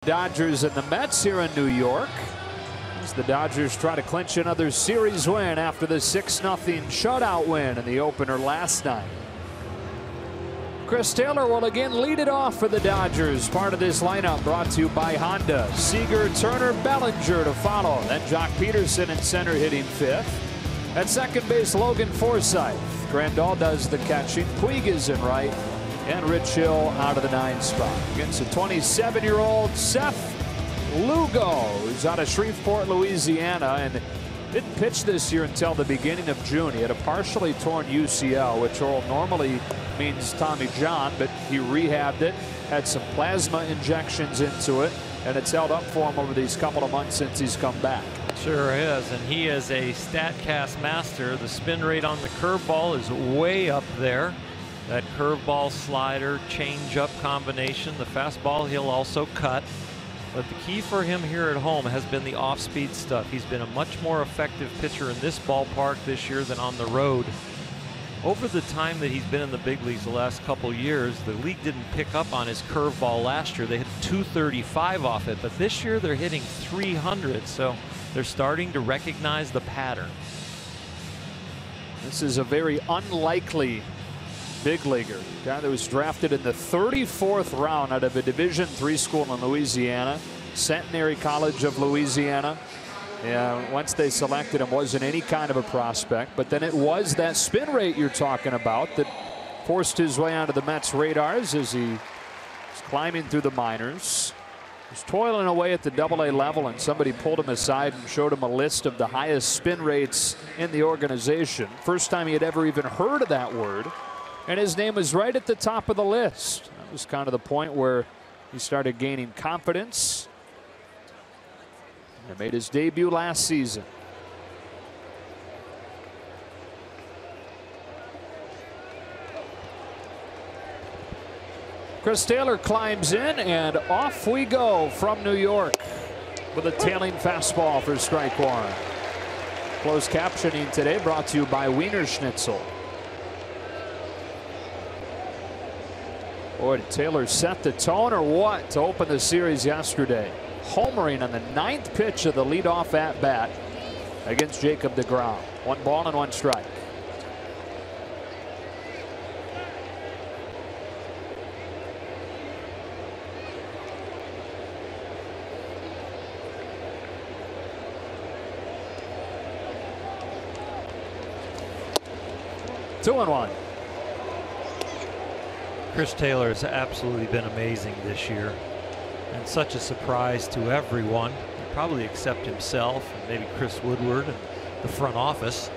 Dodgers and the Mets here in New York, as the Dodgers try to clinch another series win after the 6-0 shutout win in the opener last night. Chris Taylor will again lead it off for the Dodgers. Part of this lineup brought to you by Honda. Seager, Turner, Bellinger to follow. Then Jock Peterson in center hitting fifth. At second base, Logan Forsythe. Grandal does the catching. Puig is in right. And Rich Hill out of the 9 spot. Against a 27-year-old Seth Lugo, who's out of Shreveport, Louisiana, and didn't pitch this year until the beginning of June. He had a partially torn UCL, which normally means Tommy John, but he rehabbed it, had some plasma injections into it, and it's held up for him over these couple of months since he's come back. Sure is, and he is a StatCast master. The spin rate on the curveball is way up there. That curveball, slider, changeup combination. The fastball he'll also cut. But the key for him here at home has been the off-speed stuff. He's been a much more effective pitcher in this ballpark this year than on the road. Over the time that he's been in the big leagues the last couple years, the league didn't pick up on his curveball last year. They hit 235 off it, but this year they're hitting 300, so they're starting to recognize the pattern. This is a very unlikely big leaguer, guy that was drafted in the 34th round out of a Division III school in Louisiana, Centenary College of Louisiana. Yeah, once they selected him, wasn't any kind of a prospect, but then it was that spin rate you're talking about that forced his way onto the Mets' radars as he was climbing through the minors. He was toiling away at the AA level, and somebody pulled him aside and showed him a list of the highest spin rates in the organization. First time he had ever even heard of that word. And his name was right at the top of the list. That was kind of the point where he started gaining confidence. And made his debut last season. Chris Taylor climbs in, and off we go from New York with a tailing fastball for strike one. Closed captioning today brought to you by Wiener Schnitzel. Boy, did Taylor set the tone or what to open the series yesterday. Homering on the 9th pitch of the leadoff at-bat against Jacob deGrom. 1 ball and 1 strike. Two and 1. Chris Taylor has absolutely been amazing this year, and such a surprise to everyone, probably except himself and maybe Chris Woodward and the front office.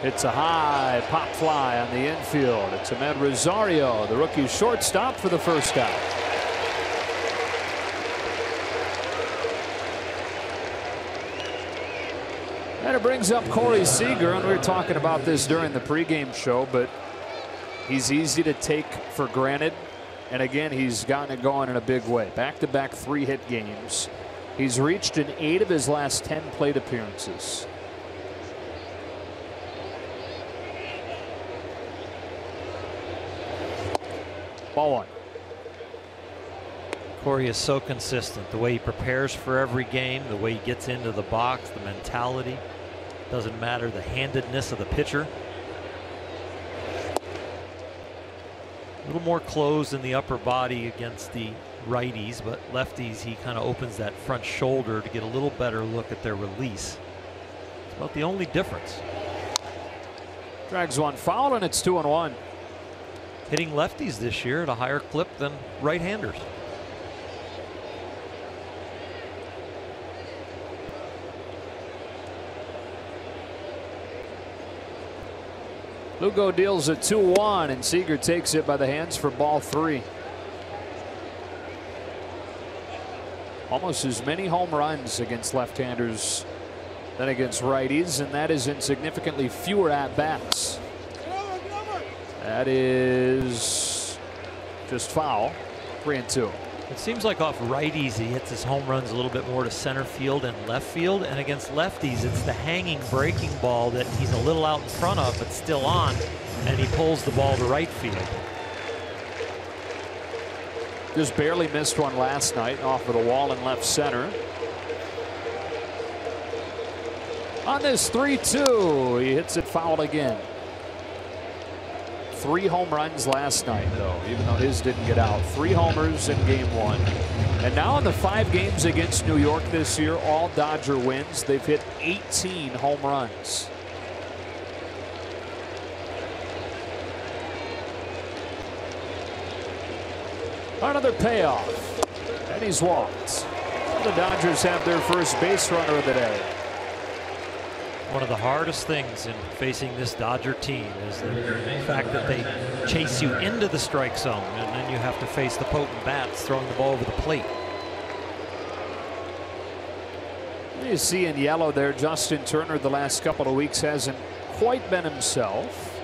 It's a high pop fly on the infield. It's Ahmed Rosario, the rookie shortstop, for the first out. And it brings up Corey Seager, and we were talking about this during the pregame show, but he's easy to take for granted. And again, he's gotten it going in a big way. Back-to-back 3-hit games. He's reached in 8 of his last 10 plate appearances. Ball 1. Corey is so consistent. The way he prepares for every game, the way he gets into the box, the mentality. Doesn't matter the handedness of the pitcher. A little more closed in the upper body against the righties, but lefties, he kind of opens that front shoulder to get a little better look at their release. It's about the only difference. Drags one foul, and it's 2 and 1. Hitting lefties this year at a higher clip than right-handers. Lugo deals a 2-1, and Seager takes it by the hands for ball 3. Almost as many home runs against left-handers than against righties, and that is in significantly fewer at-bats. That is just foul. 3-2. It seems like off righties he hits his home runs a little bit more to center field and left field, and against lefties it's the hanging breaking ball that he's a little out in front of but still on, and he pulls the ball to right field. Just barely missed one last night off of the wall in left center. On this 3-2, he hits it foul again. 3 home runs last night, though, even though his didn't get out. 3 homers in game 1. And now in the 5 games against New York this year, all Dodger wins, they've hit 18 home runs. Another payoff, and he's walked. The Dodgers have their first base runner of the day. One of the hardest things in facing this Dodger team is the fact that they chase you into the strike zone, and then you have to face the potent bats throwing the ball over the plate. You see in yellow there, Justin Turner the last couple of weeks hasn't quite been himself.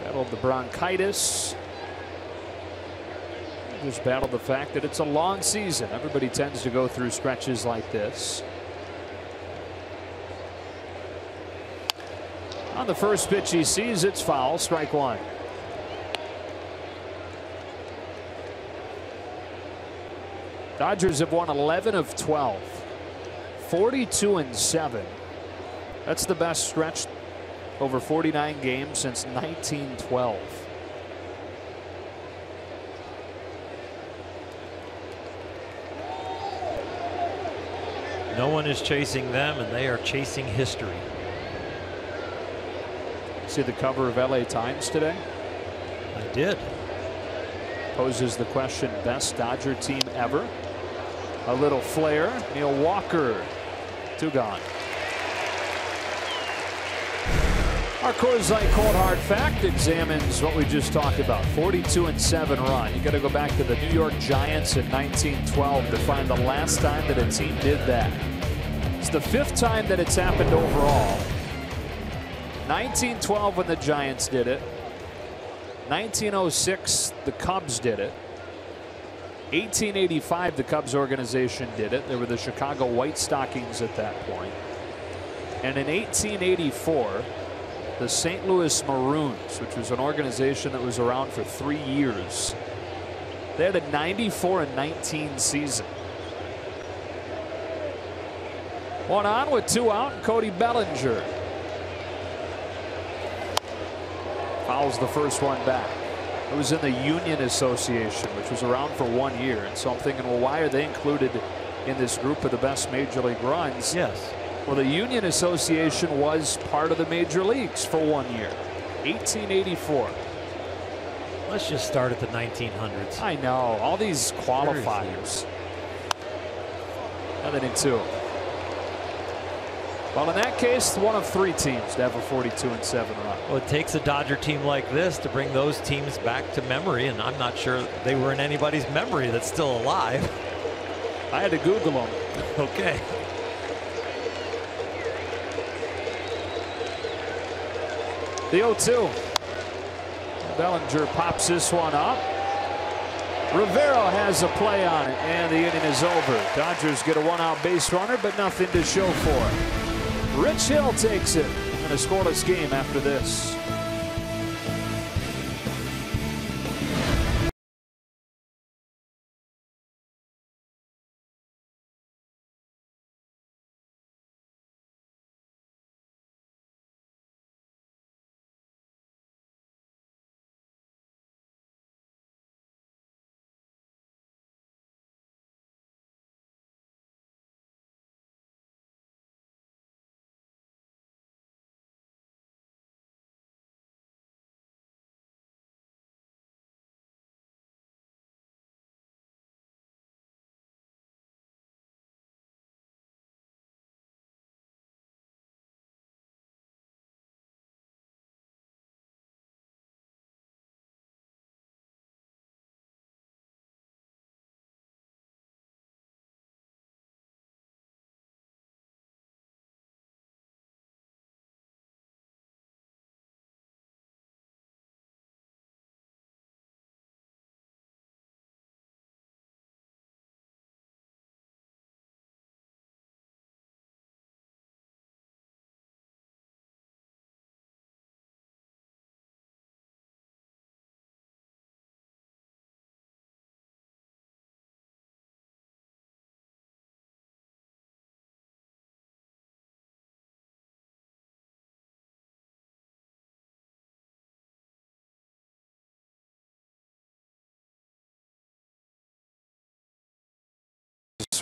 Battled the bronchitis. Just battled the fact that it's a long season. Everybody tends to go through stretches like this. On the first pitch he sees, it's foul, strike 1. Dodgers have won 11 of 12, 42-7. That's the best stretch over 49 games since 1912. No one is chasing them, and they are chasing history. See the cover of LA Times today? I did. Poses the question, best Dodger team ever? A little flair. Neil Walker, 2 gone. Our Coors Light Cold Hard Fact examines what we just talked about. 42-7 run. You got to go back to the New York Giants in 1912 to find the last time that a team did that. It's the 5th time that it's happened overall. 1912 when the Giants did it. 1906 the Cubs did it. 1885 the Cubs organization did it. They were the Chicago White Stockings at that point. And in 1884 the St. Louis Maroons, which was an organization that was around for 3 years. They had a 94-19 season. 1 on with 2 out, and Cody Bellinger fouls the first one back. It was in the Union Association, which was around for 1 year. And so I'm thinking, well, why are they included in this group of the best major league runs? Yes. Well, the Union Association was part of the major leagues for 1 year. 1884. Let's just start at the 1900s. I know. All these qualifiers. Nothing in 2. Well, in that case, 1 of 3 teams to have a 42-7 run. Well, it takes a Dodger team like this to bring those teams back to memory, and I'm not sure they were in anybody's memory that's still alive. I had to Google them. Okay. The 0-2. Bellinger pops this one up. Rivero has a play on it, and the inning is over. Dodgers get a 1-out base runner, but nothing to show for it. Rich Hill takes it in a scoreless game after this.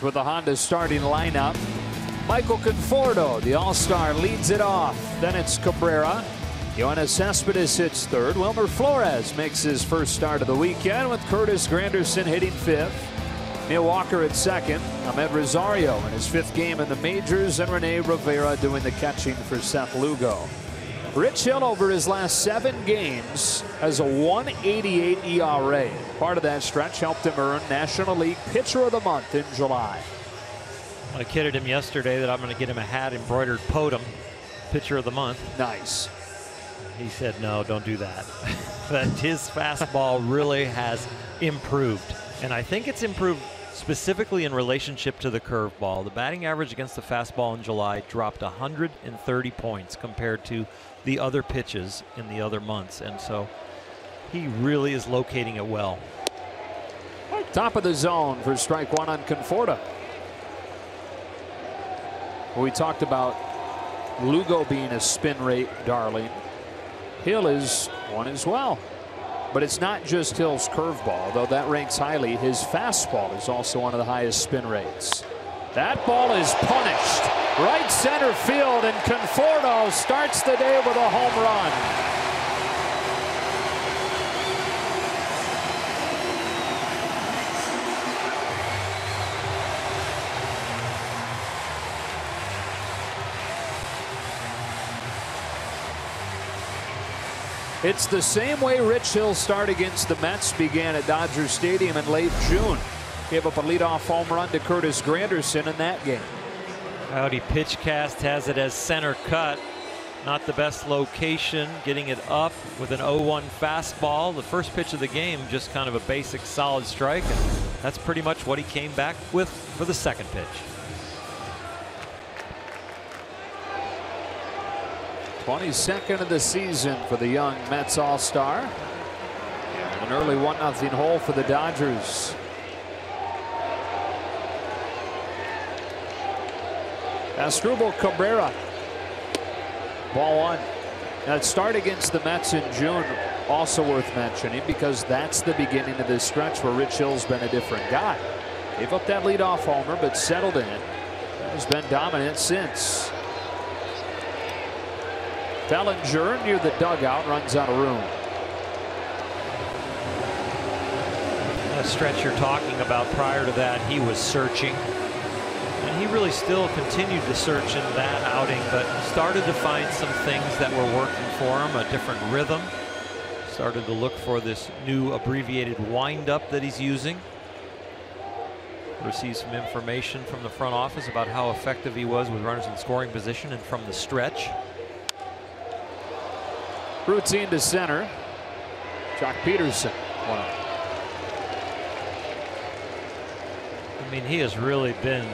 with the Honda starting lineup. Michael Conforto, the All-Star, leads it off. Then it's Cabrera. Yoenis Cespedes hits third. Wilmer Flores makes his first start of the weekend with Curtis Granderson hitting fifth. Neil Walker at second. Ahmed Rosario in his fifth game in the majors, and Rene Rivera doing the catching for Seth Lugo. Rich Hill over his last 7 games has a 1.88 ERA. Part of that stretch helped him earn National League Pitcher of the Month in July. I kidded him yesterday that I'm going to get him a hat embroidered Podum, Pitcher of the Month. Nice. He said, no, don't do that. That his fastball really has improved. And I think it's improved specifically in relationship to the curveball. The batting average against the fastball in July dropped 130 points compared to the other pitches in the other months. And so he really is locating it well. Top of the zone for strike one on Conforto. We talked about Lugo being a spin rate darling. Hill is one as well. But it's not just Hill's curveball, though that ranks highly. His fastball is also one of the highest spin rates. That ball is punished. Right center field, and Conforto starts the day with a home run. It's the same way Rich Hill's start against the Mets began at Dodger Stadium in late June. Gave up a leadoff home run to Curtis Granderson in that game. Howdy Pitchcast has it as center cut. Not the best location. Getting it up with an 0-1 fastball. The first pitch of the game, just kind of a basic solid strike. And that's pretty much what he came back with for the second pitch. 22nd of the season for the young Mets All-Star. An early 1-0 hole for the Dodgers. Asdrubal Cabrera. Ball one. That start against the Mets in June also worth mentioning, because that's the beginning of this stretch where Rich Hill's been a different guy. Gave up that leadoff homer, but settled in. Has been dominant since. Bellinger near the dugout, runs out of room. That stretch you're talking about, prior to that, he was searching. And he really still continued to search in that outing, but started to find some things that were working for him, a different rhythm. Started to look for this new abbreviated windup that he's using. Received some information from the front office about how effective he was with runners in scoring position and from the stretch. Routine to center. Jock Peterson. Wow. I mean, he has really been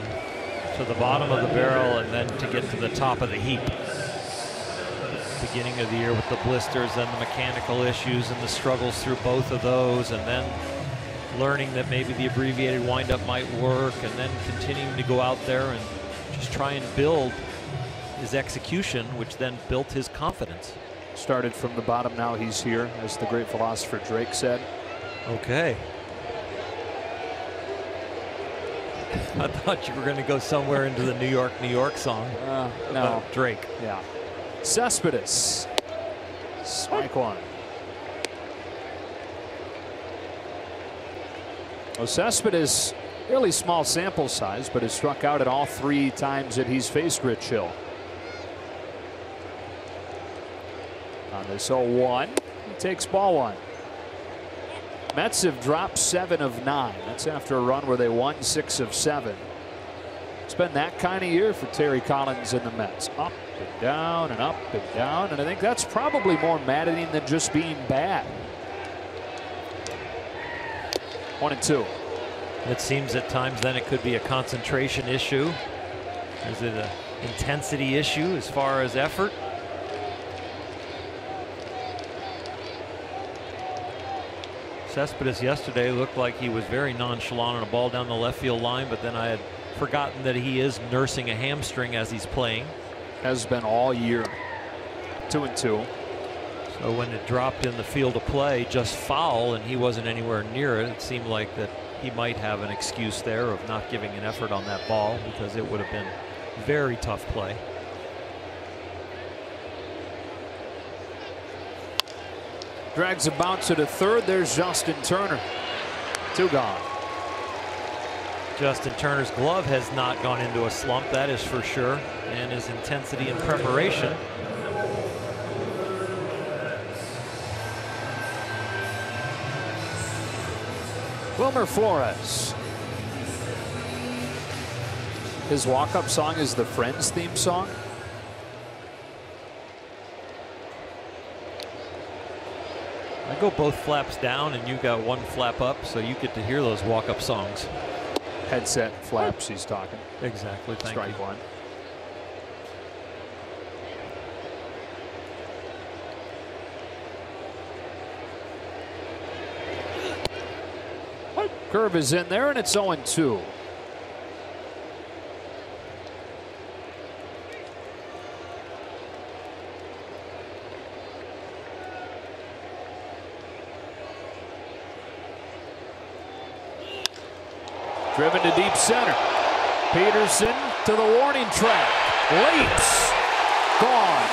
to the bottom of the barrel and then to get to the top of the heap. Beginning of the year with the blisters, then the mechanical issues and the struggles through both of those, and then learning that maybe the abbreviated windup might work, and then continuing to go out there and just try and build his execution, which then built his confidence. Started from the bottom, now he's here, as the great philosopher Drake said. Okay. I thought you were going to go somewhere into the New York song. No. Drake. Yeah. Cespedes. Strike one. Well, Cespedes, fairly small sample size, but has struck out at all 3 times that he's faced Rich Hill. On this 0-1, he takes ball one. Mets have dropped 7 of 9. That's after a run where they won 6 of 7. It's been that kind of year for Terry Collins and the Mets. Up and down and up and down. And I think that's probably more maddening than just being bad. 1-2. It seems at times then it could be a concentration issue. Is it an intensity issue as far as effort? Cespedes yesterday looked like he was very nonchalant on a ball down the left field line, but then I had forgotten that he is nursing a hamstring as he's playing. Has been all year. 2-2. So when it dropped in the field of play, just foul, and he wasn't anywhere near it, it seemed like that he might have an excuse there of not giving an effort on that ball, because it would have been very tough play. Drags a bouncer to third. There's Justin Turner. 2 gone. Justin Turner's glove has not gone into a slump, that is for sure, and his intensity and preparation. Wilmer Flores. His walk-up song is the Friends theme song. I go both flaps down and you got one flap up, so you get to hear those walk-up songs. Headset flaps he's talking. Exactly. Thank Strike you. one. Curve is in there, and it's 0-2. Driven to deep center. Peterson to the warning track. Leaps. Gone.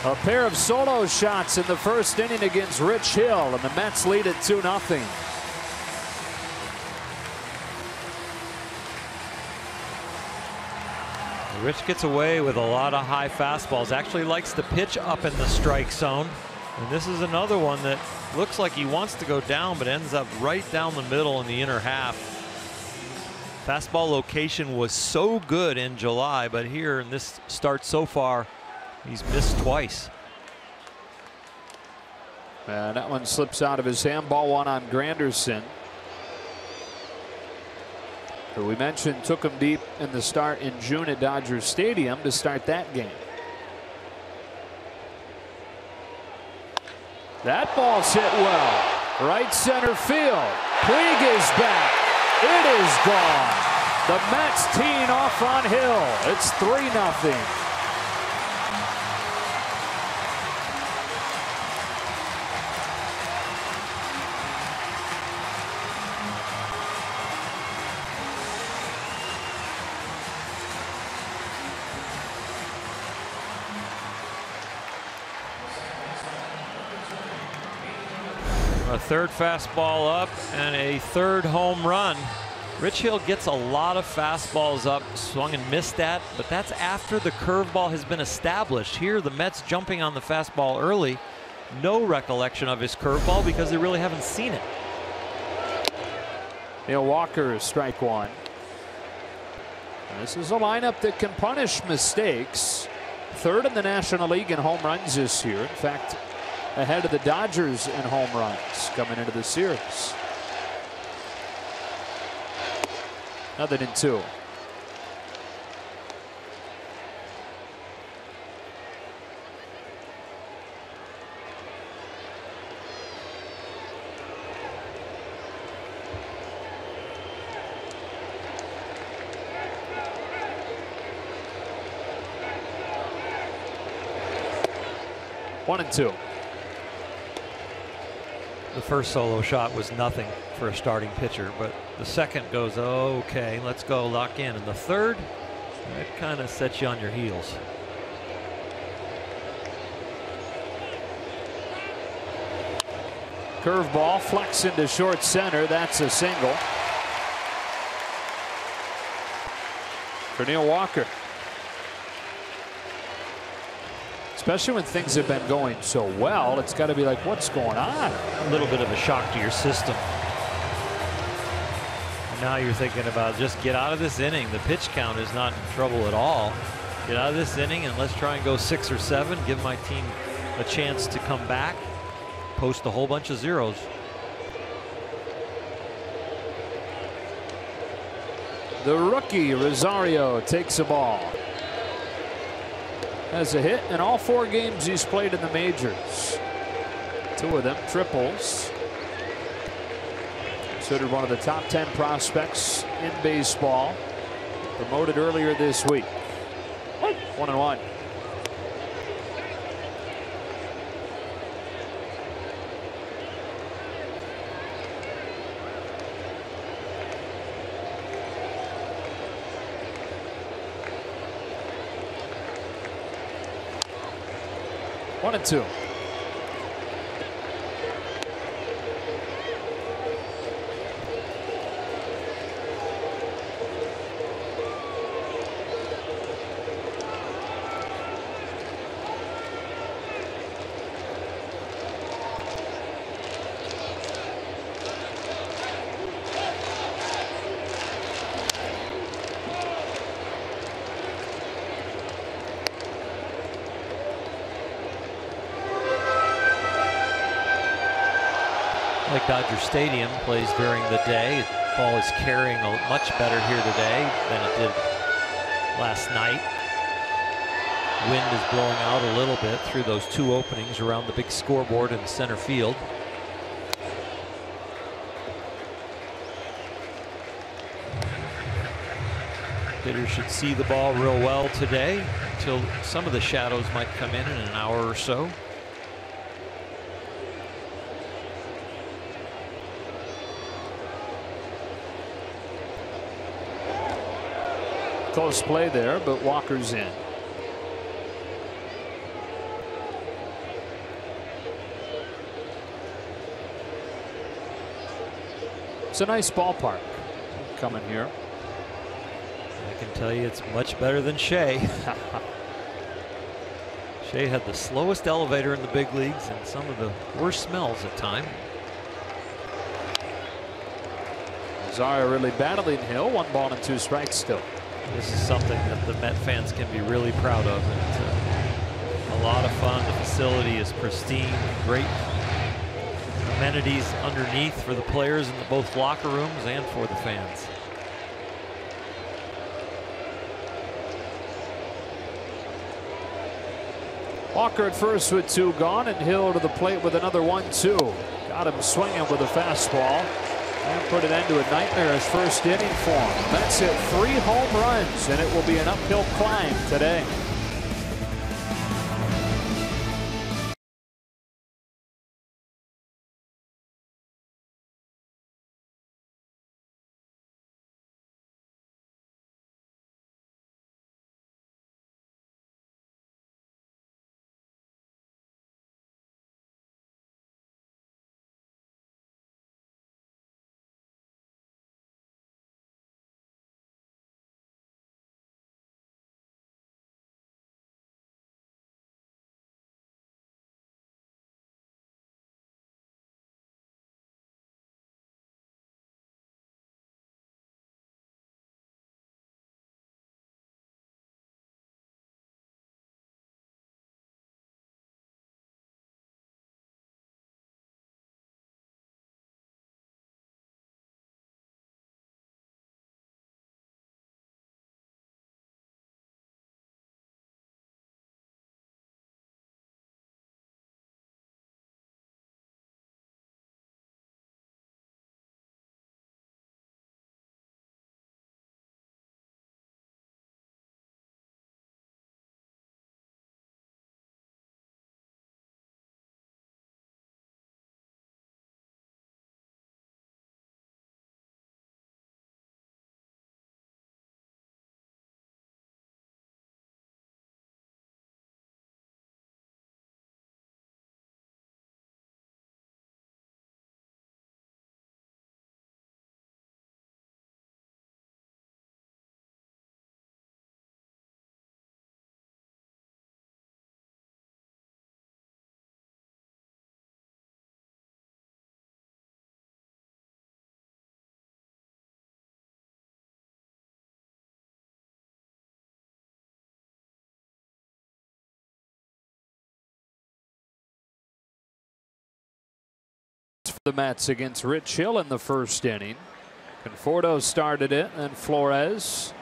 A pair of solo shots in the first inning against Rich Hill, and the Mets lead at 2-0. Rich gets away with a lot of high fastballs. Actually likes to pitch up in the strike zone. And this is another one that looks like he wants to go down, but ends up right down the middle in the inner half. Fastball location was so good in July, but here in this start so far, he's missed twice. And that one slips out of his hand. Ball one on Granderson, who we mentioned took him deep in the start in June at Dodger Stadium to start that game. That ball's hit well. Right center field. Puig is back. It is gone. The Mets teeing off on Hill. It's 3-0. A third fastball up and a third home run. Rich Hill gets a lot of fastballs up, swung and missed that, but that's after the curveball has been established. Here, the Mets jumping on the fastball early. No recollection of his curveball because they really haven't seen it. Neil Walker, strike one. And this is a lineup that can punish mistakes. Third in the National League in home runs this year. In fact, ahead of the Dodgers in home runs coming into the series. 0-2. One and two. The first solo shot was nothing for a starting pitcher, but the second goes, okay, let's go, lock in. And the third, that kind of sets you on your heels. Curveball, flex into short center. That's a single for Neil Walker. Especially when things have been going so well, it's got to be like, what's going on? A little bit of a shock to your system. And now you're thinking about just get out of this inning. The pitch count is not in trouble at all. Get out of this inning and let's try and go 6 or 7. Give my team a chance to come back. Post a whole bunch of zeros. The rookie Rosario takes a ball. Has a hit in all 4 games he's played in the majors. 2 of them triples. Considered one of the top 10 prospects in baseball. promoted earlier this week. 1-1. One and two. Like Dodger Stadium plays during the day. The ball is carrying much better here today than it did last night. Wind is blowing out a little bit through those two openings around the big scoreboard in center field. Hitters should see the ball real well today until some of the shadows might come in an hour or so. Close play there, but Walker's in. It's a nice ballpark coming here. I can tell you it's much better than Shea. Shea had the slowest elevator in the big leagues and some of the worst smells at times. Zara really battling Hill. 1 ball and 2 strikes still. This is something that the Met fans can be really proud of. It's a lot of fun. The facility is pristine. Great amenities underneath for the players in both locker rooms and for the fans. Walker at first with 2 gone, and Hill to the plate with another 1-2. Got him swinging with a fastball. And put an end to a nightmarish first inning for him. That's it. 3 home runs, and it will be an uphill climb today. For the Mets against Rich Hill in the first inning. Conforto started it, and Flores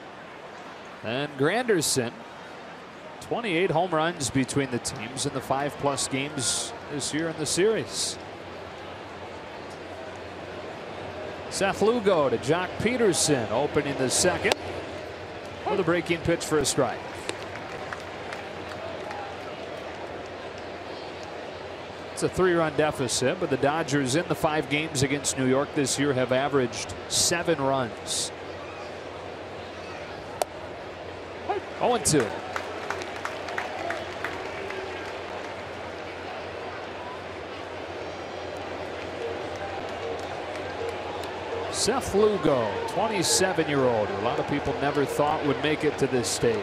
and Granderson. 28 home runs between the teams in the 5+ games this year in the series. Seth Lugo to Jock Peterson opening the second. with a breaking pitch for a strike. It's a 3-run deficit, but the Dodgers in the 5 games against New York this year have averaged 7 runs. 0-2. Seth Lugo, 27-year-old, who a lot of people never thought would make it to this stage.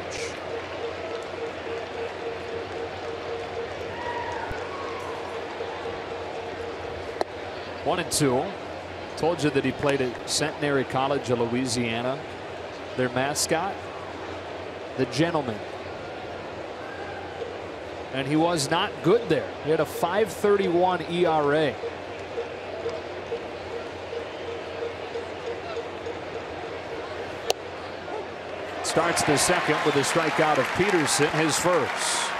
One and two. Told you that he played at Centenary College of Louisiana. Their mascot, the Gentleman. And he was not good there. He had a 5.31 ERA. Starts the second with a strikeout of Peterson, his first.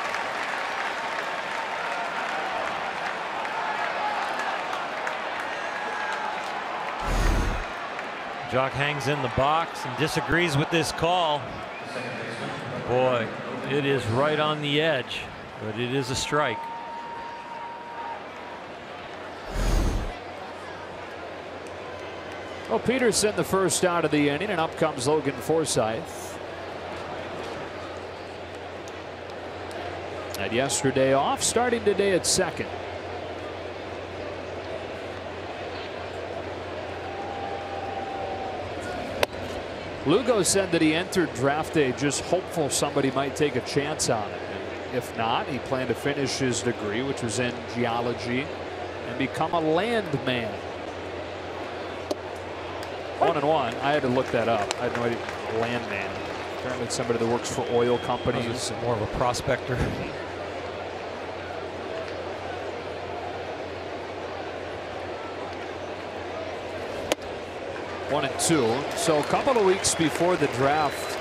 Jock hangs in the box and disagrees with this call. Boy, it is right on the edge, but it is a strike. Well, Peterson the first out of the inning, and up comes Logan Forsythe. Had yesterday off, starting today at second. Lugo said that he entered draft day just hopeful somebody might take a chance on it. And if not, he planned to finish his degree, which was in geology, and become a landman. 1-1. I had to look that up. I had no idea. Landman. Apparently it's somebody that works for oil companies. More of a prospector. 1-2. So a couple of weeks before the draft,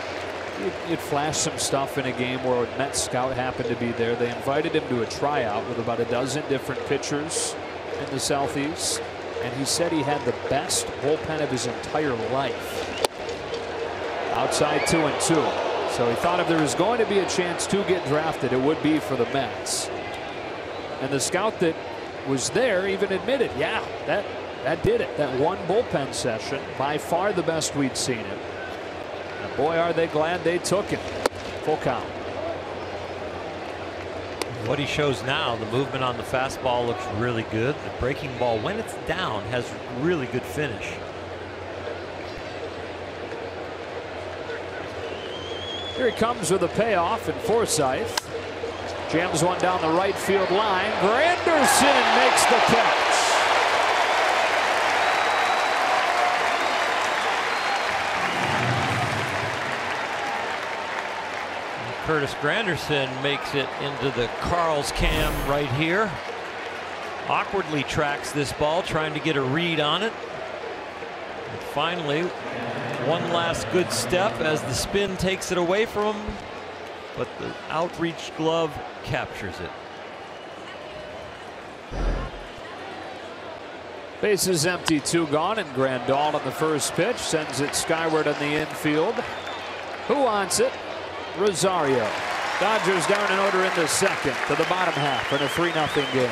you'd flash some stuff in a game where a Mets scout happened to be there. They invited him to a tryout with about a dozen different pitchers in the Southeast, and he said he had the best bullpen of his entire life. Outside 2-2. So he thought if there was going to be a chance to get drafted, it would be for the Mets. And the scout that was there even admitted, yeah, that did it. That one bullpen session, by far the best we'd seen it. And boy, are they glad they took him. Full count. What he shows now, the movement on the fastball looks really good. The breaking ball, when it's down, has really good finish. Here he comes with a payoff, and Forsythe jams one down the right field line. Granderson makes the catch. Curtis Granderson makes it into the Carl's cam right here. Awkwardly tracks this ball, trying to get a read on it. And finally, one last good step as the spin takes it away from him, but the outreach glove captures it. Bases empty, 2 gone, and Grandal on the first pitch sends it skyward on the infield. Who wants it? Rosario. Dodgers down an order in the second to the bottom half in a 3-0 game.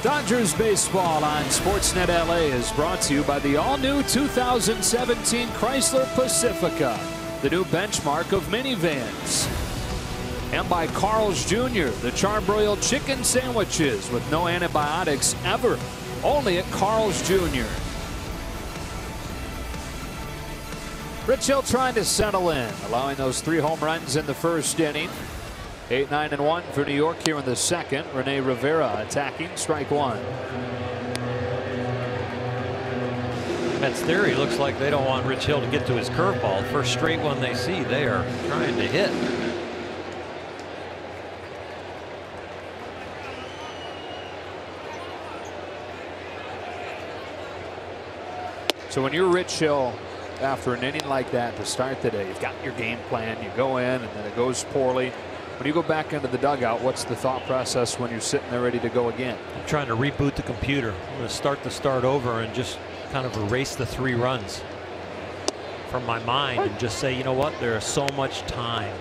Dodgers baseball on Sportsnet LA is brought to you by the all-new 2017 Chrysler Pacifica, the new benchmark of minivans. And by Carl's Jr., the charbroiled chicken sandwiches with no antibiotics ever, only at Carl's Jr. Rich Hill trying to settle in, allowing those 3 home runs in the first inning. 8-9-1 for New York here in the second. Rene Rivera attacking, strike 1. Mets theory looks like they don't want Rich Hill to get to his curveball. First straight one they see, they are trying to hit. So when you're Rich Hill, after an inning like that to start the day, you've got your game plan, you go in and then it goes poorly. When you go back into the dugout, what's the thought process when you're sitting there ready to go again? I'm trying to reboot the computer. I'm going to start over and just kind of erase the 3 runs from my mind and just say, you know what, there is so much time.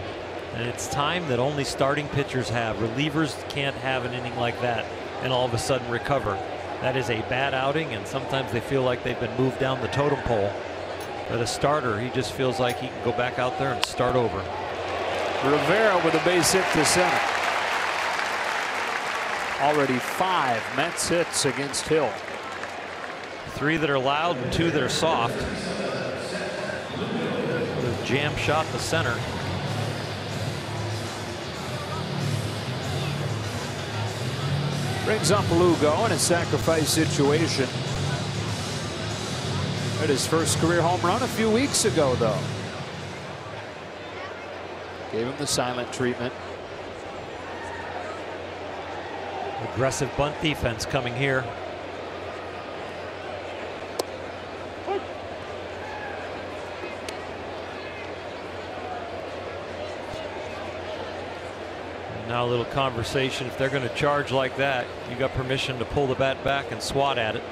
And it's time that only starting pitchers have. Relievers can't have an inning like that and all of a sudden recover. That is a bad outing, and sometimes they feel like they've been moved down the totem pole. But a starter, he just feels like he can go back out there and start over. Rivera with a base hit to center. Already 5 Mets hits against Hill. 3 that are loud and 2 that are soft. The jam shot to center. Brings up Lugo in a sacrifice situation. At his first career home run a few weeks ago, though. Gave him the silent treatment. Aggressive bunt defense coming here. And now a little conversation. If they're going to charge like that, you got permission to pull the bat back and swat at it.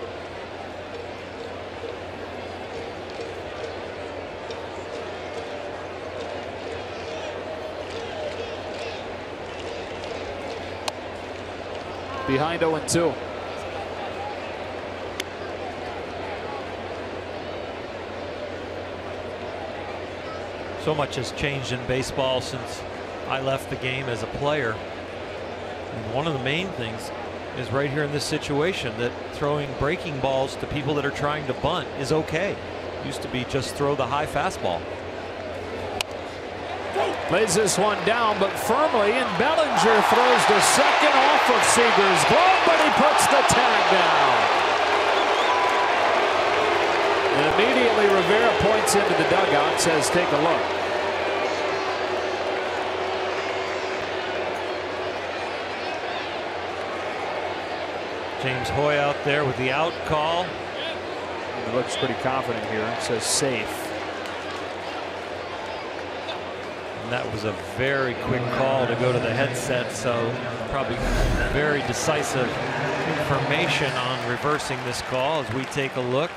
Behind 0-2. So much has changed in baseball since I left the game as a player. And one of the main things is right here in this situation that throwing breaking balls to people that are trying to bunt is okay. Used to be just throw the high fastball. Lays this one down, but firmly, and Bellinger throws to second off of Seager's glove, but he puts the tag down. And immediately Rivera points into the dugout and says, take a look. James Hoy out there with the out call. He looks pretty confident here. It says safe. And that was a very quick call to go to the headset, so probably very decisive information on reversing this call as we take a look.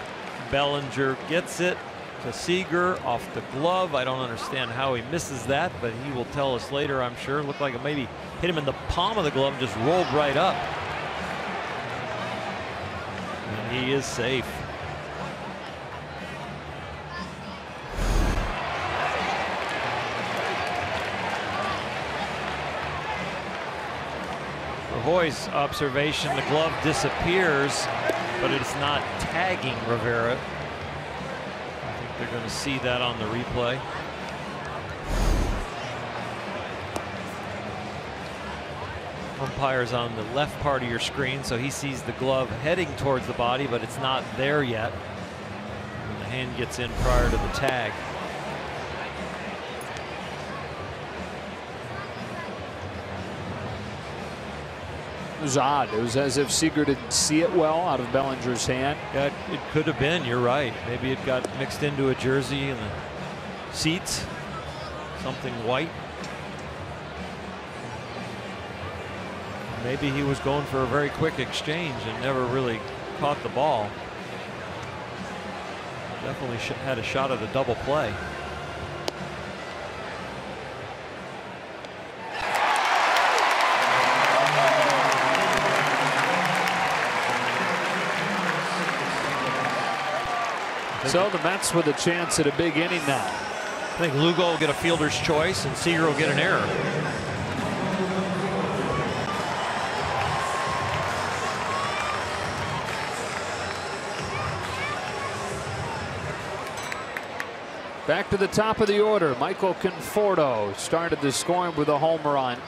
Bellinger gets it to Seager off the glove. I don't understand how he misses that, but he will tell us later, I'm sure. Looked like it maybe hit him in the palm of the glove and just rolled right up. And he is safe. Hoy's observation, the glove disappears, but it's not tagging Rivera. I think they're going to see that on the replay. Umpire's on the left part of your screen, so he sees the glove heading towards the body, but it's not there yet. And the hand gets in prior to the tag. It was odd. It was as if Seager didn't see it well out of Bellinger's hand. Yeah, it could have been. You're right. Maybe it got mixed into a jersey in the seats. Something white. Maybe he was going for a very quick exchange and never really caught the ball. Definitely had a shot at a double play. So the Mets with a chance at a big inning now. I think Lugo will get a fielder's choice and Seager will get an error. Back to the top of the order. Michael Conforto started the scoring with a home run.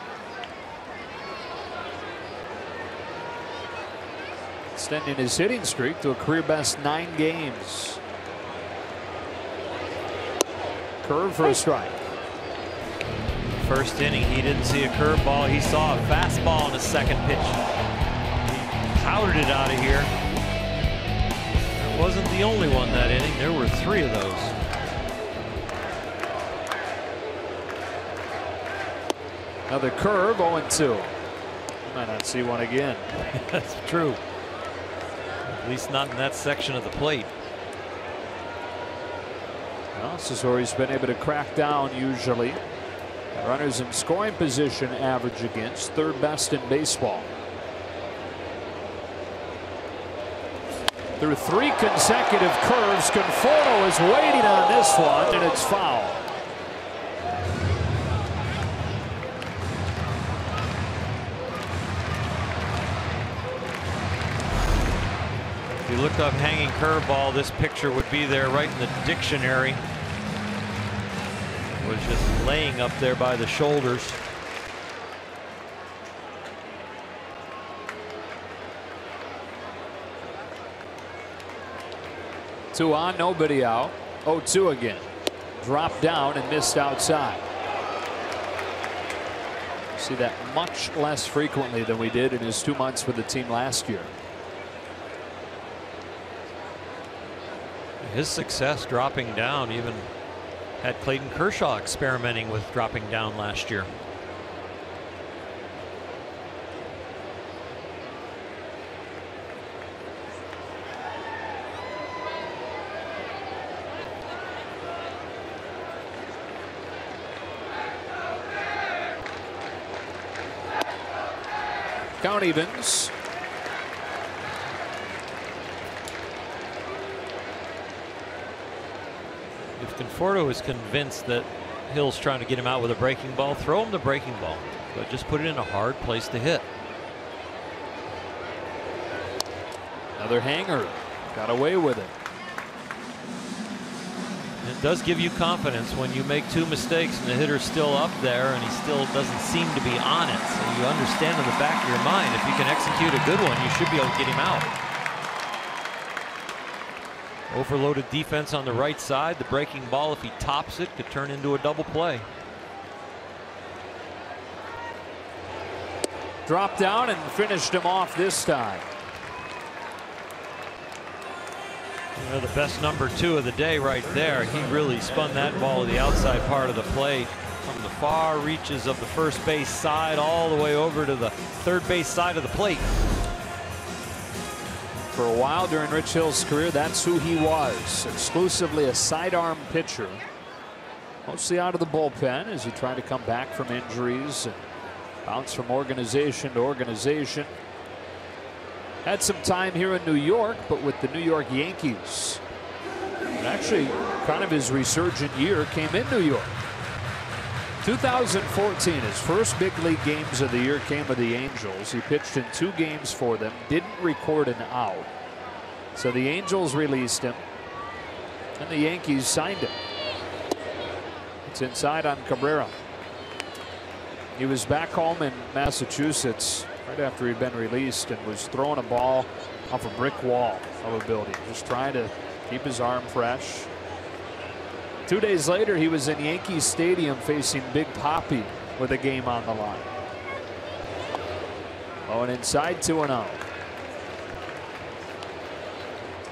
Extending his hitting streak to a career best 9 games. Curve for a strike. First inning, he didn't see a curveball. He saw a fastball on his second pitch. He powdered it out of here. It wasn't the only one that inning. There were 3 of those. Another curve, 0-2. You might not see one again. That's true. At least not in that section of the plate. Well, this is where he's been able to crack down usually. Runners in scoring position average against, 3rd best in baseball. Through 3 consecutive curves, Conforto is waiting on this one, and it's foul. If you looked up hanging curveball, this picture would be there right in the dictionary. It was just laying up there by the shoulders. Two on, nobody out. 0-2 again. Dropped down and missed outside. See that much less frequently than we did in his 2 months with the team last year. His success dropping down even had Clayton Kershaw experimenting with dropping down last year. Count evens. If Conforto is convinced that Hill's trying to get him out with a breaking ball, throw him the breaking ball, but just put it in a hard place to hit. Another hanger. Got away with it. And it does give you confidence when you make 2 mistakes and the hitter's still up there and he still doesn't seem to be on it. So you understand in the back of your mind, if you can execute a good one, you should be able to get him out. Overloaded defense on the right side. The breaking ball, if he tops it, could turn into a double play. Dropped down and finished him off this time. You know, the best number 2 of the day right there. He really spun that ball to the outside part of the plate from the far reaches of the first base side all the way over to the third base side of the plate. For a while during Rich Hill's career, that's who he was. Exclusively a sidearm pitcher. Mostly out of the bullpen as he tried to come back from injuries and bounce from organization to organization. Had some time here in New York, but with the New York Yankees. And actually, kind of his resurgent year came in New York. 2014, his first big league games of the year came with the Angels. He pitched in 2 games for them, didn't record an out. So the Angels released him, and the Yankees signed him. It's inside on Cabrera. He was back home in Massachusetts right after he'd been released and was throwing a ball off a brick wall of a building, just trying to keep his arm fresh. 2 days later, he was in Yankee Stadium facing Big Papi with a game on the line. Oh, and inside 2-0.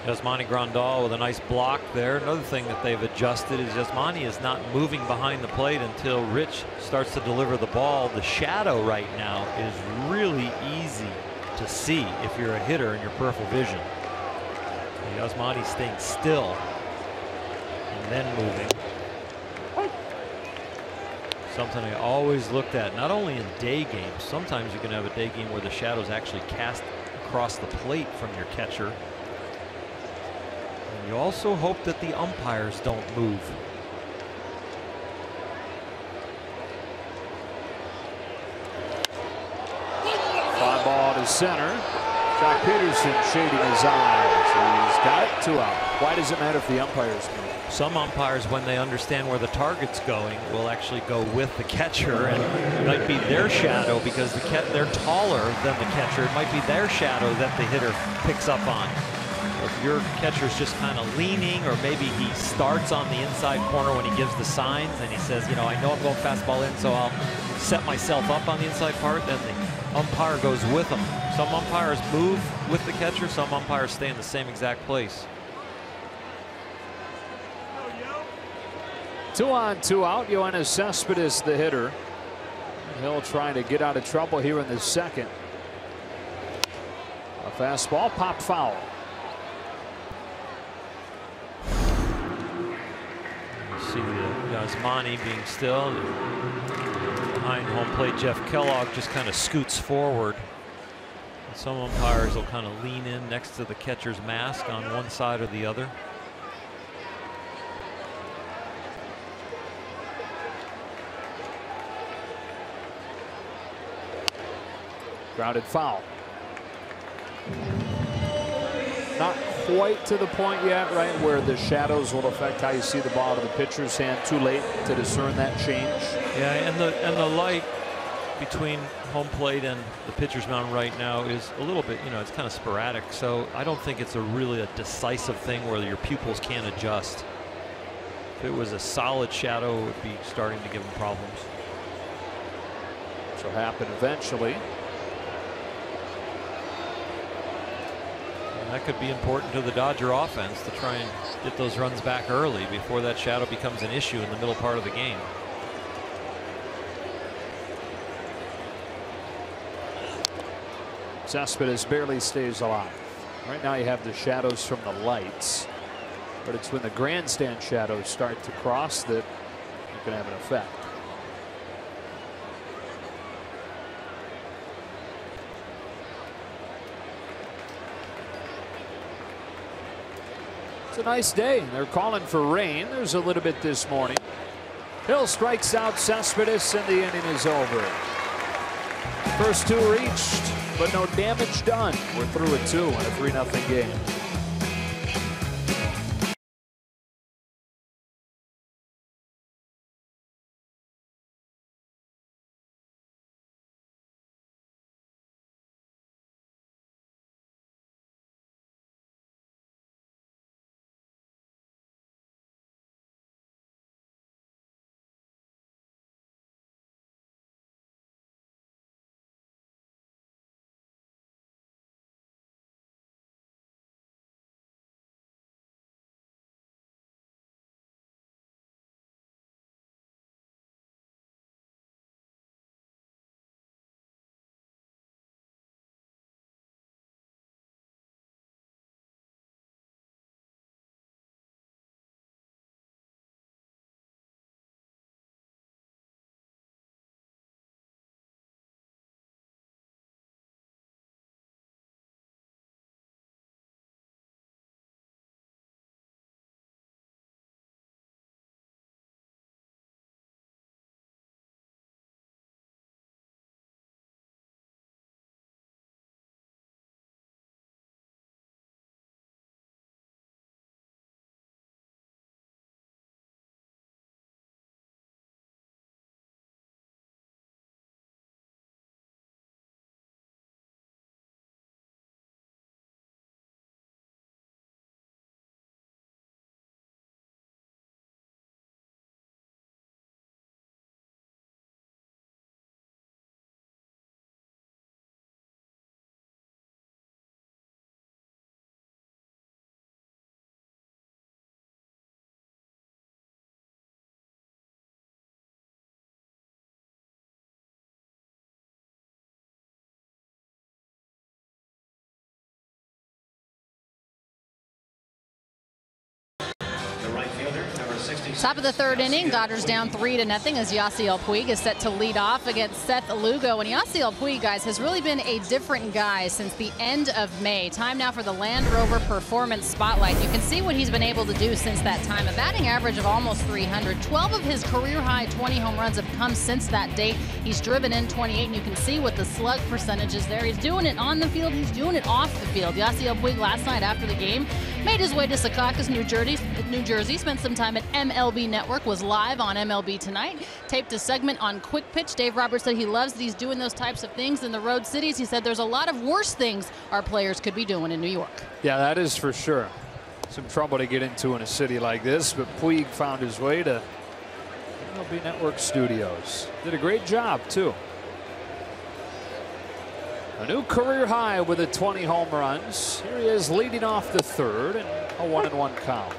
Yasmani Grandal with a nice block there. Another thing that they've adjusted is Yasmani is not moving behind the plate until Rich starts to deliver the ball. The shadow right now is really easy to see if you're a hitter in your peripheral vision. Yasmani staying still and then moving. Something I always looked at, not only in day games. Sometimes you can have a day game where the shadows actually cast across the plate from your catcher. And You also hope that the umpires don't move. Fly ball to center. Jock Peterson shading his eyes. He's got it, 2 out. Why does it matter if the umpires move? Some umpires, when they understand where the target's going, will actually go with the catcher, and it might be their shadow because they're taller than the catcher. It might be their shadow that the hitter picks up on. If your catcher's just kind of leaning, or maybe he starts on the inside corner when he gives the signs and he says, you know, I know I'm going fastball in, so I'll set myself up on the inside part, then the umpire goes with him. Some umpires move with the catcher, some umpires stay in the same exact place. 2 on, 2 out. Yoenis Cespedes, the hitter. He'll try to get out of trouble here in the second. A fastball, pop foul. You see Yasmani being still. Behind home plate, Jeff Kellogg just kind of scoots forward. And some umpires will kind of lean in next to the catcher's mask on one side or the other. Grounded foul. Not quite to the point yet, right, where the shadows will affect how you see the ball to the pitcher's hand. Too late to discern that change. Yeah, and the light between home plate and the pitcher's mound right now is a little bit, you know, it's kind of sporadic. So I don't think it's really a decisive thing where your pupils can't adjust. If it was a solid shadow, it would be starting to give them problems. Which will happen eventually. That could be important to the Dodger offense to try and get those runs back early before that shadow becomes an issue in the middle part of the game. Cespedes barely stays alive. Right now you have the shadows from the lights, but it's when the grandstand shadows start to cross that you can have an effect. It's a nice day. They're calling for rain. There's a little bit this morning. Hill strikes out Cespedes and the inning is over. First 2 reached, but no damage done. We're through at 2 in a 3-0 game. Top of the third inning, Dodgers down 3-0 as Yasiel Puig is set to lead off against Seth Lugo. And Yasiel Puig, guys, has really been a different guy since the end of May. Time now for the Land Rover Performance Spotlight. You can see what he's been able to do since that time. A batting average of almost 300. 12 of his career-high 20 home runs have come since that date. He's driven in 28, and you can see what the slug percentage is there. He's doing it on the field. He's doing it off the field. Yasiel Puig last night after the game made his way to Secaucus, New Jersey, spent some time at MLB Network, was live on MLB Tonight, taped a segment on Quick Pitch. Dave Roberts said he loves that he's doing those types of things in the road cities. He said there's a lot of worse things our players could be doing in New York. Yeah, that is for sure. Some trouble to get into in a city like this, but Puig found his way to MLB Network studios. Did a great job, too. A new career high with the 20 home runs. Here he is leading off the third and a 1-1 count.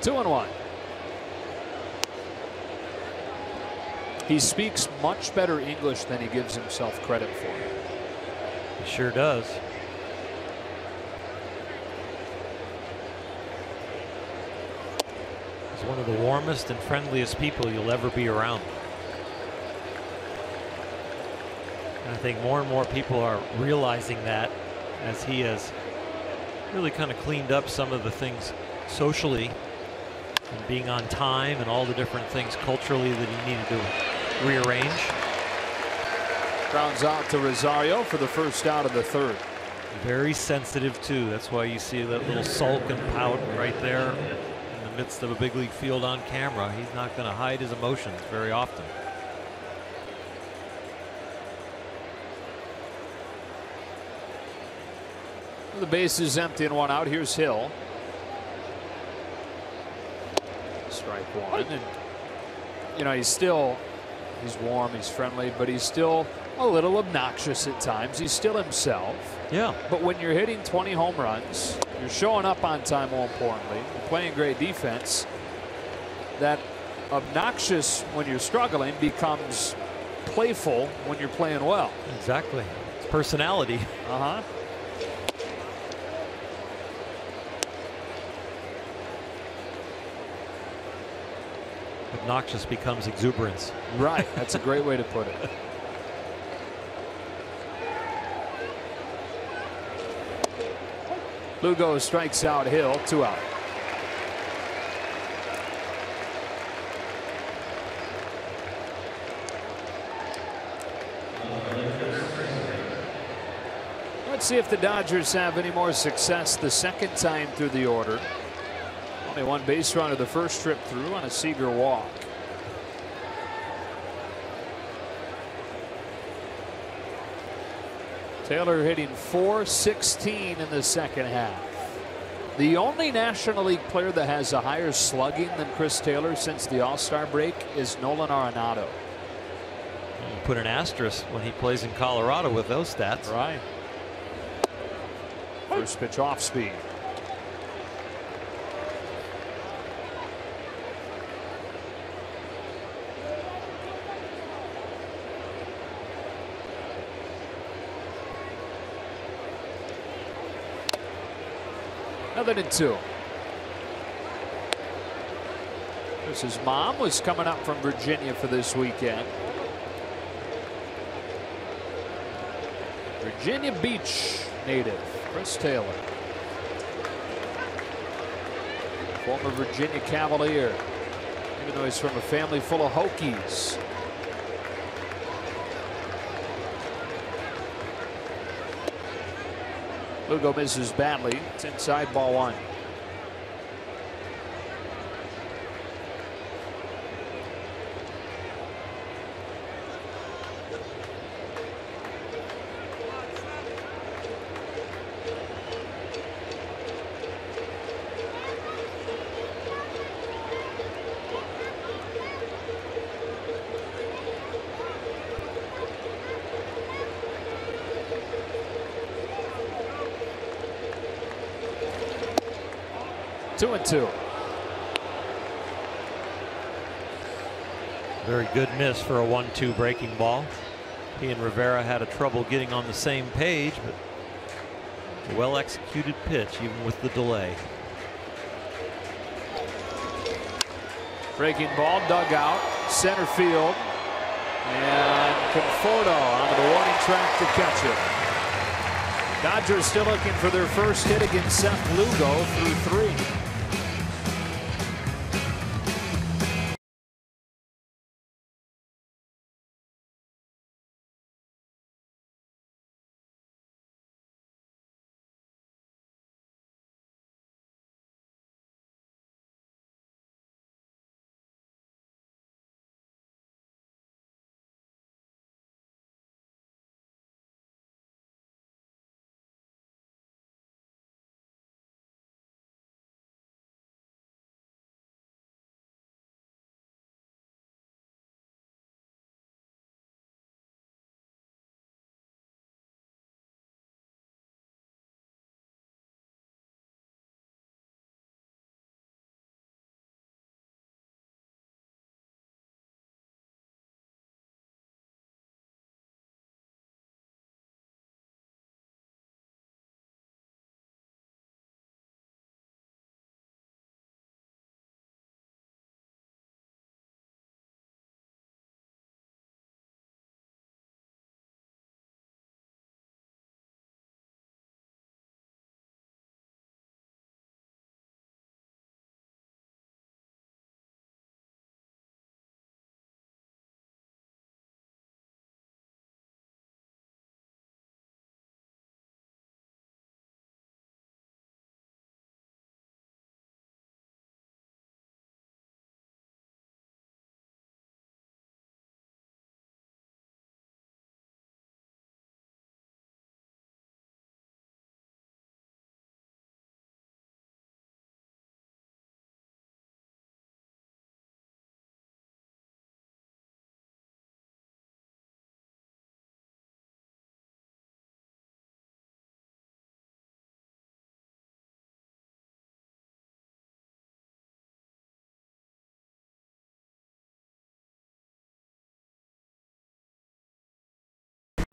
Two and one. He speaks much better English than he gives himself credit for. He sure does. He's one of the warmest and friendliest people you'll ever be around. And I think more and more people are realizing that as he has really kind of cleaned up some of the things socially and being on time and all the different things culturally that he needed to rearrange. Grounds out to Rosario for the first out of the third. Very sensitive too. That's why you see that little sulk and pout right there in the midst of a big league field on camera. He's not going to hide his emotions very often. The base is empty and one out. Here's Hill. Strike one, and you know he's warm, he's friendly, but he's still a little obnoxious at times. He's still himself. Yeah. But when you're hitting 20 home runs, you're showing up on time. More importantly, you're playing great defense. That obnoxious when you're struggling becomes playful when you're playing well. Exactly. It's personality. Uh-huh. Obnoxious becomes exuberance. Right. That's a great way to put it. Lugo strikes out Hill, 2 out. Let's see if the Dodgers have any more success the second time through the order. Only one base runner the first trip through on a Seager walk. Taylor hitting .416 in the second half. The only National League player that has a higher slugging than Chris Taylor since the All-Star break is Nolan Arenado. You put an asterisk when he plays in Colorado with those stats. Right. First pitch off speed. Another than 2. His mom was coming up from Virginia for this weekend. Virginia Beach native Chris Taylor. Former Virginia Cavalier. Even though he's from a family full of Hokies. Lugo misses badly. It's inside, ball 1. Two and 2. Very good miss for a 1-2 breaking ball. He and Rivera had a trouble getting on the same page, but a well executed pitch even with the delay. Breaking ball dug out center field, and Conforto onto the warning track to catch it. Dodgers still looking for their first hit against Seth Lugo through 3.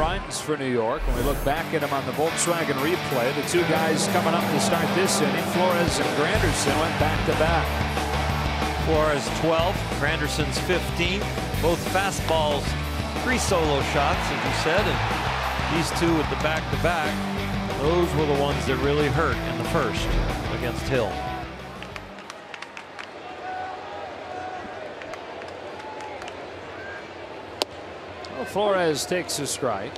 Runs for New York. When we look back at them on the Volkswagen replay, the 2 guys coming up to start this inning, Flores and Granderson, went back-to-back. Flores 12, Granderson's 15. Both fastballs, 3 solo shots, as you said, and these 2 with the back-to-back, those were the ones that really hurt in the first against Hill. Flores takes a strike.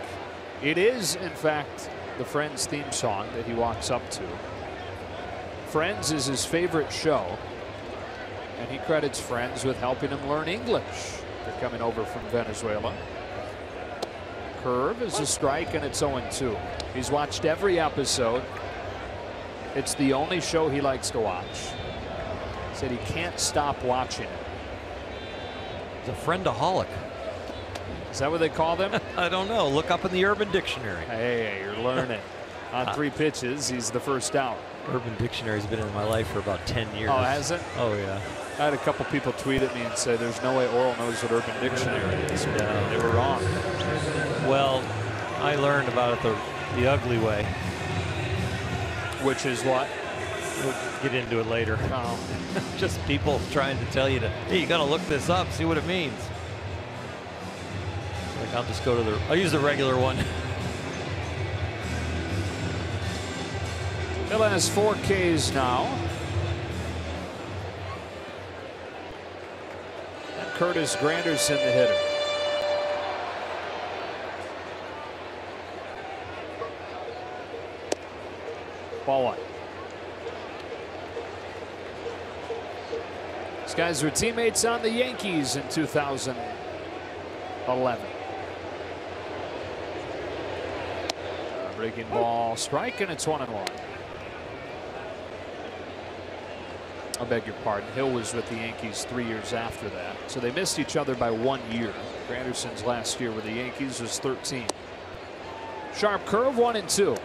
It is, in fact, the Friends theme song that he walks up to. Friends is his favorite show, and he credits Friends with helping him learn English. They're coming over from Venezuela. Curve is a strike, and it's 0-2. He's watched every episode. It's the only show he likes to watch. He said he can't stop watching it. He's a friendaholic. Is that what they call them? I don't know. Look up in the Urban Dictionary. Hey, you're learning. On 3 pitches, he's the first out. Urban Dictionary's been in my life for about 10 years. Oh, has it? Oh, yeah. I had a couple people tweet at me and say, there's no way Oral knows what Urban Dictionary is. No. They were wrong. Well, I learned about it the ugly way. Which is what? We'll get into it later. Oh. Just people trying to tell you hey, you got to look this up, see what it means. Like, I'll just go to I'll use the regular one. Hill has 4 Ks now. And Curtis Granderson, the hitter. Ball 1. These guys were teammates on the Yankees in 2011. Breaking ball, strike, and it's 1-1. I beg your pardon. Hill was with the Yankees 3 years after that, so they missed each other by 1 year. Granderson's last year with the Yankees was 13. Sharp curve, 1-2.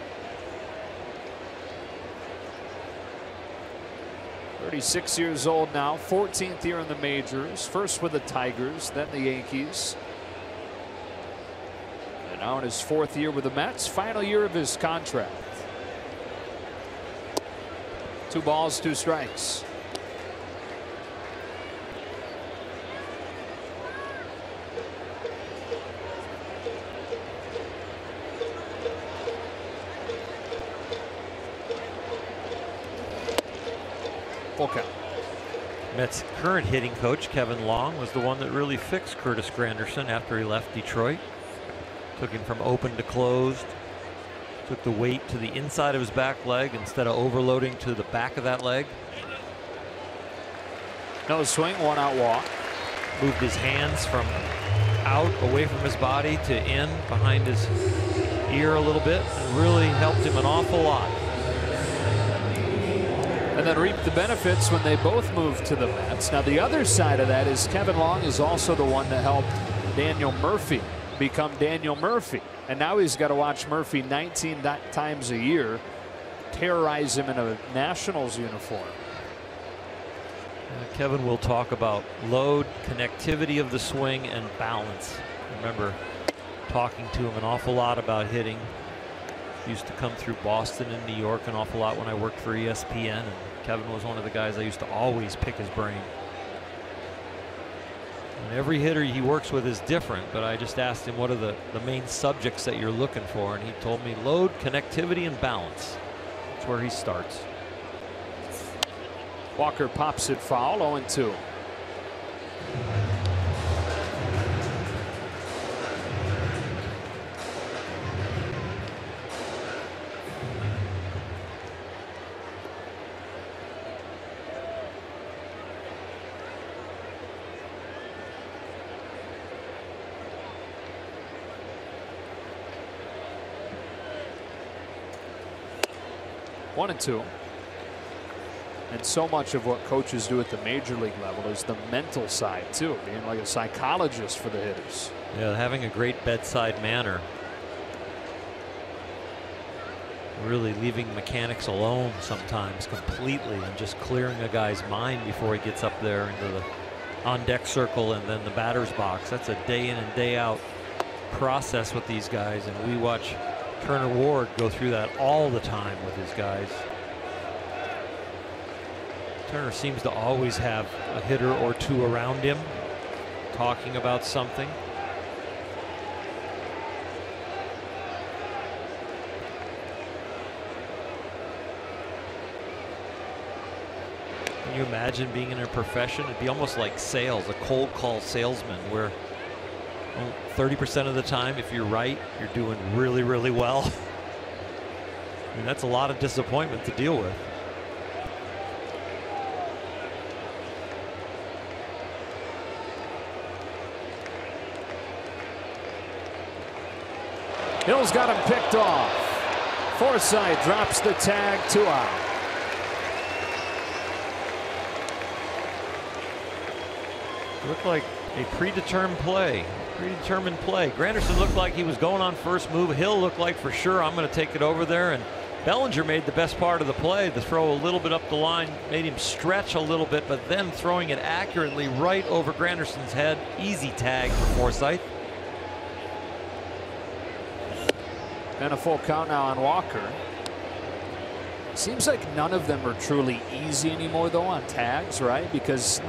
36 years old now, 14th year in the majors, first with the Tigers, then the Yankees. And now in his 4th year with the Mets, final year of his contract. 2 balls, 2 strikes. Full count. Mets' current hitting coach, Kevin Long, was the one that really fixed Curtis Granderson after he left Detroit. Took him from open to closed. Took the weight to the inside of his back leg instead of overloading to the back of that leg. No swing, 1-out walk. Moved his hands from out away from his body to in behind his ear a little bit, and really helped him an awful lot. And then reaped the benefits when they both moved to the Mets. Now the other side of that is Kevin Long is also the one that helped Daniel Murphy become Daniel Murphy. And now he's got to watch Murphy 19 times a year terrorize him in a Nationals uniform. Kevin will talk about load, connectivity of the swing, and balance. I remember talking to him an awful lot about hitting. Used to come through Boston and New York an awful lot when I worked for ESPN, and Kevin was one of the guys I used to always pick his brain. And every hitter he works with is different, but I just asked him what are the main subjects that you're looking for, and he told me load, connectivity, and balance. That's where he starts. Walker pops it foul, 0-2. One and two. And so much of what coaches do at the major league level is the mental side too, being like a psychologist for the hitters. Yeah, having a great bedside manner. Really leaving mechanics alone sometimes completely and just clearing a guy's mind before he gets up there into the on deck circle and then the batter's box. That's a day in and day out process with these guys, and we watch Turner Ward go through that all the time with his guys. Turner seems to always have a hitter or two around him talking about something. Can you imagine being in a profession? It'd be almost like sales, a cold call salesman, where 30% of the time, if you're right, you're doing really, really well. I mean, that's a lot of disappointment to deal with. Hill's got him picked off. Forsythe drops the tag, 2 out. Looked like a predetermined play. Granderson looked like he was going on first move. Hill looked like for sure I'm going to take it over there, and Bellinger made the best part of the play. The throw a little bit up the line made him stretch a little bit, but then throwing it accurately right over Granderson's head. Easy tag for Forsythe. And a full count now on Walker. Seems like none of them are truly easy anymore though on tags, right? Because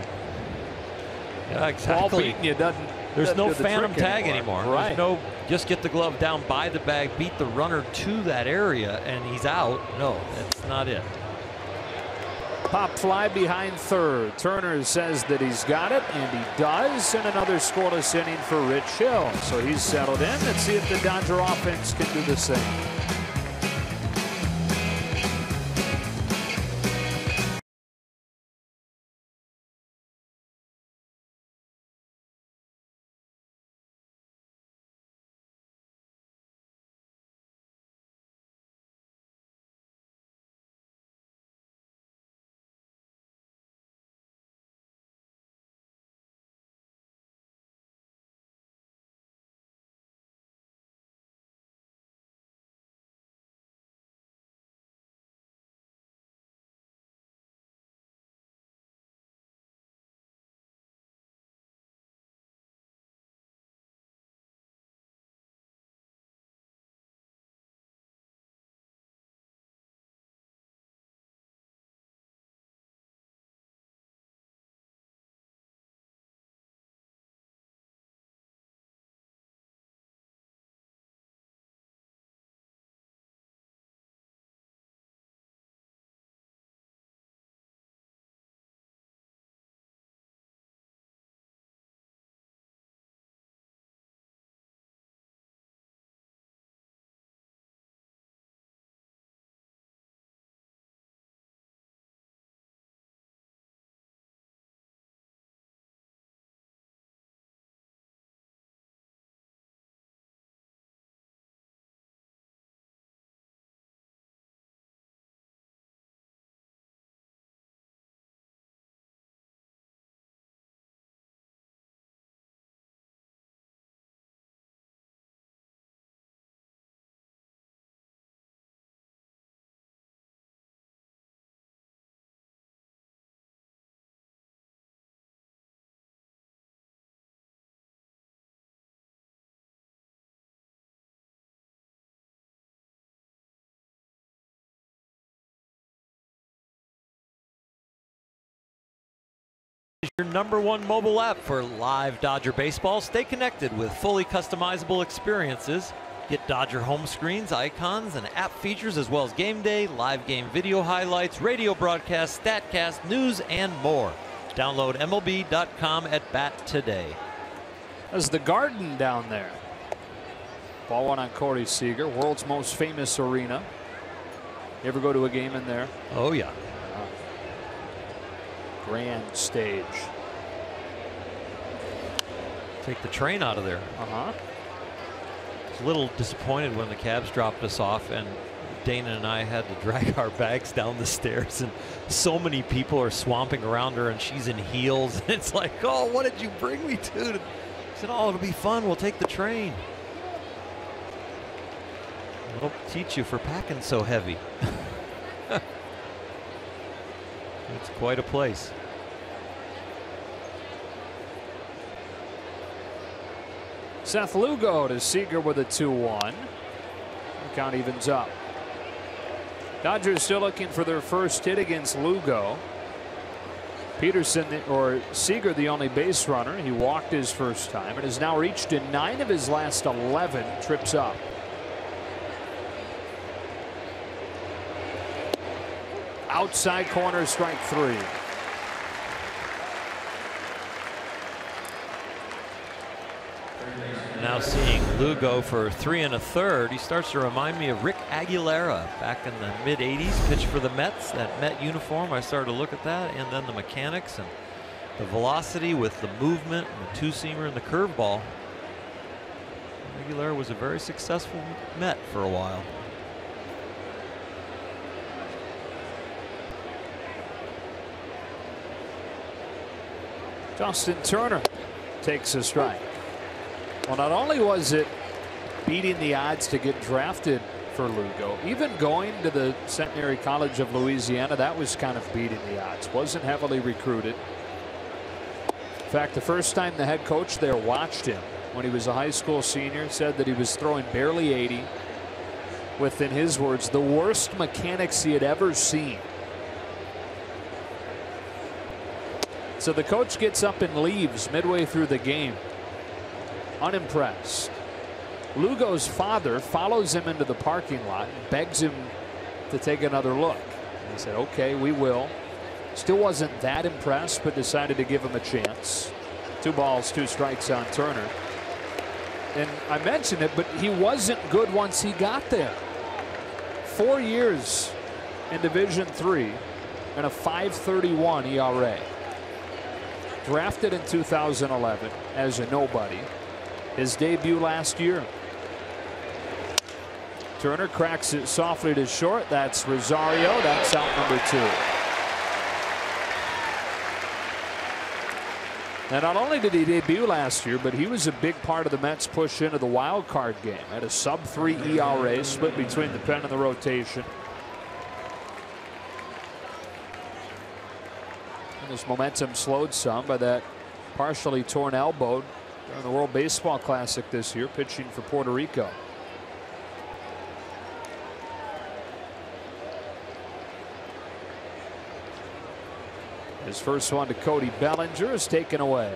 yeah, exactly. ball beating you doesn't. There's no do the phantom trick tag anymore. Right. There's no just get the glove down by the bag, beat the runner to that area, and he's out. No, that's not it. Pop fly behind third. Turner says that he's got it, and he does. And another scoreless inning for Rich Hill. So he's settled in. Let's see if the Dodger offense can do the same. Your #1 mobile app for live Dodger baseball. Stay connected with fully customizable experiences. Get Dodger home screens, icons, and app features, as well as game day, live game video highlights, radio broadcasts, StatCast, news, and more. Download MLB.com at bat today. There's the Garden down there. Ball one on Corey Seager, world's most famous arena. You ever go to a game in there? Oh, yeah. Grand stage. Take the train out of there. Uh-huh. I was a little disappointed when the Cavs dropped us off and Dana and I had to drag our bags down the stairs, and so many people are swamping around her and she's in heels. It's like, oh, what did you bring me to? I said, oh, it'll be fun. We'll take the train. It'll teach you for packing so heavy. It's quite a place. Seth Lugo to Seager with a 2-1. Count evens up. Dodgers still looking for their first hit against Lugo. Peterson, or Seager, the only base runner. He walked his first time and has now reached in 9 of his last 11 trips up. Outside corner, strike 3. Now seeing Lugo for 3 1/3. He starts to remind me of Rick Aguilera back in the mid-'80s. Pitched for the Mets, that Met uniform. I started to look at that, and then the mechanics and the velocity with the movement and the two-seamer and the curveball. Aguilera was a very successful Met for a while. Justin Turner takes a strike. Well, not only was it beating the odds to get drafted for Lugo, even going to the Centenary College of Louisiana, that was kind of beating the odds. Wasn't heavily recruited. In fact, the first time the head coach there watched him when he was a high school senior, said that he was throwing barely 80 with, in his words, the worst mechanics he had ever seen. So the coach gets up and leaves midway through the game, unimpressed. Lugo's father follows him into the parking lot and begs him to take another look. And he said, okay, we will. Still wasn't that impressed, but decided to give him a chance. 2 balls, 2 strikes on Turner. And I mentioned it, but he wasn't good once he got there. 4 years in Division III and a .531 ERA. Drafted in 2011 as a nobody. His debut last year. Turner cracks it softly to short. That's Rosario. That's out number 2. And not only did he debut last year, but he was a big part of the Mets' push into the wild card game. Had a sub-3 ERA, split between the pen and the rotation. And his momentum slowed some by that partially torn elbow during the World Baseball Classic this year, pitching for Puerto Rico. His first one to Cody Bellinger is taken away.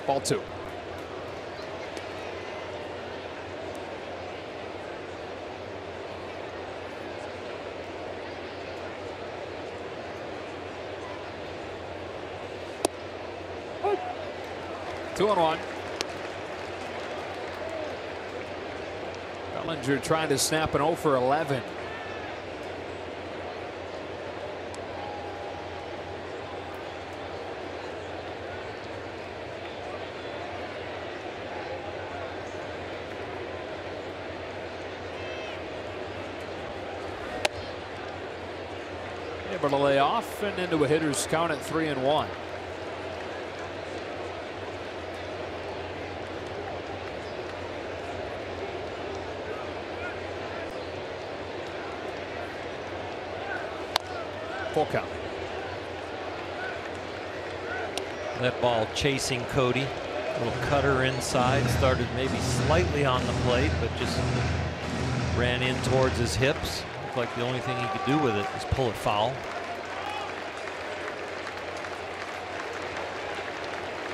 Ball 2. Two on 1. Bellinger trying to snap an 0 for 11. Able to lay off and into a hitter's count at 3-1. Full count. That ball chasing Cody. Little cutter inside. Started maybe slightly on the plate, but just ran in towards his hips. Looked like the only thing he could do with it was pull it foul.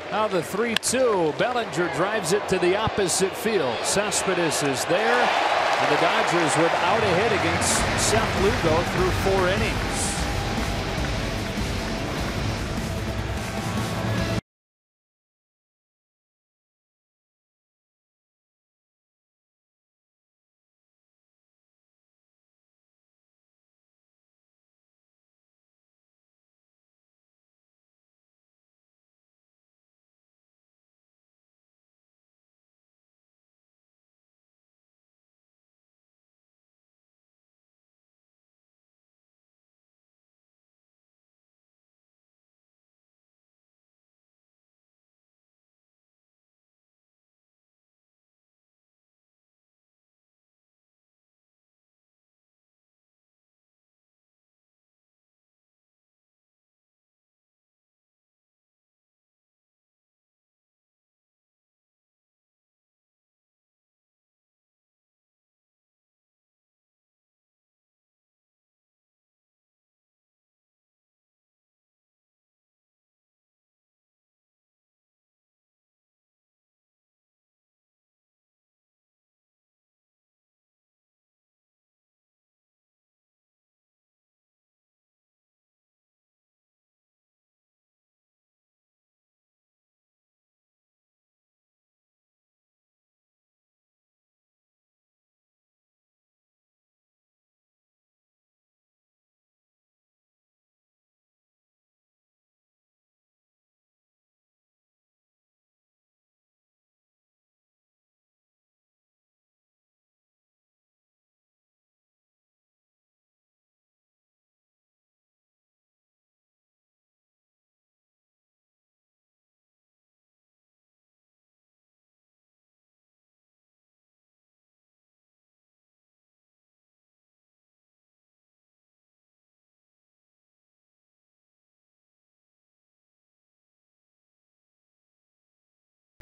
Now the 3-2. Bellinger drives it to the opposite field. Cespedes is there. And the Dodgers without a hit against Seth Lugo through 4 innings.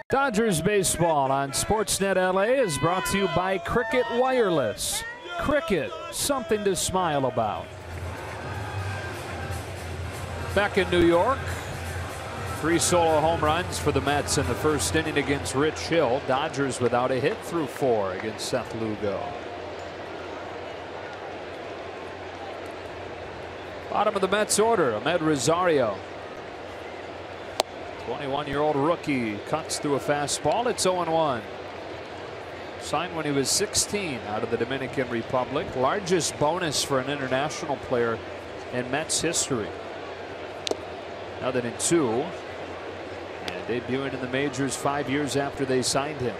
Dodgers baseball on Sportsnet LA is brought to you by Cricket Wireless. Cricket, something to smile about. Back in New York, 3 solo home runs for the Mets in the first inning against Rich Hill. Dodgers without a hit through 4 against Seth Lugo. Bottom of the Mets order, Ahmed Rosario. 21-year-old rookie cuts through a fastball. It's 0-1. Signed when he was 16 out of the Dominican Republic. Largest bonus for an international player in Mets history. Now that in 2. And debuting in the majors 5 years after they signed him.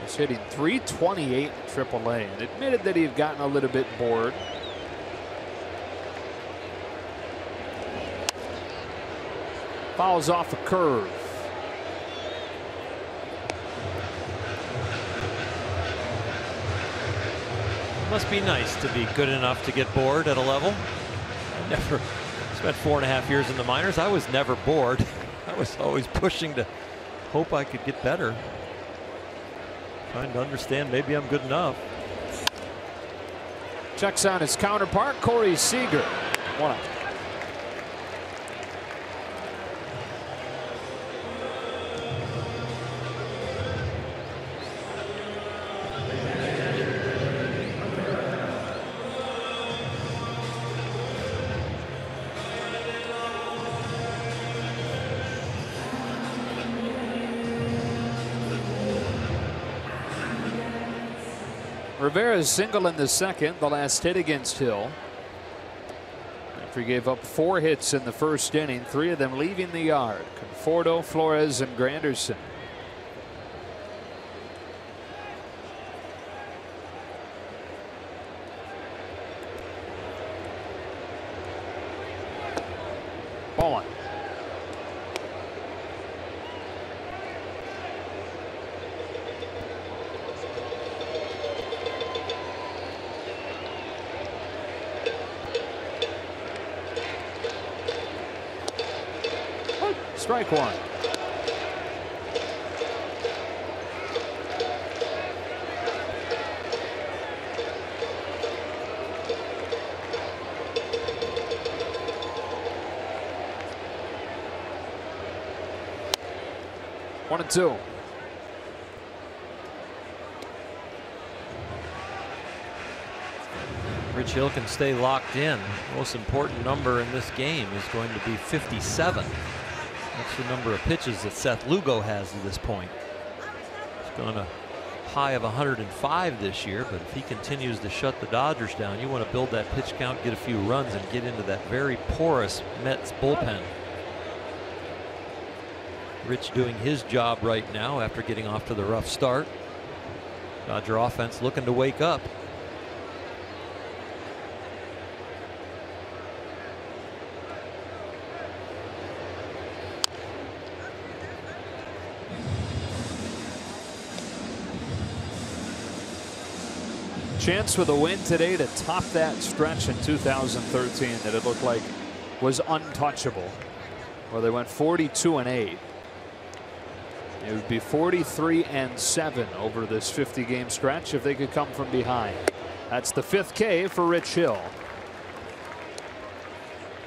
He's hitting .328 in AAA and admitted that he had gotten a little bit bored. Fouls off a curve. Must be nice to be good enough to get bored at a level. I never spent 4.5 years in the minors. I was never bored. I was always pushing to hope I could get better. Trying to understand maybe I'm good enough. Checks on his counterpart, Corey Seager. 1 out. Rivera's single in the second, the last hit against Hill. After he gave up 4 hits in the first inning, 3 of them leaving the yard. Conforto, Flores, and Granderson. Ball 1. Strike one. One and two. Rich Hill can stay locked in. The most important number in this game is going to be 57. That's the number of pitches that Seth Lugo has at this point. He's gone a high of 105 this year, but if he continues to shut the Dodgers down, you want to build that pitch count, get a few runs, and get into that very porous Mets bullpen. Rich doing his job right now after getting off to the rough start. Dodger offense looking to wake up. Chance with a win today to top that stretch in 2013 that it looked like was untouchable, where they went 42-8. It would be 43-7 over this 50-game stretch if they could come from behind. That's the 5th K for Rich Hill.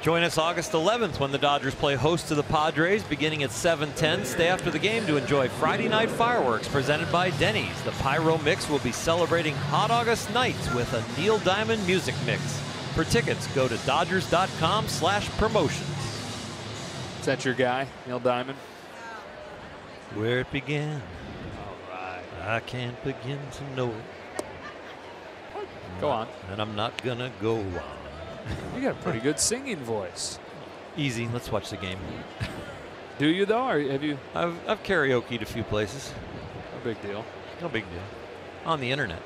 Join us August 11th when the Dodgers play host to the Padres beginning at 7:10. Stay after the game to enjoy Friday night fireworks presented by Denny's. The Pyro Mix will be celebrating Hot August nights with a Neil Diamond music mix. For tickets, go to Dodgers.com/promotions. Is that your guy, Neil Diamond? Where it began. All right. I can't begin to know it. Go on. And I'm not gonna go on. You got a pretty good singing voice. Easy. Let's watch the game. Do you though, or have you? I've karaoke'd a few places. No big deal. No big deal. On the internet.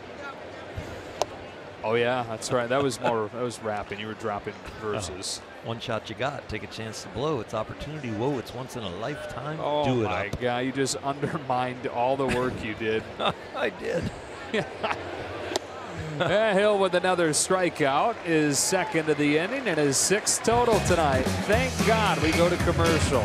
Oh yeah, that's right. That was more. That was rapping. You were dropping verses. One shot you got. Take a chance to blow. It's opportunity. Whoa, it's once in a lifetime. Oh Do it my up. God! You just undermined all the work you did. I did. Hill with another strikeout is second of the inning and his 6th total tonight. Thank God we go to commercial.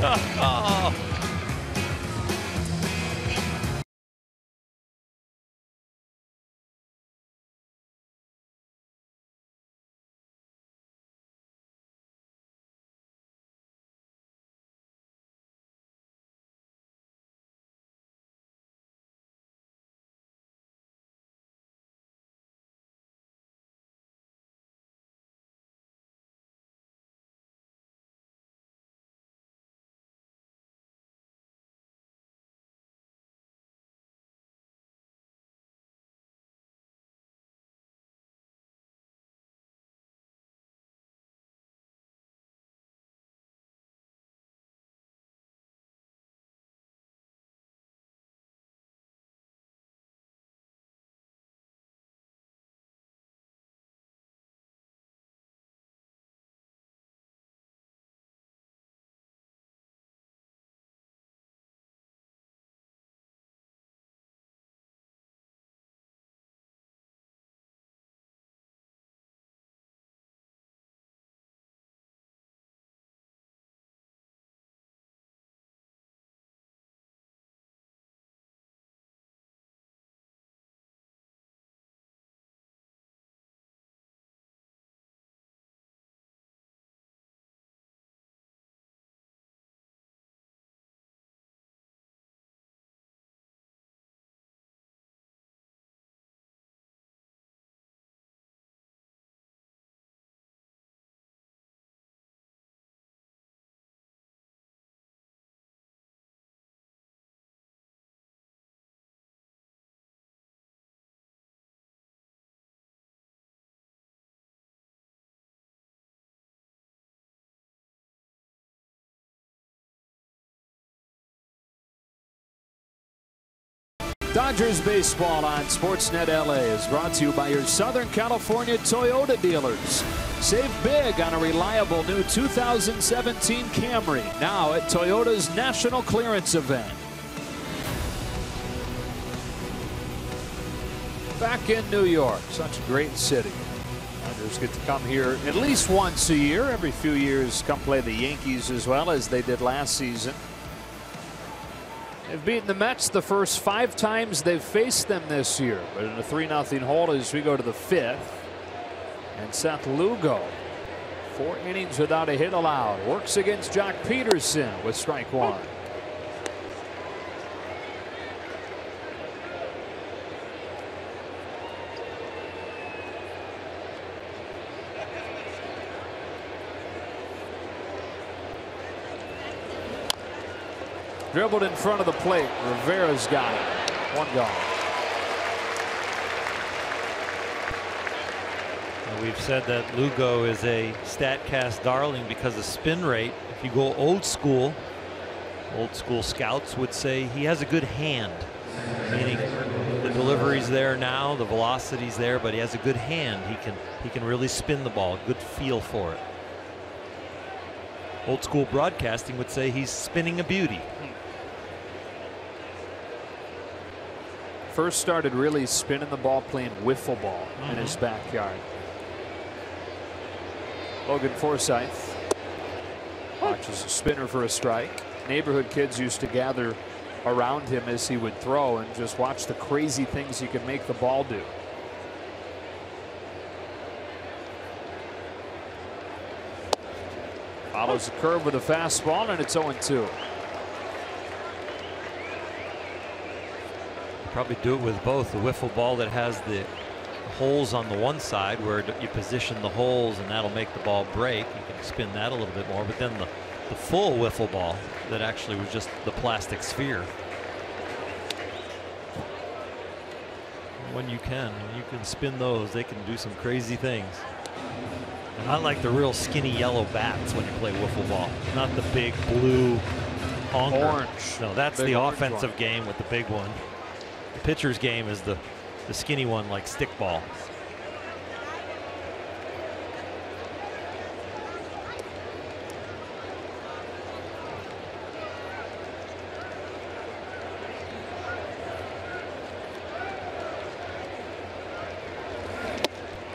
Dodgers baseball on Sportsnet LA is brought to you by your Southern California Toyota dealers. Save big on a reliable new 2017 Camry, now at Toyota's National Clearance Event. Back in New York, such a great city. Dodgers get to come here at least once a year. Every few years come play the Yankees as well, as they did last season. They've beaten the Mets the first 5 times they've faced them this year, but in a 3-0 hold as we go to the 5th. And Seth Lugo, 4 innings without a hit allowed, works against Jock Peterson with strike 1. Dribbled in front of the plate. Rivera's got it. 1 gone. We've said that Lugo is a StatCast darling because of spin rate. If you go old school scouts would say he has a good hand, meaning the delivery's there now, the velocity's there, but he has a good hand. He can really spin the ball. Good feel for it. Old school broadcasting would say he's spinning a beauty. First started really spinning the ball playing wiffle ball in his backyard. Logan Forsythe watches a spinner for a strike. Neighborhood kids used to gather around him as he would throw and just watch the crazy things he could make the ball do. Follows the curve with a fastball, and it's 0-2. Probably do it with both. The wiffle ball that has the holes on the one side where you position the holes and that'll make the ball break. You can spin that a little bit more, but then the full wiffle ball that actually was just the plastic sphere. When you can spin those, they can do some crazy things. And I like the real skinny yellow bats when you play wiffle ball, not the big blue honker. Orange. No, that's Big the orange offensive one. game with the big one. The pitcher's game is the skinny one, like stickball.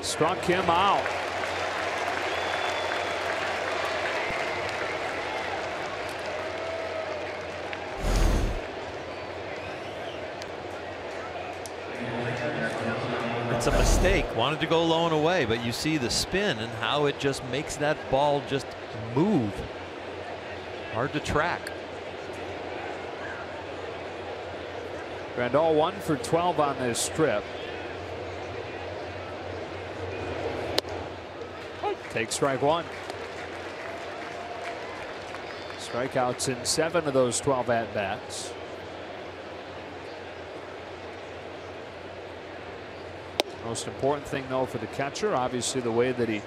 Struck him out. It's a mistake. Wanted to go low and away, but you see the spin and how it just makes that ball just move. Hard to track. Grandal 1 for 12 on this trip. Take strike 1. Strikeouts in 7 of those 12 at-bats. Most important thing, though, for the catcher, obviously the way that he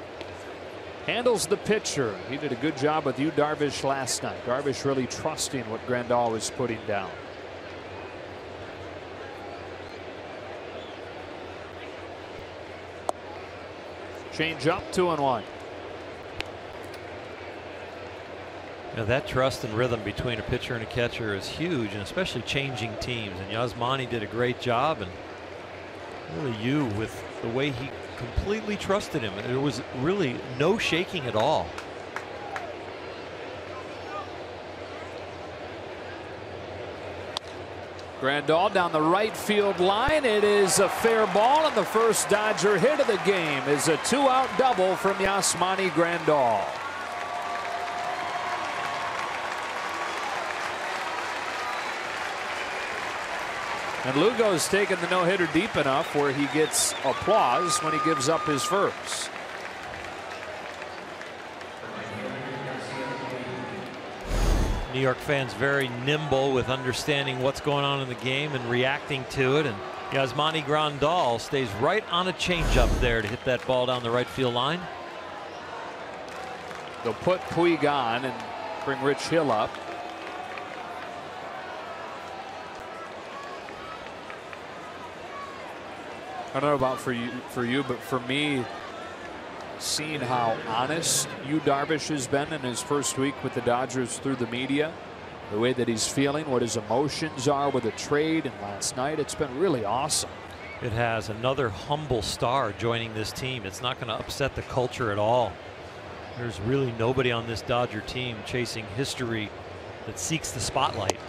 handles the pitcher. He did a good job with Yu Darvish last night. Darvish really trusting what Grandal was putting down. Change up, 2-1. Now that trust and rhythm between a pitcher and a catcher is huge, and especially changing teams. And Yasmani did a great job, and really Yu with the way he completely trusted him. There was really no shaking at all. Grandal down the right field line. It is a fair ball, and the first Dodger hit of the game is a 2-out double from Yasmani Grandal. And Lugo's taken the no-hitter deep enough where he gets applause when he gives up his first. New York fans very nimble with understanding what's going on in the game and reacting to it. And Yasmani Grandal stays right on a changeup there to hit that ball down the right field line. They'll put Puig on and bring Rich Hill up. I don't know about for you, but for me, seeing how honest Yu Darvish has been in his first week with the Dodgers through the media, the way that he's feeling, what his emotions are with the trade, and last night, it's been really awesome. It has. Another humble star joining this team. It's not going to upset the culture at all. There's really nobody on this Dodger team chasing history that seeks the spotlight.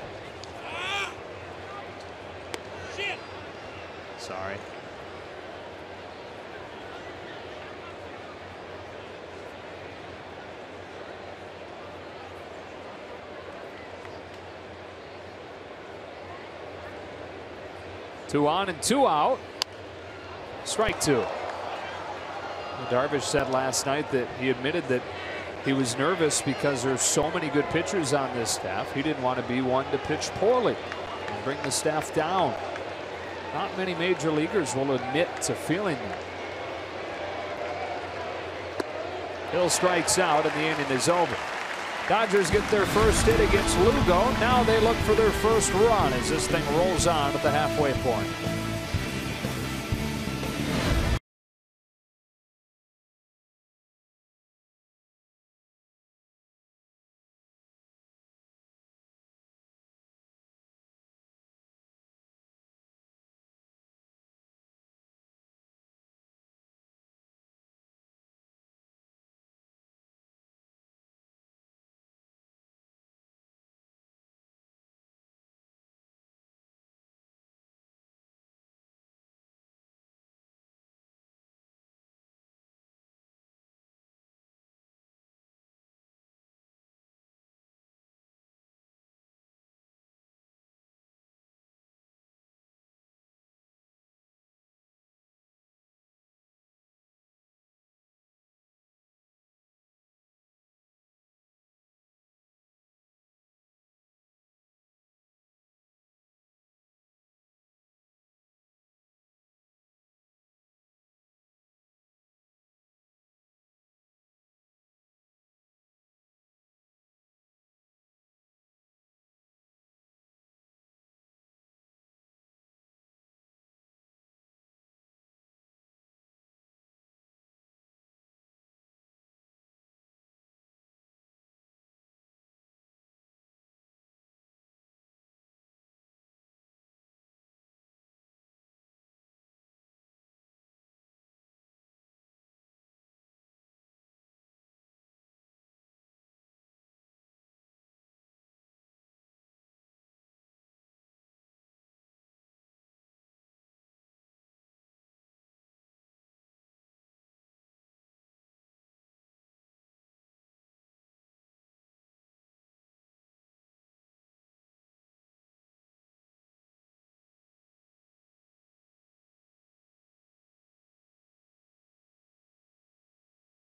Sorry. Two on and two out. Strike two. Darvish said last night that he admitted that he was nervous because there's so many good pitchers on this staff. He didn't want to be one to pitch poorly and bring the staff down. Not many major leaguers will admit to feeling that. Hill strikes out and the inning is over. Dodgers get their first hit against Lugo. Now they look for their first run as this thing rolls on at the halfway point.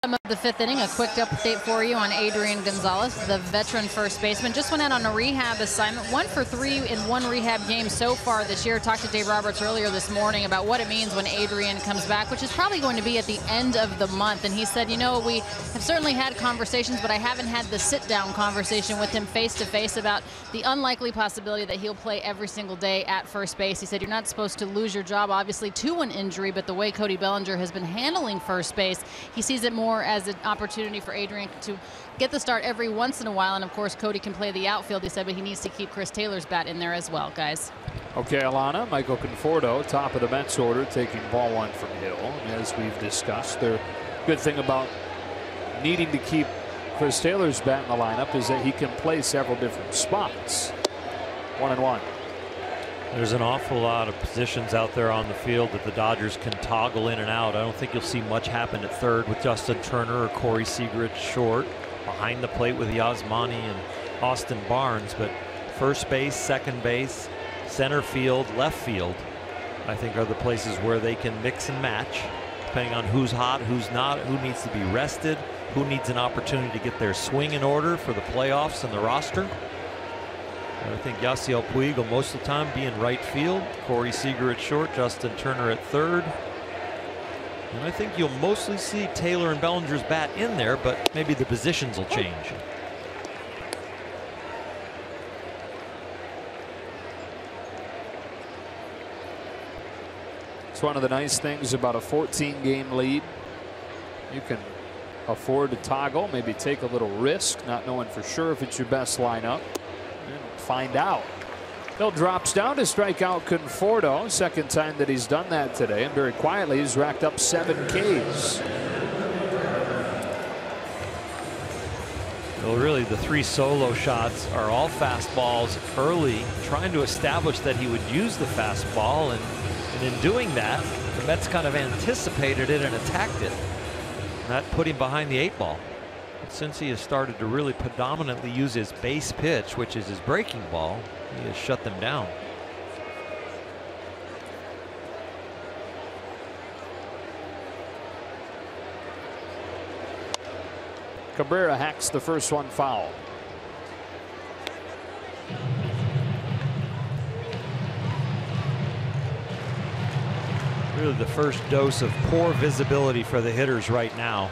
Of the fifth inning, a quick update for you on Adrian Gonzalez, the veteran first baseman. Just went out on a rehab assignment, 1 for 3 in one rehab game so far this year. Talked to Dave Roberts earlier this morning about what it means when Adrian comes back, which is probably going to be at the end of the month. And he said, you know, we have certainly had conversations, but I haven't had the sit-down conversation with him face-to-face about the unlikely possibility that he'll play every single day at first base. He said, you're not supposed to lose your job, obviously, to an injury, but the way Cody Bellinger has been handling first base, he sees it more as an opportunity for Adrian to get the start every once in a while. And of course, Cody can play the outfield, he said, but he needs to keep Chris Taylor's bat in there as well, guys. Okay, Alana, Michael Conforto, top of the Mets order, taking ball one from Hill. And as we've discussed, the good thing about needing to keep Chris Taylor's bat in the lineup is that he can play several different spots. 1-1. There's an awful lot of positions out there on the field that the Dodgers can toggle in and out. I don't think you'll see much happen at third with Justin Turner or Corey Seager at short. Behind the plate with Yasmani and Austin Barnes. But first base, second base, center field, left field, I think are the places where they can mix and match, depending on who's hot, who's not, who needs to be rested, who needs an opportunity to get their swing in order for the playoffs and the roster. I think Yasiel Puig will most of the time be in right field. Corey Seager at short, Justin Turner at third. And I think you'll mostly see Taylor and Bellinger's bat in there, but maybe the positions will change. It's one of the nice things about a 14-game lead. You can afford to toggle, maybe take a little risk, not knowing for sure if it's your best lineup. Find out. Hill drops down to strike out Conforto. Second time that he's done that today, and very quietly he's racked up 7 Ks. Well, really, the 3 solo shots are all fastballs early, trying to establish that he would use the fastball, and And in doing that, the Mets kind of anticipated it and attacked it. And that put him behind the 8 ball. But since he has started to really predominantly use his base pitch, which is his breaking ball, he has shut them down. Cabrera hacks the first one foul. Really the first dose of poor visibility for the hitters right now.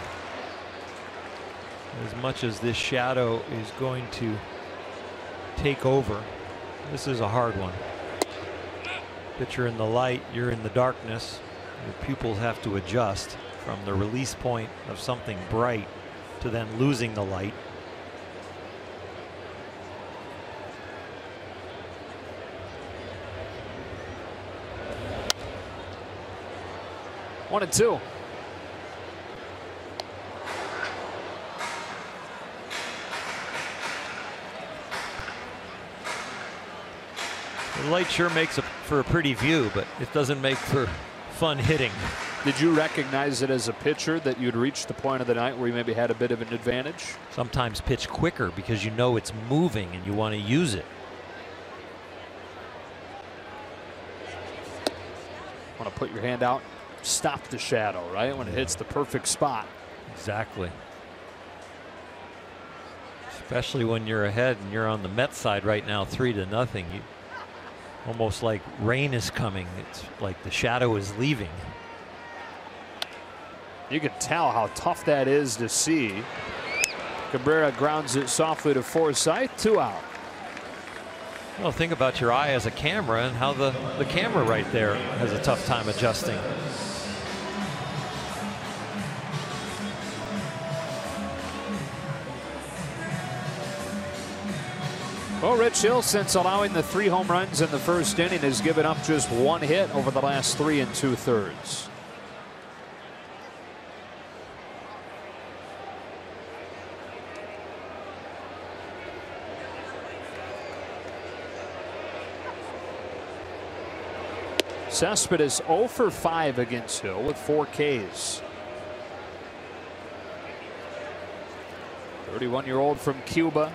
As much as this shadow is going to take over, this is a hard one. Pitcher in the light, you're in the darkness. Your pupils have to adjust from the release point of something bright to then losing the light. One and two. The light sure makes for a pretty view, but it doesn't make for fun hitting. Did you recognize it as a pitcher that you'd reached the point of the night where you maybe had a bit of an advantage? Sometimes pitch quicker because you know it's moving and you want to use it. Want to put your hand out, stop the shadow, right? When it hits the perfect spot. Exactly. Especially when you're ahead and you're on the Mets side right now, 3-0. You almost like rain is coming. It's like the shadow is leaving. You can tell how tough that is to see. Cabrera grounds it softly to Forsythe. 2 out. Well, think about your eye as a camera and how the camera right there has a tough time adjusting. Well, Rich Hill, since allowing the 3 home runs in the first inning, has given up just 1 hit over the last 3 2/3. Cespedes 0 for 5 against Hill with 4 Ks. 31-year-old from Cuba.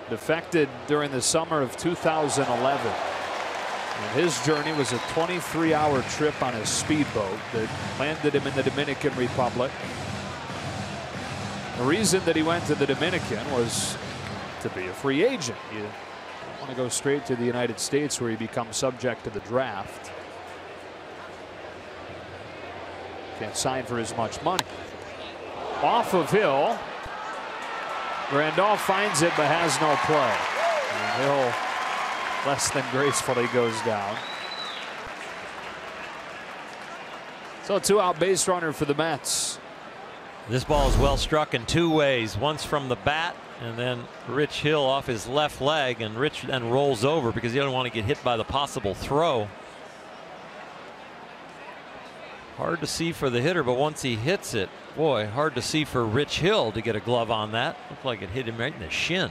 Defected during the summer of 2011. And his journey was a 23-hour trip on a speedboat that landed him in the Dominican Republic. The reason that he went to the Dominican was to be a free agent. You don't want to go straight to the United States where you become subject to the draft. Can't sign for as much money. Off of Hill. Randolph finds it but has no play. And Hill less than gracefully goes down. So a 2-out base runner for the Mets. This ball is well struck in 2 ways. Once from the bat, and then Rich Hill off his left leg, and Rich then rolls over because he doesn't want to get hit by the possible throw. Hard to see for the hitter, but once he hits it, boy, hard to see for Rich Hill to get a glove on that. Looked like it hit him right in the shin.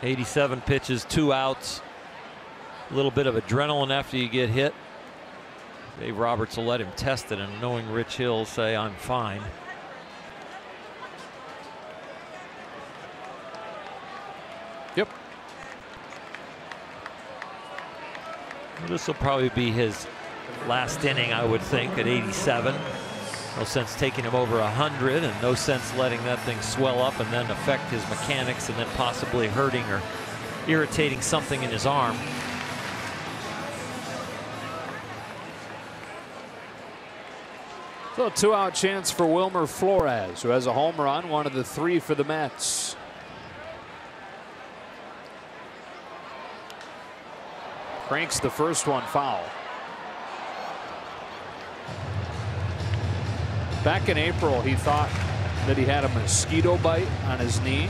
'87 pitches, 2 outs. A little bit of adrenaline after you get hit. Dave Roberts will let him test it, and knowing Rich Hill say, "I'm fine." Yep. This will probably be his last inning, I would think, at 87. No sense taking him over 100, and no sense letting that thing swell up and then affect his mechanics and then possibly hurting or irritating something in his arm. So a 2-out chance for Wilmer Flores, who has a home run, one of the 3 for the Mets. Cranks the first one foul. Back in April, he thought that he had a mosquito bite on his knee,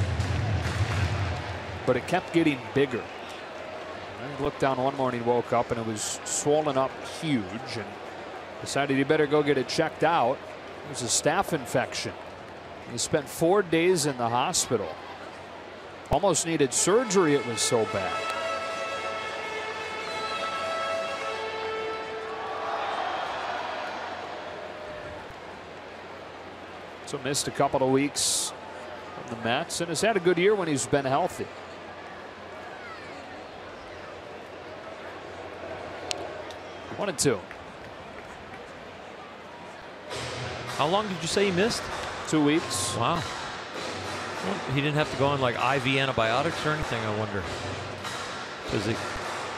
but it kept getting bigger. And he looked down one morning, woke up, and it was swollen up huge. And decided he better go get it checked out. It was a staph infection. He spent 4 days in the hospital. Almost needed surgery, it was so bad. So missed a couple of weeks from the Mets and has had a good year when he's been healthy. One and two. How long did you say he missed? 2 weeks. Wow. Well, he didn't have to go on like IV antibiotics or anything, I wonder. Because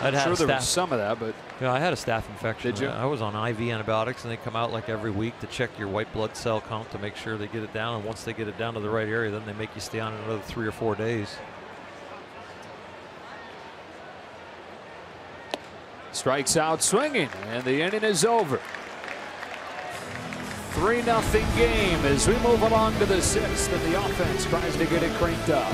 I'm sure there was some of that, but yeah, I had a staph infection. Did you? I was on IV antibiotics, and they come out like every week to check your white blood cell count to make sure they get it down. And once they get it down to the right area, then they make you stay on it another 3 or 4 days. Strikes out swinging, and the inning is over. 3-0 game as we move along to the 6th, and the offense tries to get it cranked up.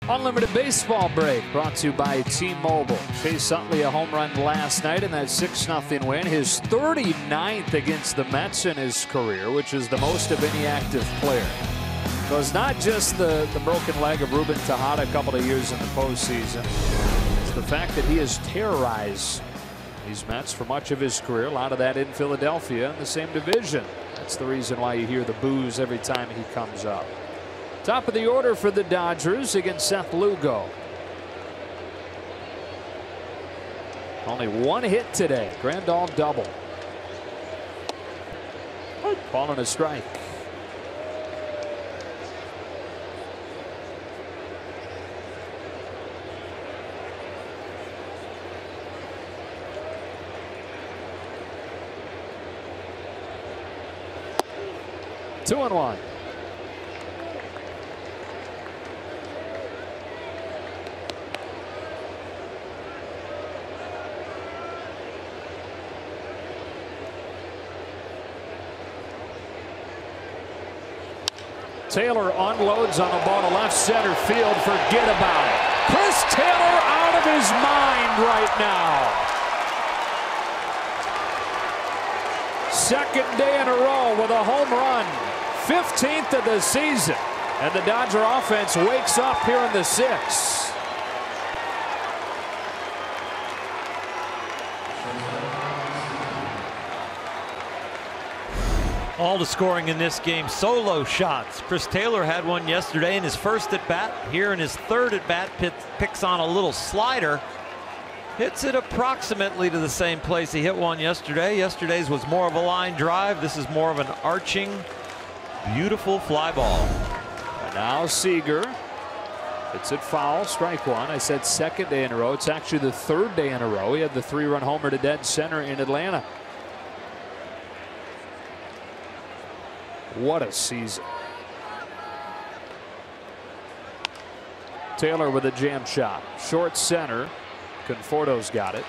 Unlimited baseball break brought to you by T-Mobile. Chase Utley a home run last night in that 6-0 win. His 39th against the Mets in his career, which is the most of any active player. So it's not just the broken leg of Ruben Tejada a couple of years in the postseason. It's the fact that he has terrorized these Mets for much of his career. A lot of that in Philadelphia in the same division. That's the reason why you hear the boos every time he comes up. Top of the order for the Dodgers against Seth Lugo. Only one hit today. Grandal double. Ball and a strike. Two and one. Taylor unloads on a ball to left center field. Forget about it. Chris Taylor out of his mind right now. Second day in a row with a home run. 15th of the season. And the Dodger offense wakes up here in the 6th. All the scoring in this game, solo shots. Chris Taylor had one yesterday in his first at bat. Here in his third at bat, picks on a little slider. Hits it approximately to the same place he hit one yesterday. Yesterday's was more of a line drive. This is more of an arching, beautiful fly ball. And now Seager. It's at foul, strike one. I said second day in a row. It's actually the third day in a row. He had the 3-run homer to dead center in Atlanta. What a season. Taylor with a jam shot. Short center. Conforto's got it.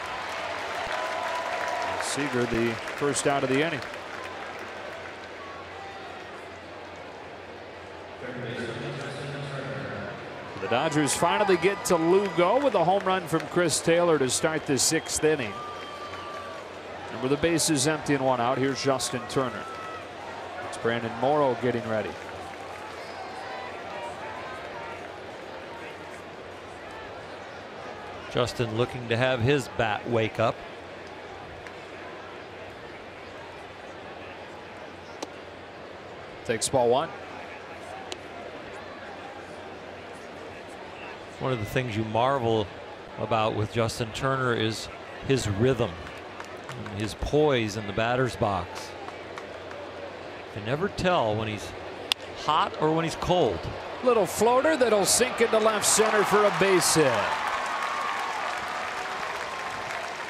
And Seager the first out of the inning. The Dodgers finally get to Lugo with a home run from Chris Taylor to start the 6th inning. And with the bases empty and one out, here's Justin Turner. It's Brandon Morrow getting ready. Justin looking to have his bat wake up. Takes ball one. One of the things you marvel about with Justin Turner is his rhythm and his poise in the batter's box. You can never tell when he's hot or when he's cold. Little floater that'll sink into left center for a base hit.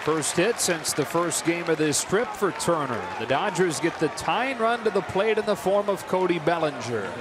First hit since the first game of this trip for Turner. The Dodgers get the tying run to the plate in the form of Cody Bellinger.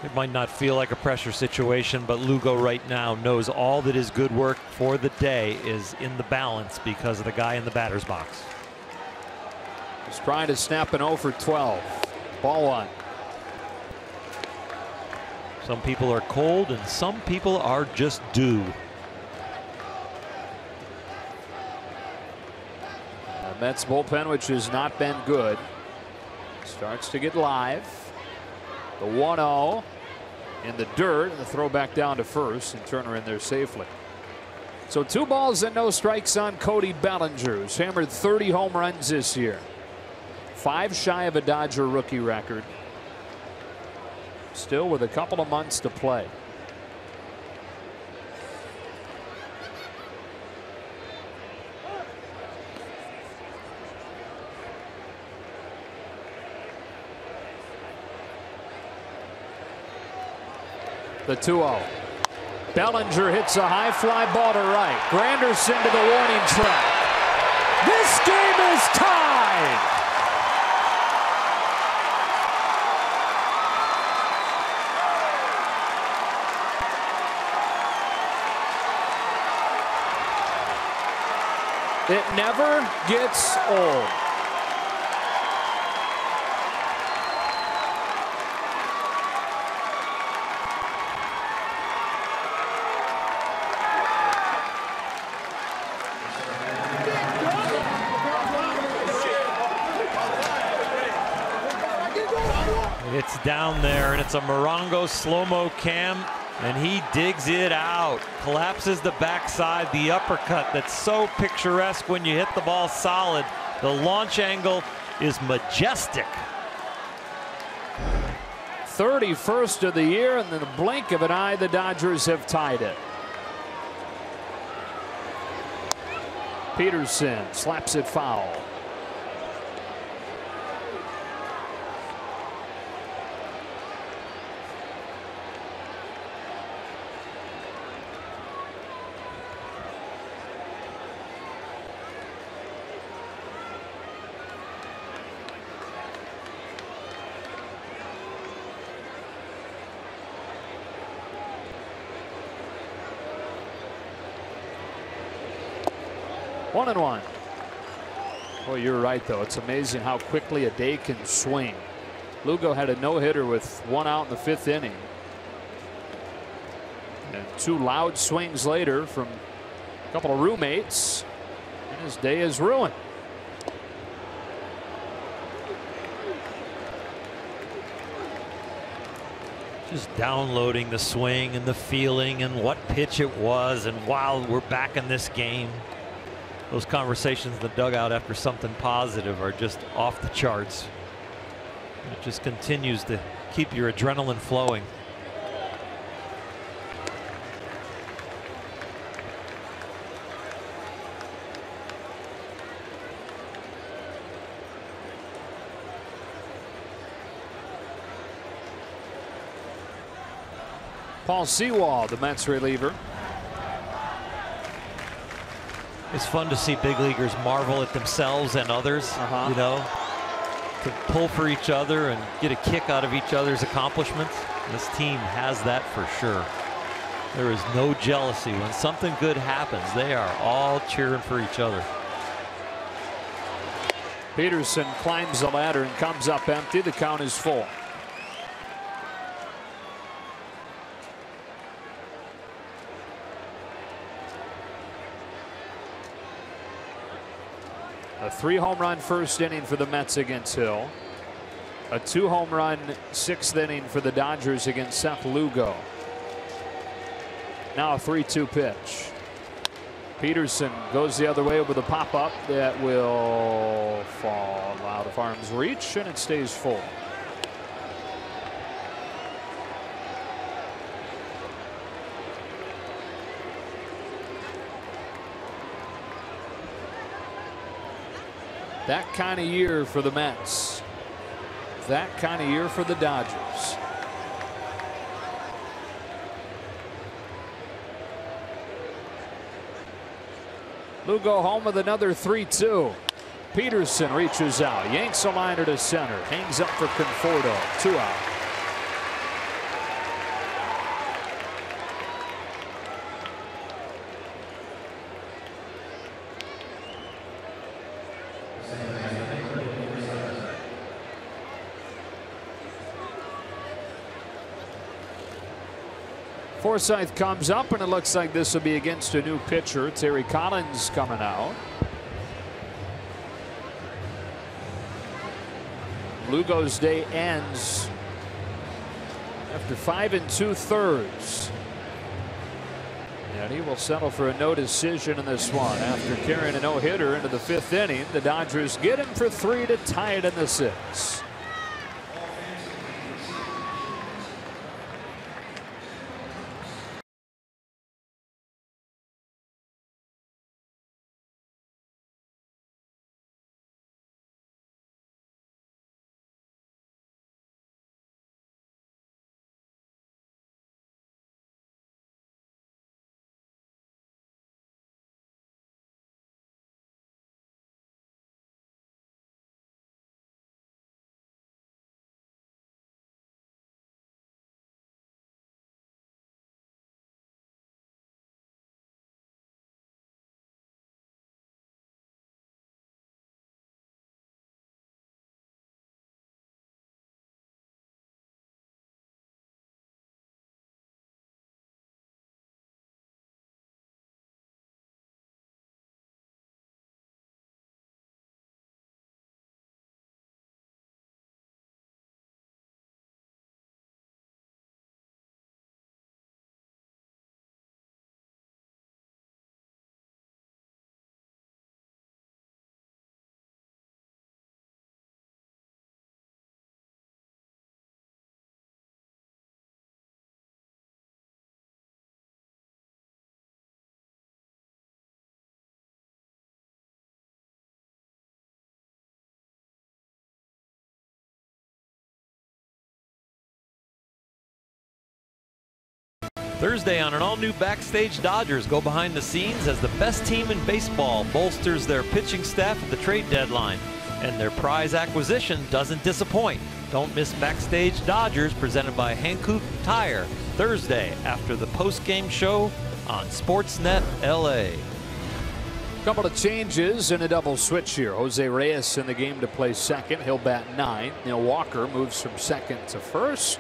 It might not feel like a pressure situation, but Lugo right now knows all that his good work for the day is in the balance because of the guy in the batter's box. He's trying to snap an 0 for 12. Ball one. Some people are cold and some people are just due. The Mets bullpen, which has not been good, starts to get live. The 1-0 in the dirt, and the throw back down to first, and Turner in there safely. So 2 balls and no strikes on Cody Bellinger, who's hammered 30 home runs this year. 5 shy of a Dodger rookie record. Still with a couple of months to play. The 2-0. Bellinger hits a high fly ball to right. Granderson to the warning track. This game is tied. It never gets old. It's down there, and it's a Morongo slow-mo cam, and he digs it out. Collapses the backside, the uppercut that's so picturesque when you hit the ball solid. The launch angle is majestic. 31st of the year, and in the blink of an eye, the Dodgers have tied it. Peterson slaps it foul. One and one. Well, you're right, though. It's amazing how quickly a day can swing. Lugo had a no-hitter with 1 out in the 5th inning. And 2 loud swings later from a couple of roommates, and his day is ruined. Just downloading the swing and the feeling and what pitch it was, and wow, we're back in this game. those conversations in the dugout after something positive are just off the charts. It just continues to keep your adrenaline flowing. Paul Sewall, the Mets reliever. It's fun to see big leaguers marvel at themselves and others, you know, to pull for each other and get a kick out of each other's accomplishments. This team has that for sure. There is no jealousy. When something good happens, they are all cheering for each other. Peterson climbs the ladder and comes up empty. The count is full. A 3-home run first inning for the Mets against Hill. A 2-home run 6th inning for the Dodgers against Seth Lugo. Now a 3-2 pitch. Peterson goes the other way with a pop-up that will fall out of arm's reach, and it stays full. That kind of year for the Mets. That kind of year for the Dodgers. Lugo home with another 3-2. Peterson reaches out, yanks a liner to center, hangs up for Conforto. 2 out. Forsythe comes up, and it looks like this will be against a new pitcher. Terry Collins coming out. Lugo's day ends after 5 2/3. And he will settle for a no decision in this one. After carrying a no-hitter into the 5th inning, the Dodgers get him for 3 to tie it in the 6th. Thursday on an all-new Backstage, Dodgers go behind the scenes as the best team in baseball bolsters their pitching staff at the trade deadline, and their prize acquisition doesn't disappoint. Don't miss Backstage Dodgers, presented by Hankook Tire, Thursday after the post-game show on Sportsnet LA. Couple of changes in a double switch here. Jose Reyes in the game to play second. He'll bat 9. Neil Walker moves from second to first.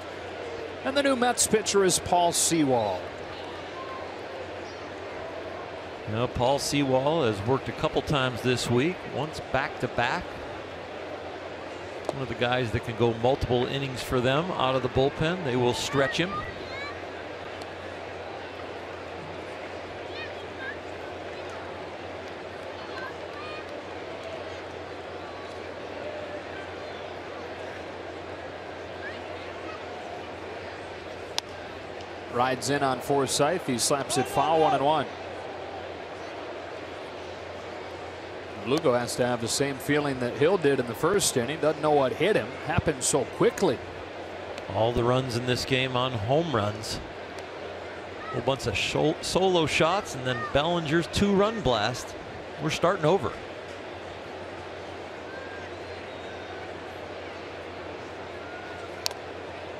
And the new Mets pitcher is Paul Sewall. Now, Paul Sewall has worked a couple times this week, once back-to-back. One of the guys that can go multiple innings for them out of the bullpen. They will stretch him. rides in on Forsythe. He slaps it foul, 1-1. Lugo has to have the same feeling that Hill did in the first inning. Doesn't know what hit him. Happened so quickly. All the runs in this game on home runs. A whole bunch of solo shots and then Bellinger's 2-run blast. We're starting over.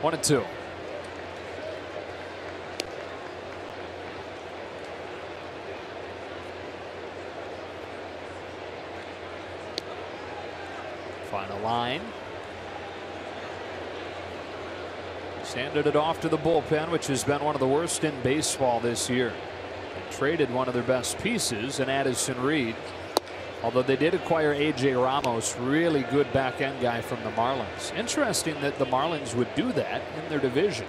One and two. Final line. Handed it off to the bullpen, which has been one of the worst in baseball this year. They traded one of their best pieces in Addison Reed. Although they did acquire A.J. Ramos, really good back end guy from the Marlins. Interesting that the Marlins would do that in their division.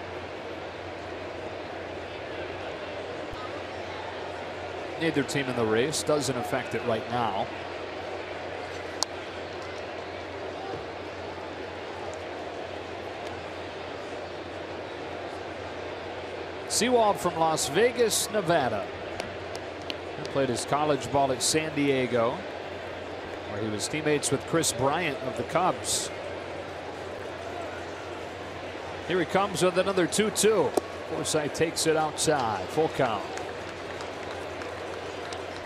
Neither team in the race. Doesn't affect it right now. Sewald from Las Vegas, Nevada. He played his college ball at San Diego, where he was teammates with Chris Bryant of the Cubs. Here he comes with another 2-2. Forsythe takes it outside. Full count.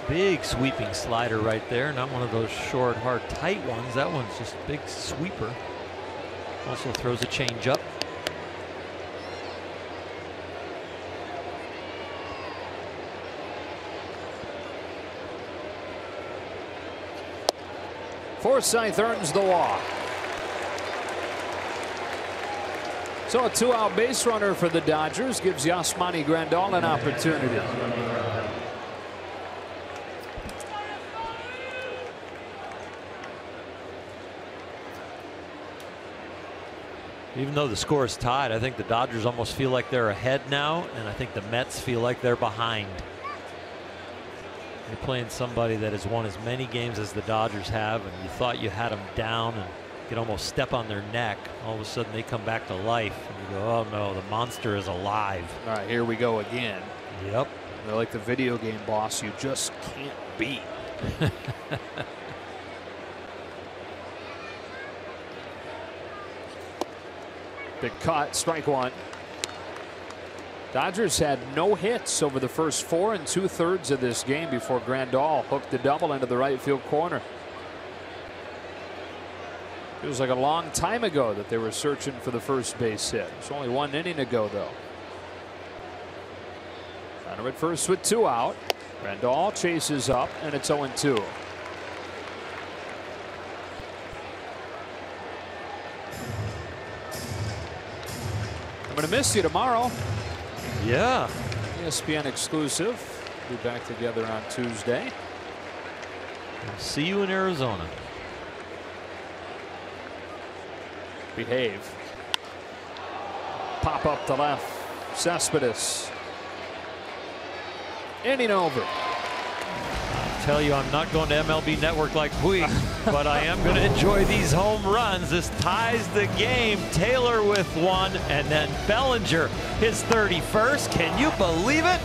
Big sweeping slider right there. Not one of those short, hard, tight ones. That one's just a big sweeper. Also throws a changeup. Forsythe earns the walk. So a 2-out base runner for the Dodgers gives Yasmani Grandal an opportunity. Even though the score is tied, I think the Dodgers almost feel like they're ahead now, and I think the Mets feel like they're behind. You're playing somebody that has won as many games as the Dodgers have, and you thought you had them down and you could almost step on their neck. All of a sudden they come back to life and you go, oh no, the monster is alive. All right, here we go again. Yep. They're like the video game boss you just can't beat. Big cut, strike one. Dodgers had no hits over the first 4 2/3 of this game before Grandal hooked the double into the right field corner. Feels like a long time ago that they were searching for the first base hit. It's only 1 inning ago, though. Runner at first with 2 out. Grandal chases up, and it's 0-2. I'm going to miss you tomorrow. Yeah. ESPN exclusive. Be back together on Tuesday. We'll see you in Arizona. Behave. Pop up to left. Cespedes. Inning over. I tell you, I'm not going to MLB Network like Puig, but I am going to enjoy these home runs. This ties the game. Taylor with 1, and then Bellinger his 31st. Can you believe it?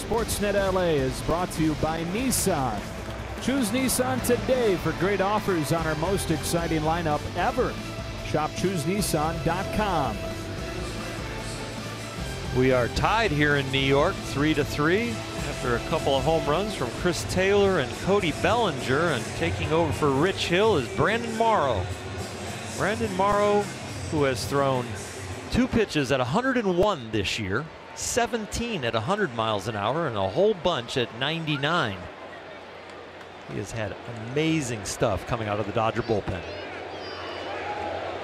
Sportsnet LA is brought to you by Nissan. Choose Nissan today for great offers on our most exciting lineup ever. Shop ChooseNissan.com. We are tied here in New York, 3-3, after a couple of home runs from Chris Taylor and Cody Bellinger, and taking over for Rich Hill is Brandon Morrow. Brandon Morrow, who has thrown 2 pitches at 101 this year, 17 at 100 miles an hour, and a whole bunch at 99. He has had amazing stuff coming out of the Dodger bullpen.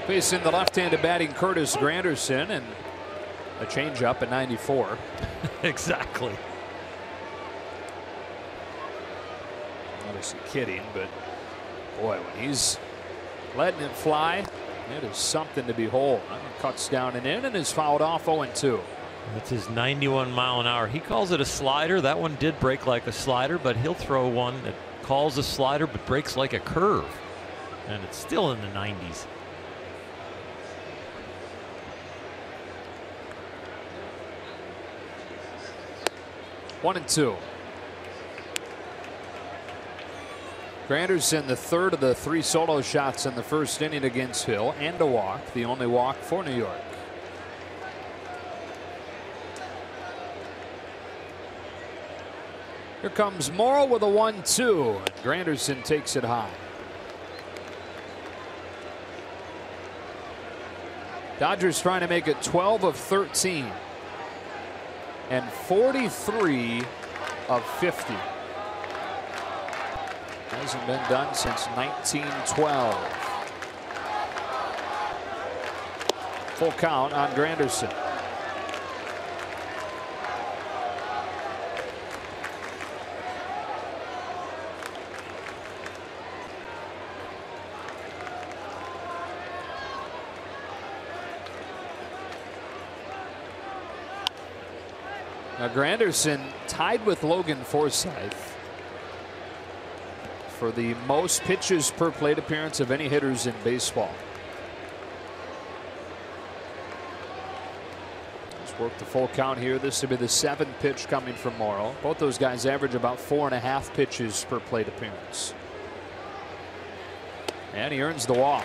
Facing the left-handed batting Curtis Granderson, and a changeup at 94. Exactly. Obviously kidding, but boy, when he's letting it fly, it is something to behold. Cuts down and in and is fouled off 0-2. That's his 91 mile an hour. He calls it a slider. That one did break like a slider, but he'll throw one that calls a slider but breaks like a curve. And it's still in the 90s. One and two. Granderson, the third of the 3 solo shots in the first inning against Hill, and a walk, the only walk for New York. Here comes Morrow with a 1-2. Granderson takes it high. Dodgers trying to make it 12 of 13 and 43 of 50. Hasn't been done since 1912. Full count on Granderson. Now Granderson tied with Logan Forsythe for the most pitches per plate appearance of any hitters in baseball. Let's work the full count here. This will be the 7th pitch coming from Morrow. Both those guys average about 4.5 pitches per plate appearance. And he earns the walk.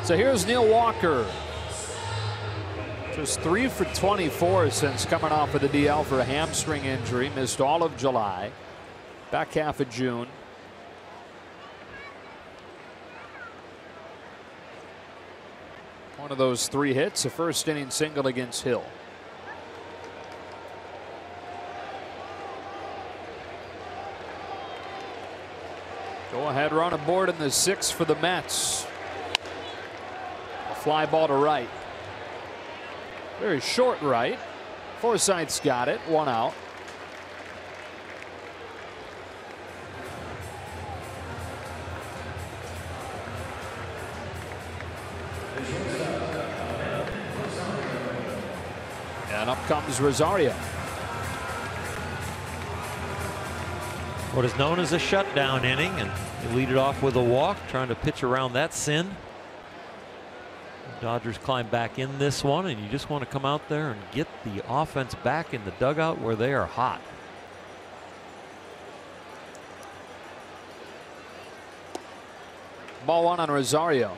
So here's Neil Walker. Just 3 for 24 since coming off of the DL for a hamstring injury. Missed all of July. Back half of June. One of those 3 hits, a first inning single against Hill. Go ahead run aboard in the 6th for the Mets. Fly ball to right. Very short right. Forsythe's got it. 1 out. And up comes Rosario. What is known as a shutdown inning, and you lead it off with a walk, trying to pitch around that sin. Dodgers climb back in this one, and you just want to come out there and get the offense back in the dugout where they are hot. Ball 1 on Rosario.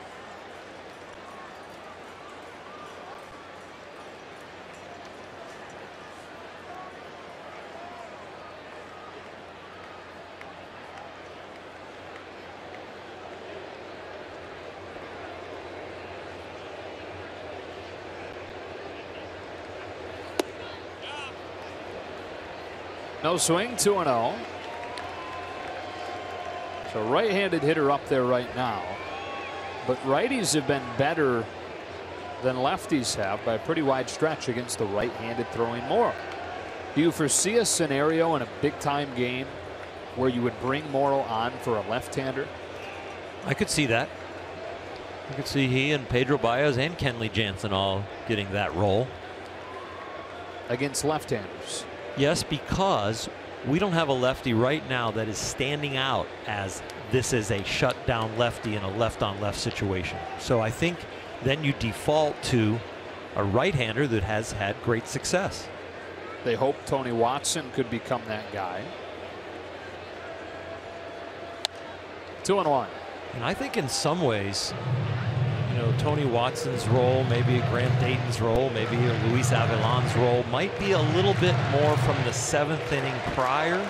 No swing, 2-0. So right-handed hitter up there right now. But righties have been better than lefties have by a pretty wide stretch against the right-handed throwing Morrow. Do you foresee a scenario in a big-time game where you would bring Morrow on for a left-hander? I could see that. I could see he and Pedro Baez and Kenley Jansen all getting that role. Against left-handers? Yes, because we don't have a lefty right now that is standing out as this is a shutdown lefty in a left-on-left situation. So I think then you default to a right-hander that has had great success. They hope Tony Watson could become that guy. 2-1. And I think in some ways, you know, Tony Watson's role, maybe Grant Dayton's role, maybe Luis Avilan's role might be a little bit more from the 7th inning prior.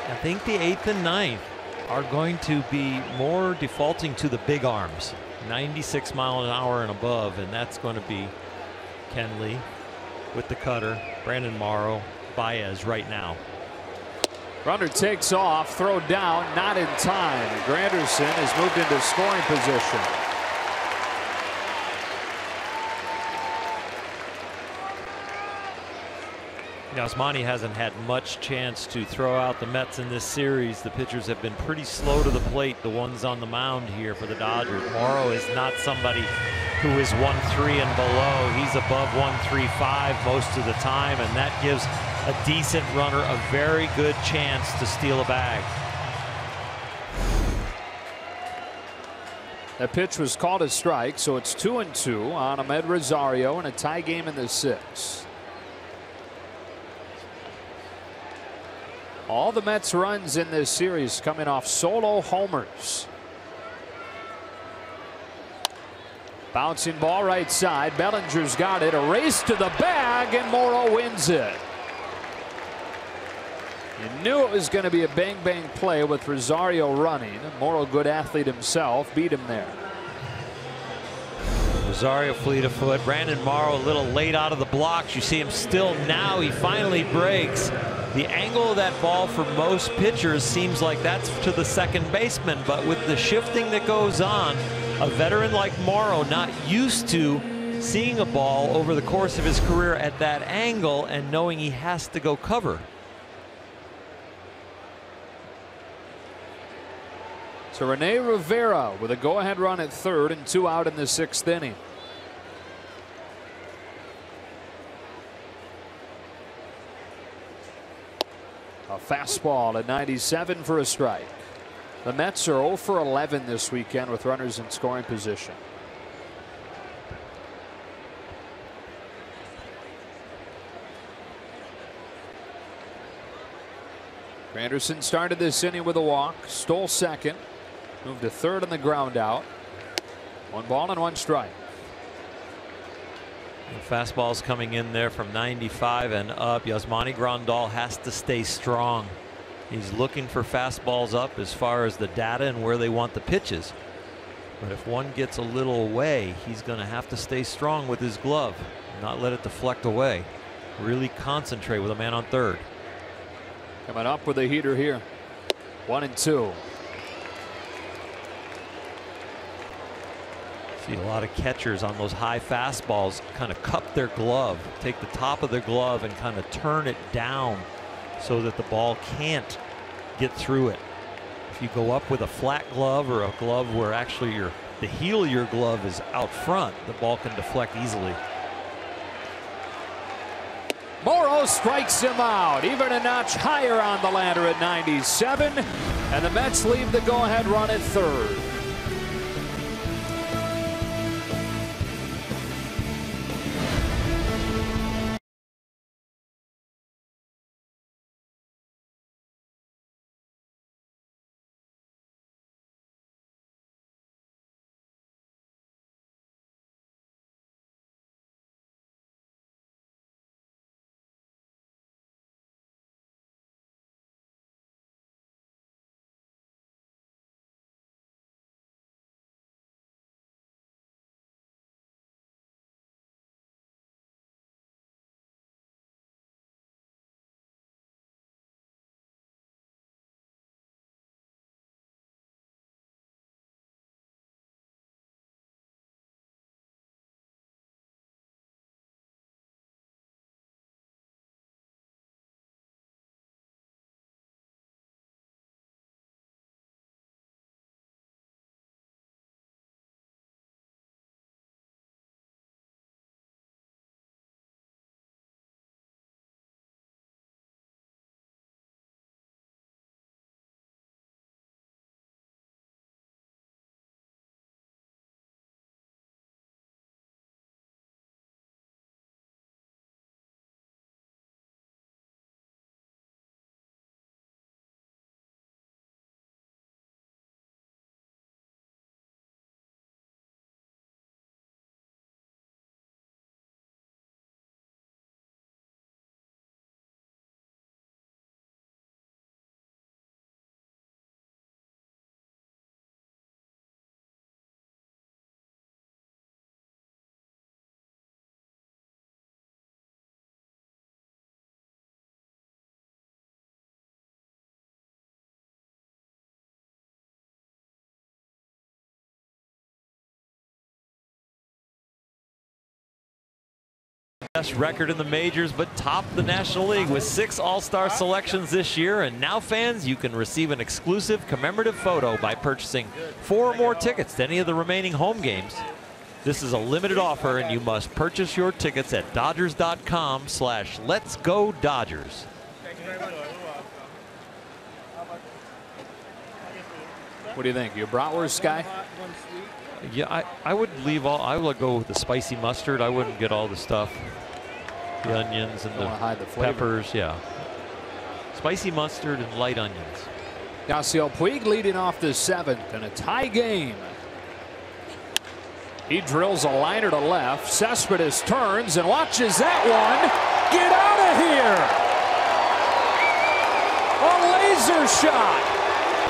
I think the 8th and 9th are going to be more defaulting to the big arms, 96 mile an hour and above, and that's going to be Kenley with the cutter, Brandon Morrow, Baez right now. Runner takes off, throw down, not in time. Granderson has moved into scoring position. Yasmani hasn't had much chance to throw out the Mets in this series. The pitchers have been pretty slow to the plate, the ones on the mound here for the Dodgers. Morrow is not somebody who is 1-3 and below. He's above 1-3-5 most of the time, and that gives a decent runner a very good chance to steal a bag. That pitch was called a strike, so it's 2-2 on Ahmed Rosario in a tie game in the 6th. All the Mets runs in this series coming off solo homers. Bouncing ball right side. Bellinger's got it. A race to the bag, and Morrow wins it. You knew it was going to be a bang-bang play with Rosario running. Morrow, good athlete himself, beat him there. Rosario fleet of foot. Brandon Morrow a little late out of the blocks. You see him still now. He finally breaks. The angle of that ball for most pitchers seems like that's to the second baseman, but with the shifting that goes on, a veteran like Morrow, not used to seeing a ball over the course of his career at that angle and knowing he has to go cover. So Rene Rivera with a go-ahead run at 3rd and 2 out in the 6th inning. A fastball at 97 for a strike. The Mets are 0 for 11 this weekend with runners in scoring position. Granderson started this inning with a walk, stole second, moved to 3rd on the ground out. 1 ball and 1 strike. And fastballs coming in there from 95 and up. Yasmani Grandal has to stay strong. He's looking for fastballs up as far as the data and where they want the pitches. But if one gets a little away, he's going to have to stay strong with his glove, not let it deflect away. Really concentrate with a man on 3rd. Coming up with a heater here. 1-2. See a lot of catchers on those high fastballs kind of cup their glove, take the top of their glove and kind of turn it down so that the ball can't get through it. If you go up with a flat glove or a glove where actually the heel of your glove is out front, the ball can deflect easily. Morrow strikes him out, even a notch higher on the ladder at 97, and the Mets leave the go-ahead run at 3rd. best record in the majors, but topped the National League with 6 All-Star selections this year. And now, fans, you can receive an exclusive commemorative photo by purchasing 4 or more tickets to any of the remaining home games. This is a limited offer, and you must purchase your tickets at Dodgers.com/Let'sGoDodgers. What do you think? You a bratwurst guy? Yeah, I would leave all. I would go with the spicy mustard. I wouldn't get all the stuff, the onions and the peppers. Yeah, spicy mustard and light onions. Yasiel Puig leading off the 7th in a tie game. He drills a liner to left. Cespedes turns and watches that one. Get out of here! A laser shot.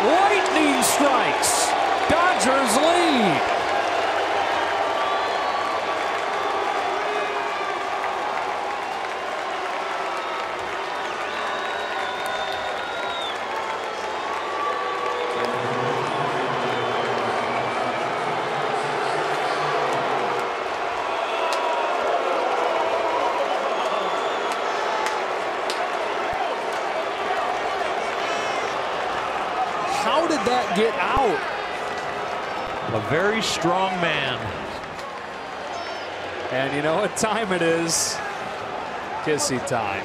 Lightning strikes. Dodgers lead. How did that get out? A very strong man. And you know what time it is? Kissy time.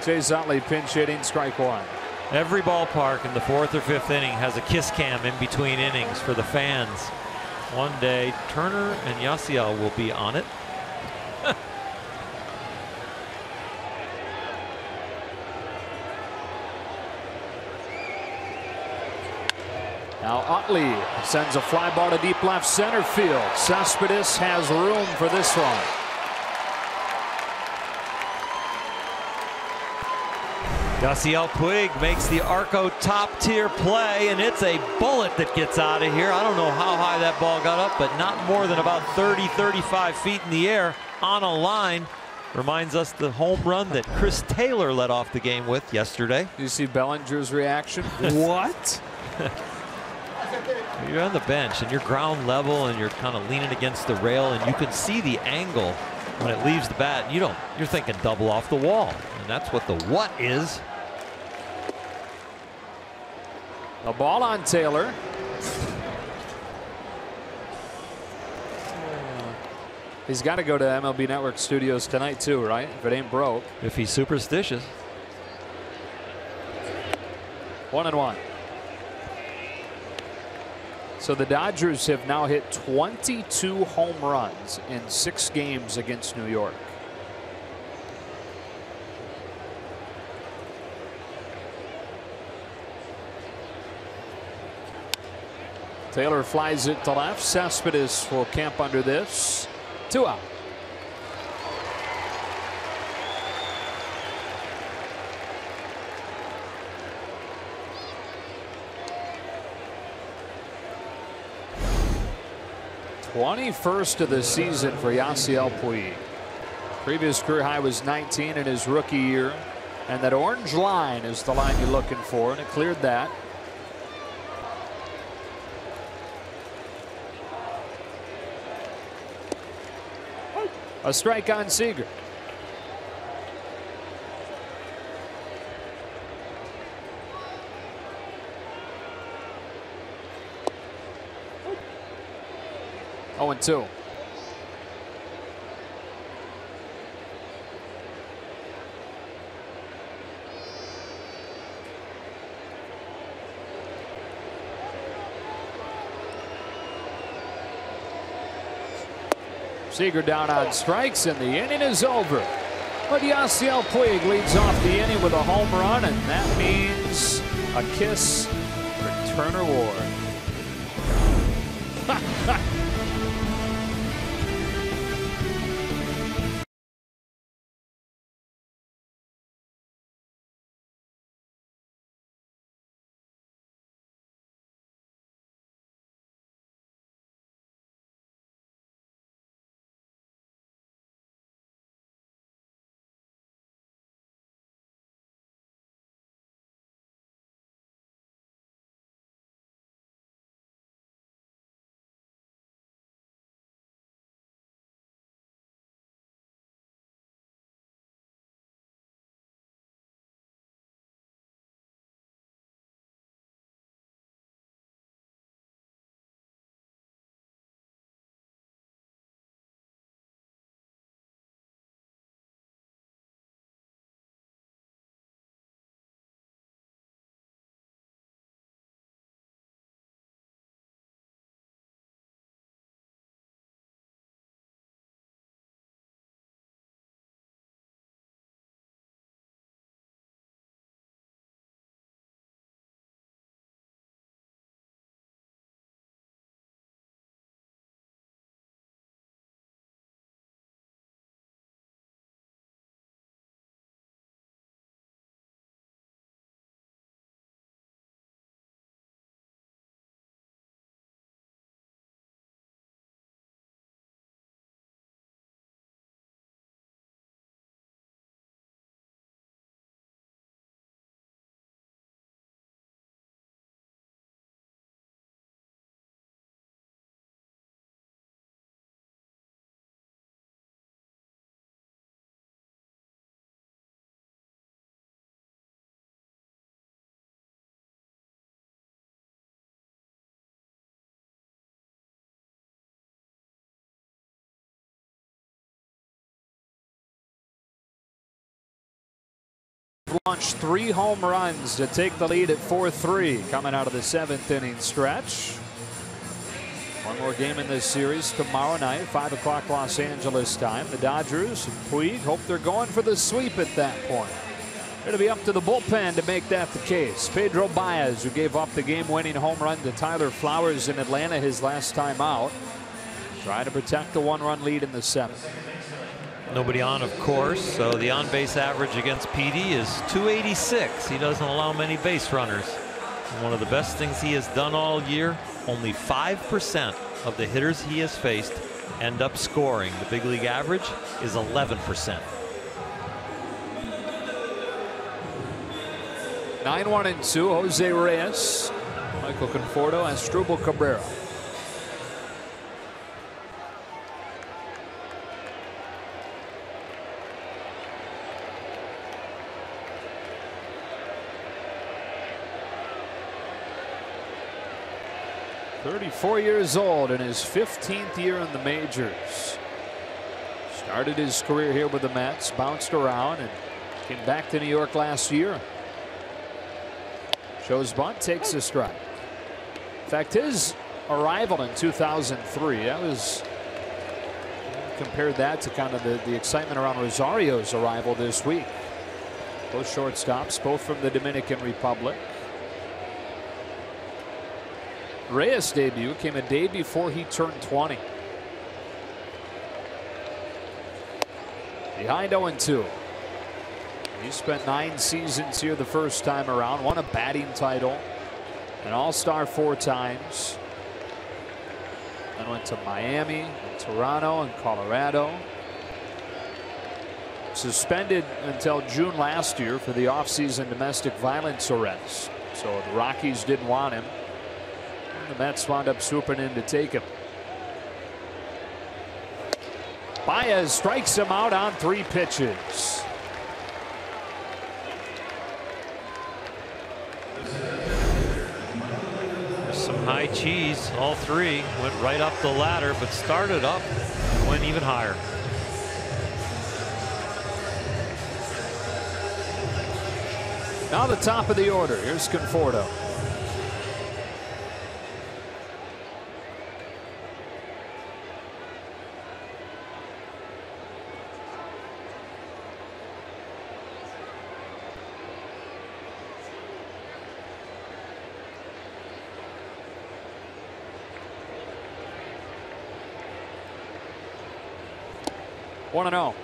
Chase Utley pinch hitting, strike 1. Every ballpark in the 4th or 5th inning has a kiss cam in between innings for the fans. One day, Turner and Yasiel will be on it. Now Utley sends a fly ball to deep left center field. Cespedes has room for this one. Yasiel Puig makes the Arco top tier play, and it's a bullet that gets out of here. I don't know how high that ball got up, but not more than about 30-35 feet in the air on a line. Reminds us the home run that Chris Taylor led off the game with yesterday. You see Bellinger's reaction? What? You're on the bench and you're ground level and you're kind of leaning against the rail, and you can see the angle when it leaves the bat. You're thinking double off the wall, and that's what the what is. A ball on Taylor. He's got to go to MLB Network Studios tonight too, right? If it ain't broke. If he's superstitious. 1-1. So the Dodgers have now hit 22 home runs in 6 games against New York. Taylor flies it to left. Cespedes will camp under this. 2 out. '21st of the season for Yasiel Puig. Previous career high was 19 in his rookie year, and that orange line is the line you're looking for, and it cleared that. A strike on Seager. Oh, and 2. Seager down on strikes, and the inning is over. But Yasiel Puig leads off the inning with a home run, and that means a kiss for Turner Ward. launched 3 home runs to take the lead at 4-3 coming out of the 7th inning stretch. One more game in this series tomorrow night, 5 o'clock Los Angeles time. The Dodgers and Puig hope they're going for the sweep at that point. It'll be up to the bullpen to make that the case. Pedro Baez, who gave up the game-winning home run to Tyler Flowers in Atlanta his last time out, trying to protect the 1-run lead in the 7th. Nobody on, of course, so the on-base average against PD is .286. He doesn't allow many base runners. And one of the best things he has done all year, only 5% of the hitters he has faced end up scoring. The big league average is 11%. 9-1-2, Jose Reyes, Michael Conforto, and Asdrubal Cabrera. "34 years old in his 15th year in the majors. Started his career here with the Mets, bounced around, and came back to New York last year. Shows bunt, takes a strike. In fact, his arrival in 2003, that was, compared that to kind of the excitement around Rosario's arrival this week. Both shortstops, both from the Dominican Republic. Reyes' debut came a day before he turned 20. Behind 0-2. He spent 9 seasons here the first time around, won a batting title, an All-Star 4 times. Then went to Miami, and Toronto, and Colorado. Suspended until June last year for the offseason domestic violence arrest. So the Rockies didn't want him. And the Mets wound up swooping in to take him. Baez strikes him out on 3 pitches. Some high cheese. All 3 went right up the ladder, but started up and went even higher. Now the top of the order. Here's Conforto. One and 0.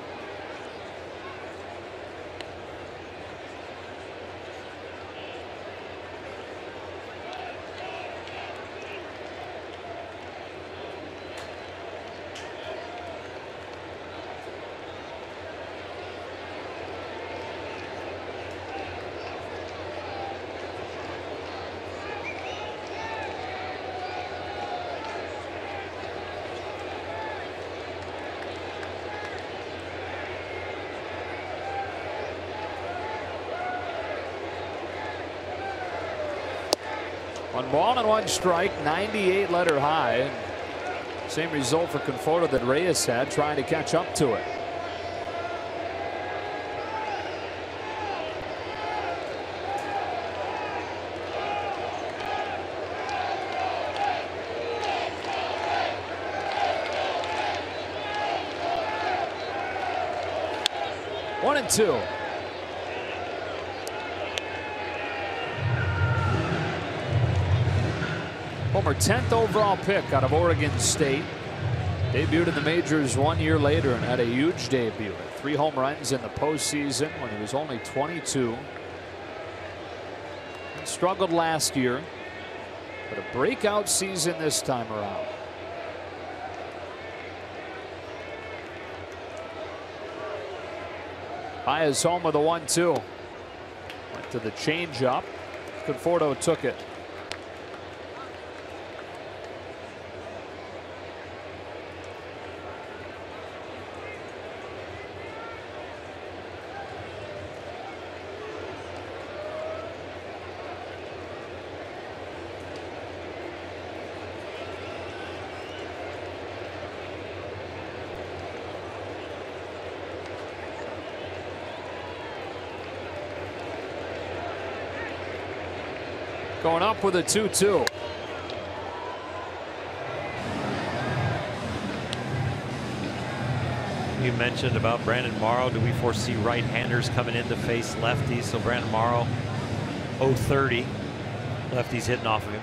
One ball and 1 strike, 98 letter high. Same result for Conforto that Reyes had, trying to catch up to it. One and 2. Former 10th overall pick out of Oregon State. Debuted in the majors 1 year later and had a huge debut. 3 home runs in the postseason when he was only 22. And struggled last year, but a breakout season this time around. Baez home with a 1-2. Went to the changeup. Conforto took it. Going up with a 2-2. You mentioned about Brandon Morrow. Do we foresee right-handers coming in to face lefties? So Brandon Morrow, 030. Lefties hitting off of him.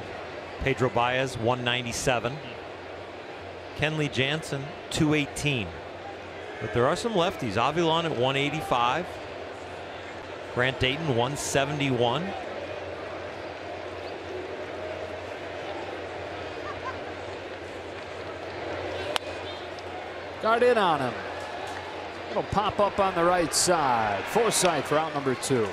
Pedro Baez, 197. Kenley Jansen, 218. But there are some lefties. Avilan at 185. Grant Dayton, 171. Got in on him. It'll pop up on the right side. Forsythe for out number 2.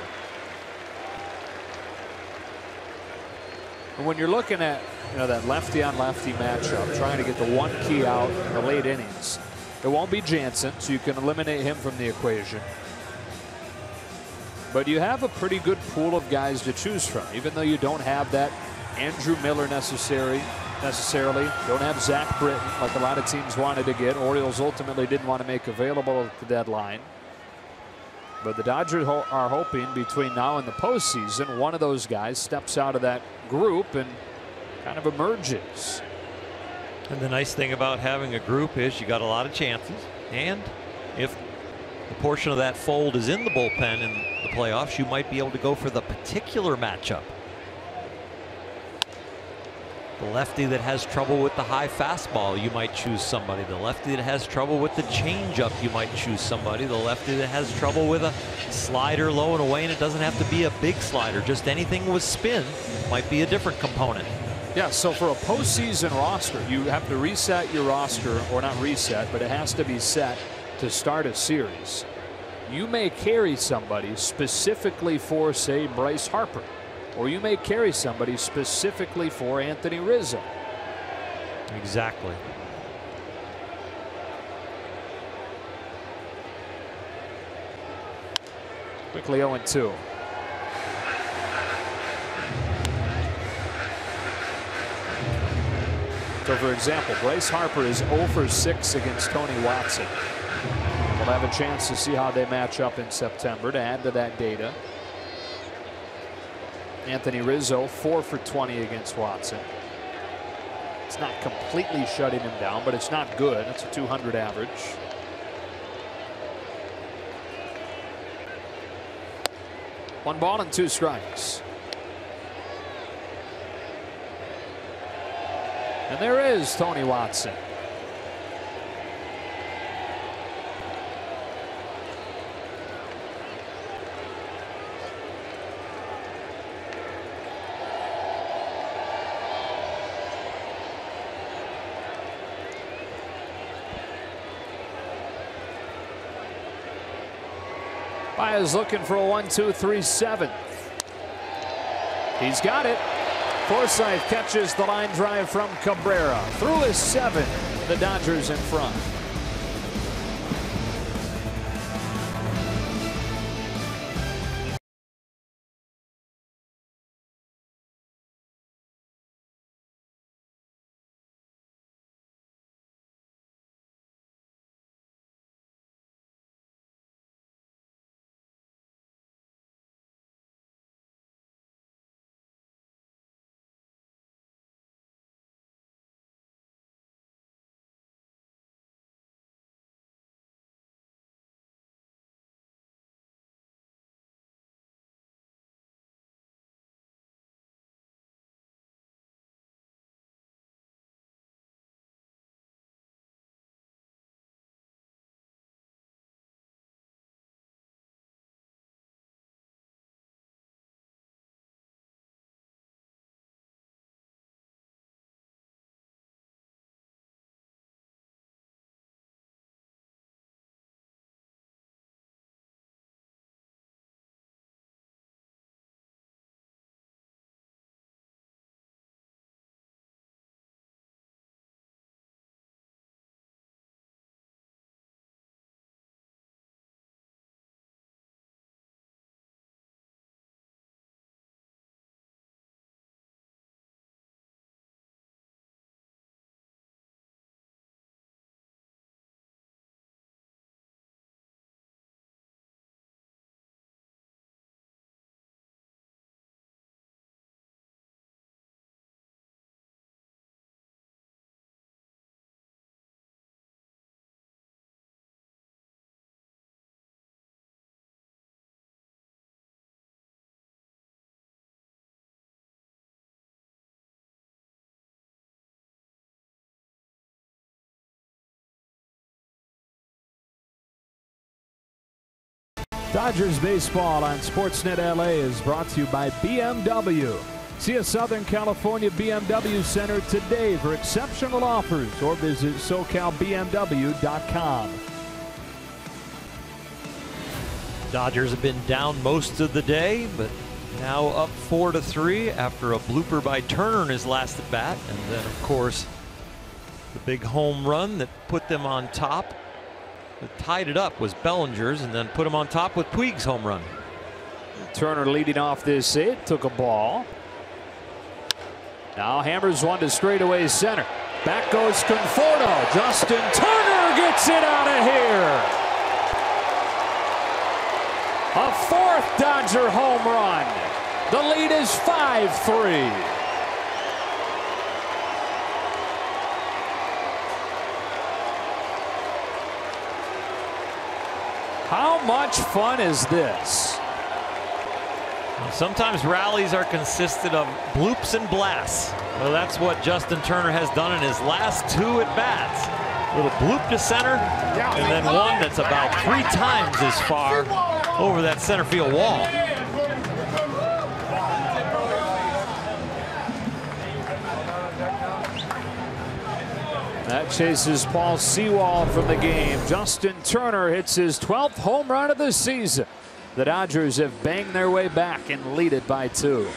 And when you're looking at that lefty on lefty matchup, trying to get the one key out in the late innings, it won't be Jansen, so you can eliminate him from the equation. But you have a pretty good pool of guys to choose from, even though you don't have that Andrew Miller necessarily. Don't have Zach Britton like a lot of teams wanted to get. Orioles ultimately didn't want to make available at the deadline. But the Dodgers are hoping between now and the postseason, one of those guys steps out of that group and kind of emerges. And the nice thing about having a group is you got a lot of chances. And if the portion of that fold is in the bullpen in the playoffs, you might be able to go for the particular matchup. The lefty that has trouble with the high fastball, you might choose somebody. The lefty that has trouble with the changeup, you might choose somebody. The lefty that has trouble with a slider low and away, and it doesn't have to be a big slider. Just anything with spin might be a different component. Yeah, so for a postseason roster, you have to reset your roster, or not reset, but it has to be set to start a series. You may carry somebody specifically for, say, Bryce Harper. Or you may carry somebody specifically for Anthony Rizzo. Exactly. Quickly 0-2. So, for example, Bryce Harper is 0 for 6 against Tony Watson. We'll have a chance to see how they match up in September to add to that data. Anthony Rizzo 4 for 20 against Watson. It's not completely shutting him down, but it's not good. It's a 200 average. One ball and 2 strikes. And there is Tony Watson. Baez looking for a 1-2-3 7th. He's got it. Forsythe catches the line drive from Cabrera. Through his 7th, the Dodgers in front. Dodgers baseball on Sportsnet LA is brought to you by BMW. See a Southern California BMW Center today for exceptional offers, or visit SoCalBMW.com. Dodgers have been down most of the day, but now up 4-3 after a blooper by Turner in his last at bat, and then of course the big home run that put them on top. That tied it up was Bellinger's, and then put him on top with Puig's home run. Turner leading off this eighth, took a ball. Now hammers one to straightaway center. Back goes Conforto. Justin Turner gets it out of here. A fourth Dodger home run. The lead is 5-3. How much fun is this? Sometimes rallies are consisted of bloops and blasts. Well, that's what Justin Turner has done in his last two at bats. A little bloop to center, and then one that's about 3 times as far over that center field wall. That chases Paul Sewald from the game. Justin Turner hits his 12th home run of the season. The Dodgers have banged their way back and lead it by 2.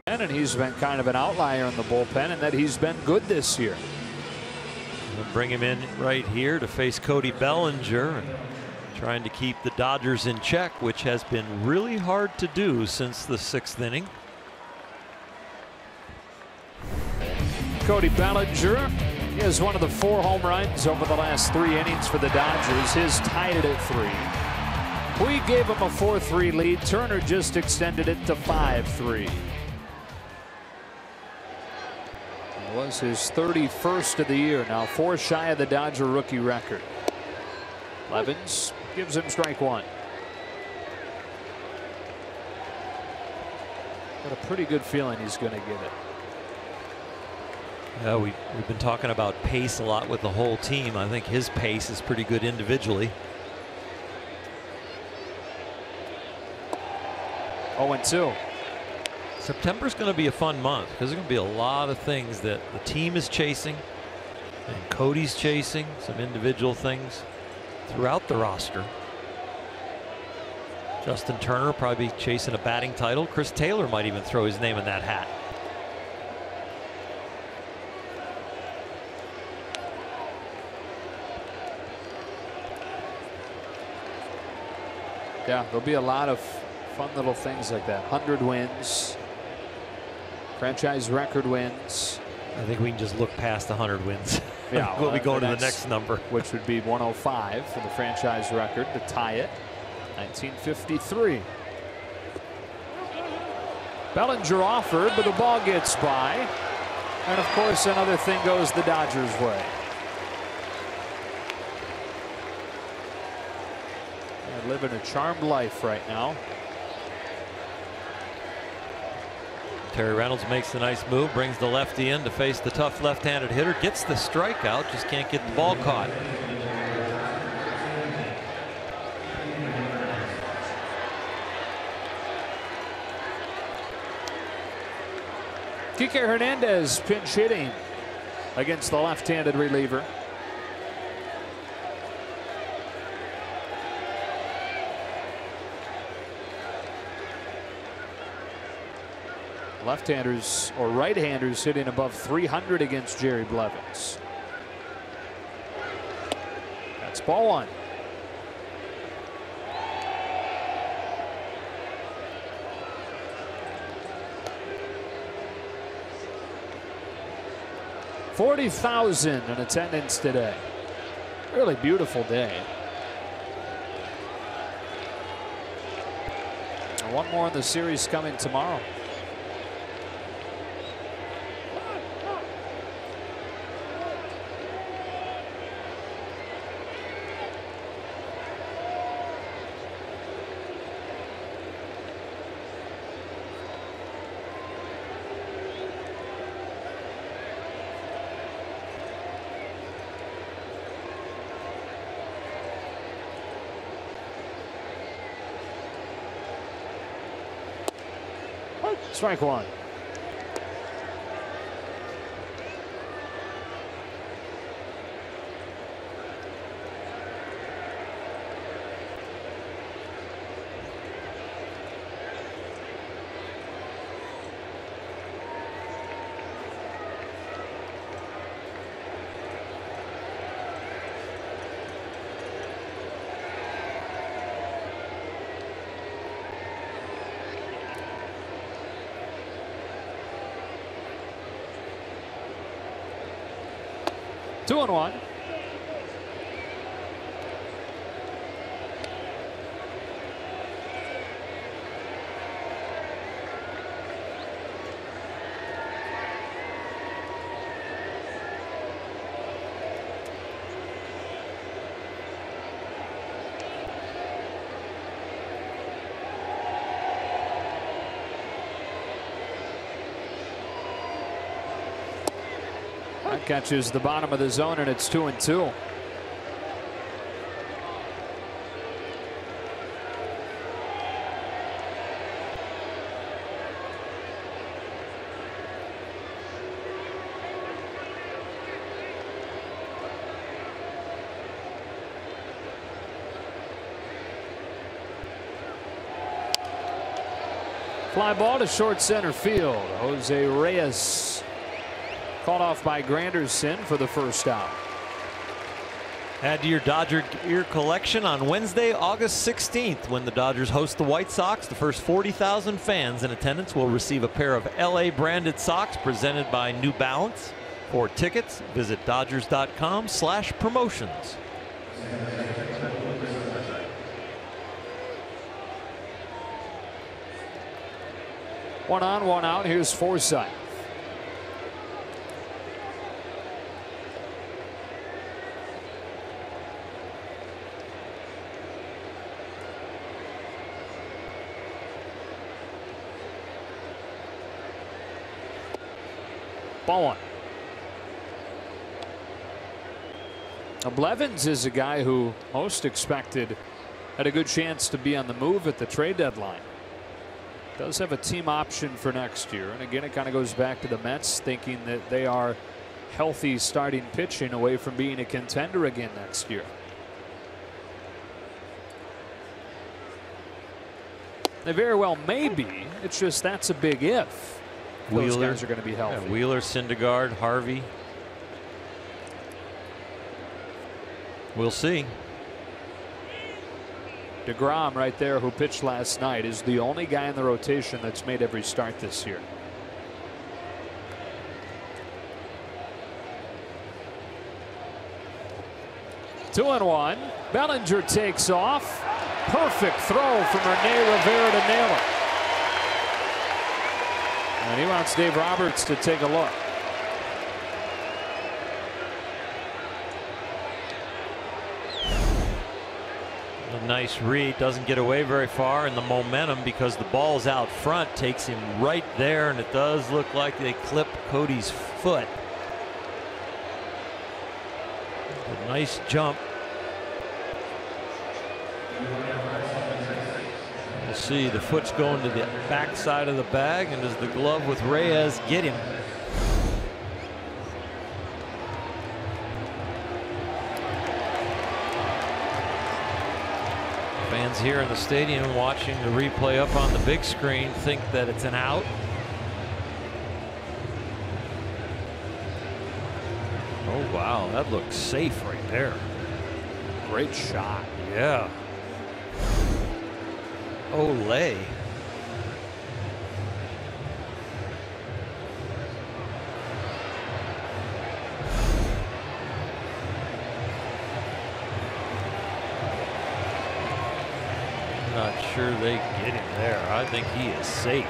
And he's been kind of an outlier in the bullpen, and that he's been good this year. We'll bring him in right here to face Cody Bellinger, and trying to keep the Dodgers in check, which has been really hard to do since the 6th inning. Cody Bellinger, he has one of the 4 home runs over the last 3 innings for the Dodgers. His tied it at 3. We gave him a 4-3 lead. Turner just extended it to 5-3. It was his 31st of the year. Now 4 shy of the Dodger rookie record. Levens gives him strike 1. Got a pretty good feeling he's going to give it. Yeah, we've been talking about pace a lot with the whole team. I think his pace is pretty good individually. 0-2. September's going to be a fun month because there's going to be a lot of things that the team is chasing and Cody's chasing, some individual things throughout the roster. Justin Turner probably chasing a batting title. Chris Taylor might even throw his name in that hat. Yeah, there'll be a lot of fun little things like that. 100 wins. Franchise record wins. I think we can just look past 100 wins. Yeah, we'll be going to the next number, which would be 105 for the franchise record to tie it. 1953. Bellinger offered, but the ball gets by. And of course, another thing goes the Dodgers' way. They're living a charmed life right now. Terry Reynolds makes the nice move, brings the lefty in to face the tough left-handed hitter, gets the strikeout, just can't get the ball caught. Kike Hernandez pinch hitting against the left-handed reliever. Left-handers or right-handers hitting above 300 against Jerry Blevins. That's ball one. $40,000 in attendance today. Really beautiful day. And one more in the series coming tomorrow. Strike one. Two and one. That catches the bottom of the zone, and it's 2-2. Fly ball to short center field. Jose Reyes caught off by Granderson for the first out. Add to your Dodger gear collection on Wednesday, August 16th, when the Dodgers host the White Sox. The first 40,000 fans in attendance will receive a pair of LA branded socks presented by New Balance. For tickets, visit Dodgers.com/promotions. One on, one out. Here's Forsythe. Ball one. Now Blevins is a guy who most expected had a good chance to be on the move at the trade deadline. Does have a team option for next year, and again it kind of goes back to the Mets thinking that they are healthy starting pitching away from being a contender again next year. They very well may be. It's just that's a big if. Those guys are going to be healthy. Yeah, Wheeler, Syndergaard, Harvey. We'll see. DeGrom right there, who pitched last night, is the only guy in the rotation that's made every start this year. Two and one. Bellinger takes off. Perfect throw from Rene Rivera to nail it. And he wants Dave Roberts to take a look. A nice read, doesn't get away very far, and the momentum, because the ball's out front, takes him right there, and it does look like they clip Cody's foot. A nice jump. We'll see, the foot's going to the back side of the bag, and does the glove with Reyes get him? Fans here in the stadium watching the replay up on the big screen think that it's an out. Oh wow, that looks safe right there. Great shot. Yeah. Olay. Not sure they get him there. I think he is safe.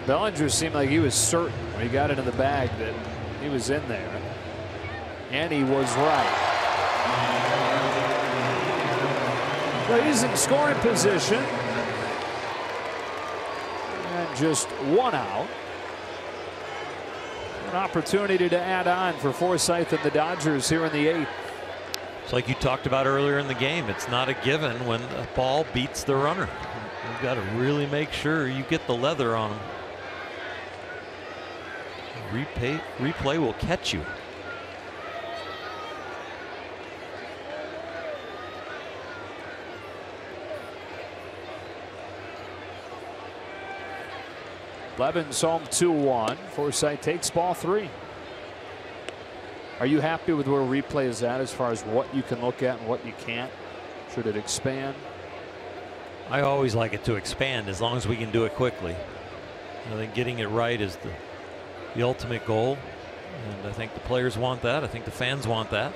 Bellinger seemed like he was certain when he got into the bag that he was in there. And he was right. So he's in scoring position. And just one out. An opportunity to add on for Forsythe and the Dodgers here in the 8th. It's like you talked about earlier in the game. It's not a given when the ball beats the runner. You've got to really make sure you get the leather on him. Replay will catch you. Levin's home 2-1. Forsythe takes ball 3. Are you happy with where replay is at as far as what you can look at and what you can't? Should it expand? I always like it to expand as long as we can do it quickly. I think getting it right is the ultimate goal, and I think the players want that. I think the fans want that.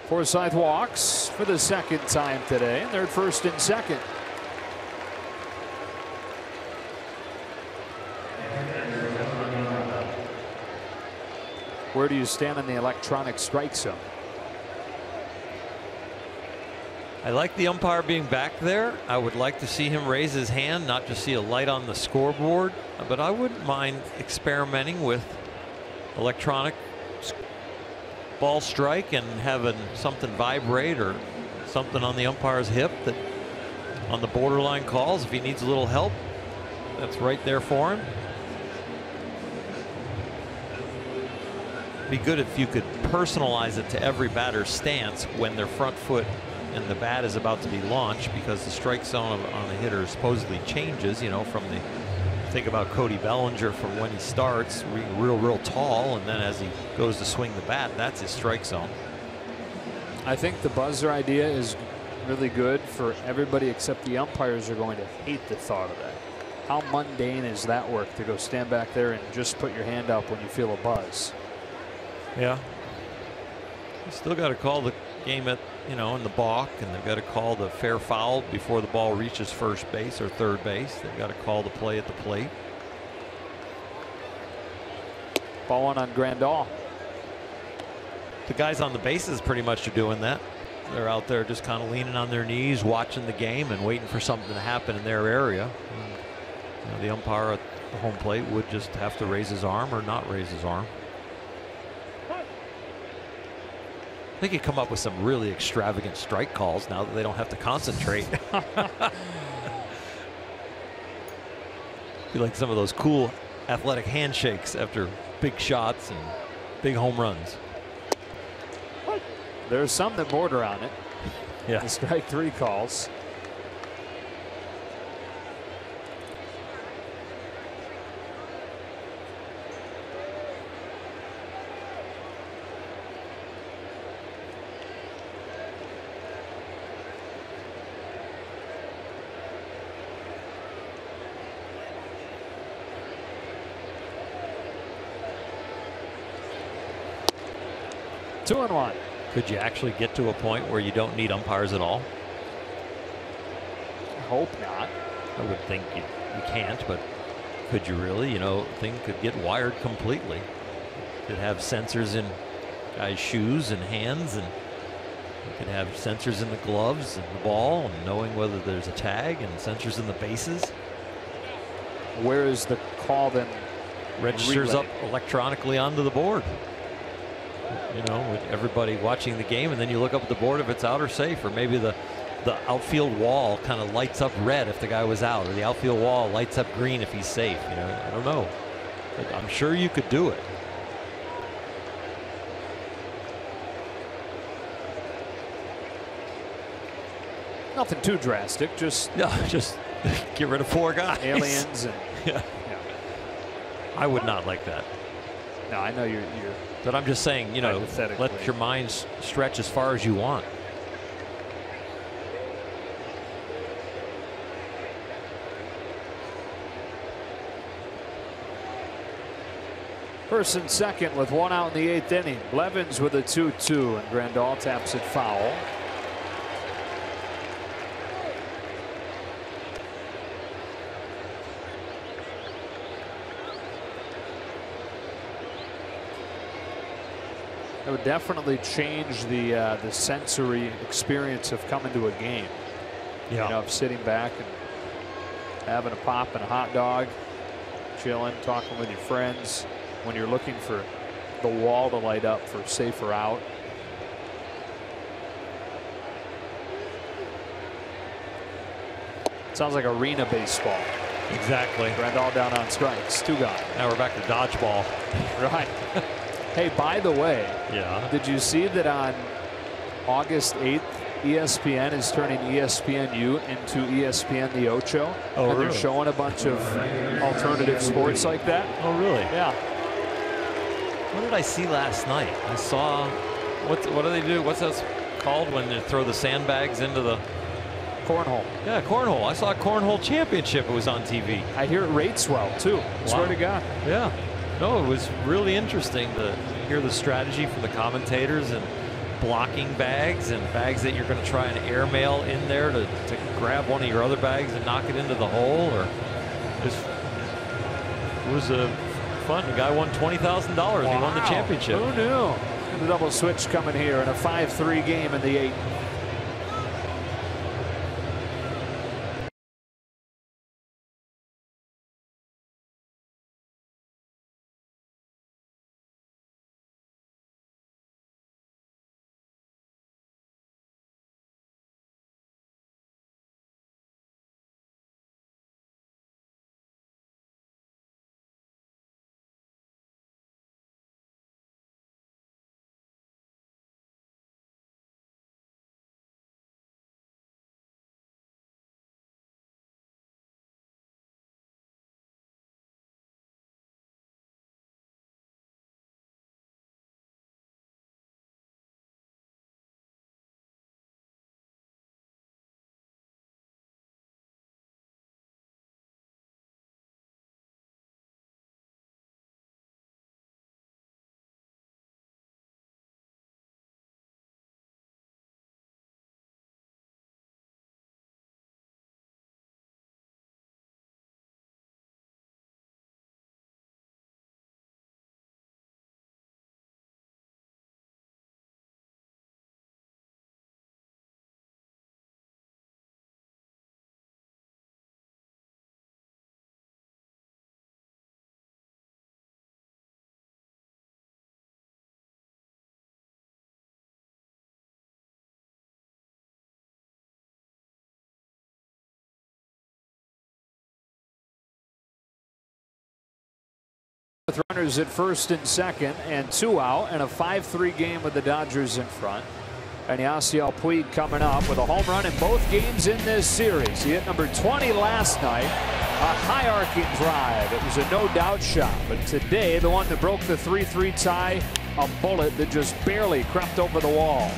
Forsythe walks for the second time today. They're at first and second. Where do you stand on the electronic strike zone? I like the umpire being back there. I would like to see him raise his hand, not just see a light on the scoreboard, but I wouldn't mind experimenting with electronic ball strike and having something vibrate or something on the umpire's hip that on the borderline calls. If he needs a little help, that's right there for him. Be good if you could personalize it to every batter's stance when their front foot and the bat is about to be launched, because the strike zone on the hitter supposedly changes, you know, from the, think about Cody Bellinger from when he starts real tall, and then as he goes to swing the bat, that's his strike zone. I think the buzzer idea is really good for everybody except the umpires are going to hate the thought of that. How mundane is that work to go stand back there and just put your hand up when you feel a buzz? Yeah. You still got to call the game at, you know, in the balk, and they've got to call the fair foul before the ball reaches first base or third base. They've got to call the play at the plate. Ball one on Grandal. The guys on the bases pretty much are doing that. They're out there just kind of leaning on their knees, watching the game and waiting for something to happen in their area. And, you know, the umpire at the home plate would just have to raise his arm or not raise his arm. They could come up with some really extravagant strike calls now that they don't have to concentrate. Be like some of those cool athletic handshakes after big shots and big home runs. There's some that border on it. Yeah. The strike 3 calls. 2-1. Could you actually get to a point where you don't need umpires at all? I hope not. I would think you can't, but could you really? You know, thing could get wired completely. Could have sensors in guys' shoes and hands, and you could have sensors in the gloves and the ball, and knowing whether there's a tag, and sensors in the bases. Where is the call then? Registers relay? up electronically onto the board. You know, with everybody watching the game, and then you look up at the board if it's out or safe, or maybe the outfield wall kind of lights up red if the guy was out, or the outfield wall lights up green if he's safe. You know, I don't know. But I'm sure you could do it. Nothing too drastic. Just get rid of 4 guys. Aliens and yeah. I would not like that. No, I know you're. But I'm just saying, you know, let your mind stretch as far as you want. First and second with 1 out in the 8th inning. Blevins with a 2-2, and Grandal taps it foul. It would definitely change the sensory experience of coming to a game. Yeah. You know, of sitting back and having a pop and a hot dog, chilling, talking with your friends, when you're looking for the wall to light up for safer out. Sounds like arena baseball. Exactly. Grandal down on strikes. 2 gone. Now we're back to dodgeball. Right. Hey, by the way, yeah. Did you see that on August 8th, ESPN is turning ESPNU into ESPN The Ocho? Oh, and really? They're showing a bunch of alternative sports like that. Oh, really? Yeah. What did I see last night? I saw, what do they do? What's that called when they throw the sandbags into the cornhole? Yeah, cornhole. I saw a cornhole championship. It was on TV. I hear it rates well too. Wow. Swear to God. Yeah. No, it was really interesting to hear the strategy from the commentators, and blocking bags and bags that you're going to try and airmail in there to grab one of your other bags and knock it into the hole. Or just, it was fun. The guy won $20,000. Wow. He won the championship. Who knew? The double switch coming here in a 5-3 game in the 8th. With runners at first and second and 2 out, and a 5-3 game with the Dodgers in front. And Yasiel Puig coming up with a home run in both games in this series. He hit number 20 last night. A high arcing drive. It was a no-doubt shot. But today, the one that broke the 3-3 tie, a bullet that just barely crept over the wall.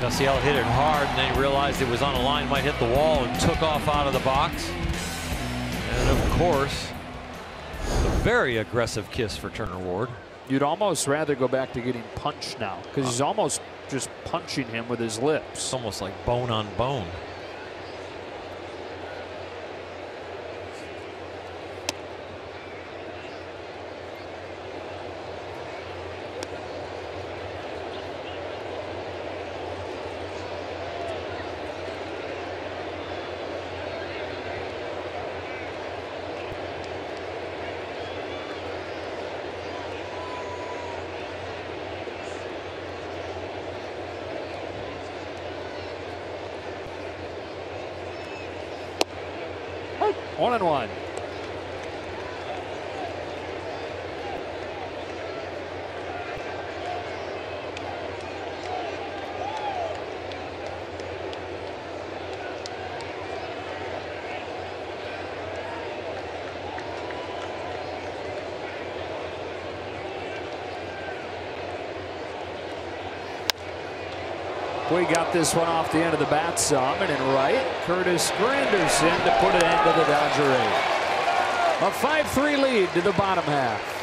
Yasiel hit it hard, and then he realized it was on a line, might hit the wall, and took off out of the box. And of course, a very aggressive kiss for Turner Ward. You'd almost rather go back to getting punched now because he's almost just punching him with his lips. It's almost like bone on bone. One and one. We got this one off the end of the bat some, and in right, Curtis Granderson to put an end to the Dodger 8. A 5-3 lead to the bottom half.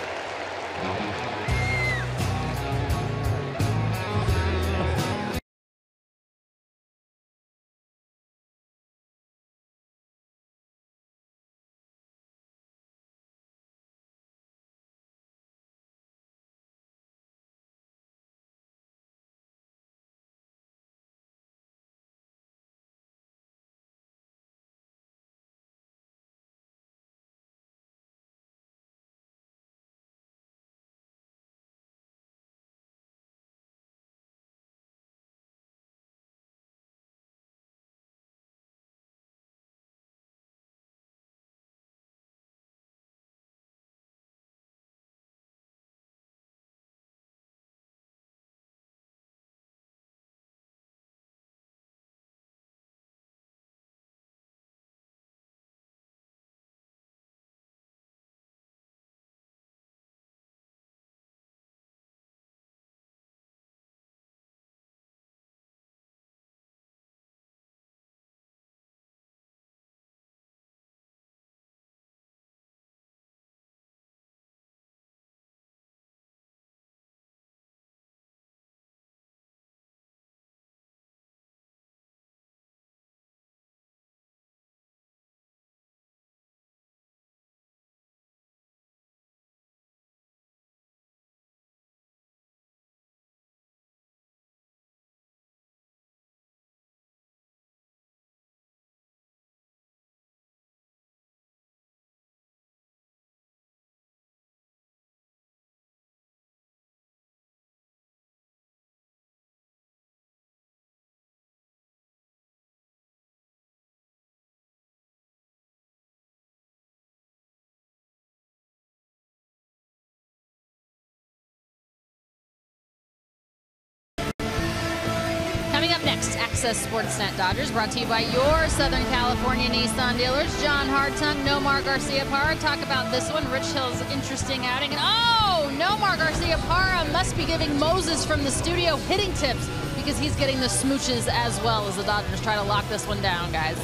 Coming up next, Access Sportsnet Dodgers, brought to you by your Southern California Nissan dealers. John Hartung, Nomar Garciaparra. Talk about this one. Rich Hill's interesting outing. And oh, Nomar Garciaparra must be giving Moses from the studio hitting tips because he's getting the smooches as well as the Dodgers try to lock this one down, guys.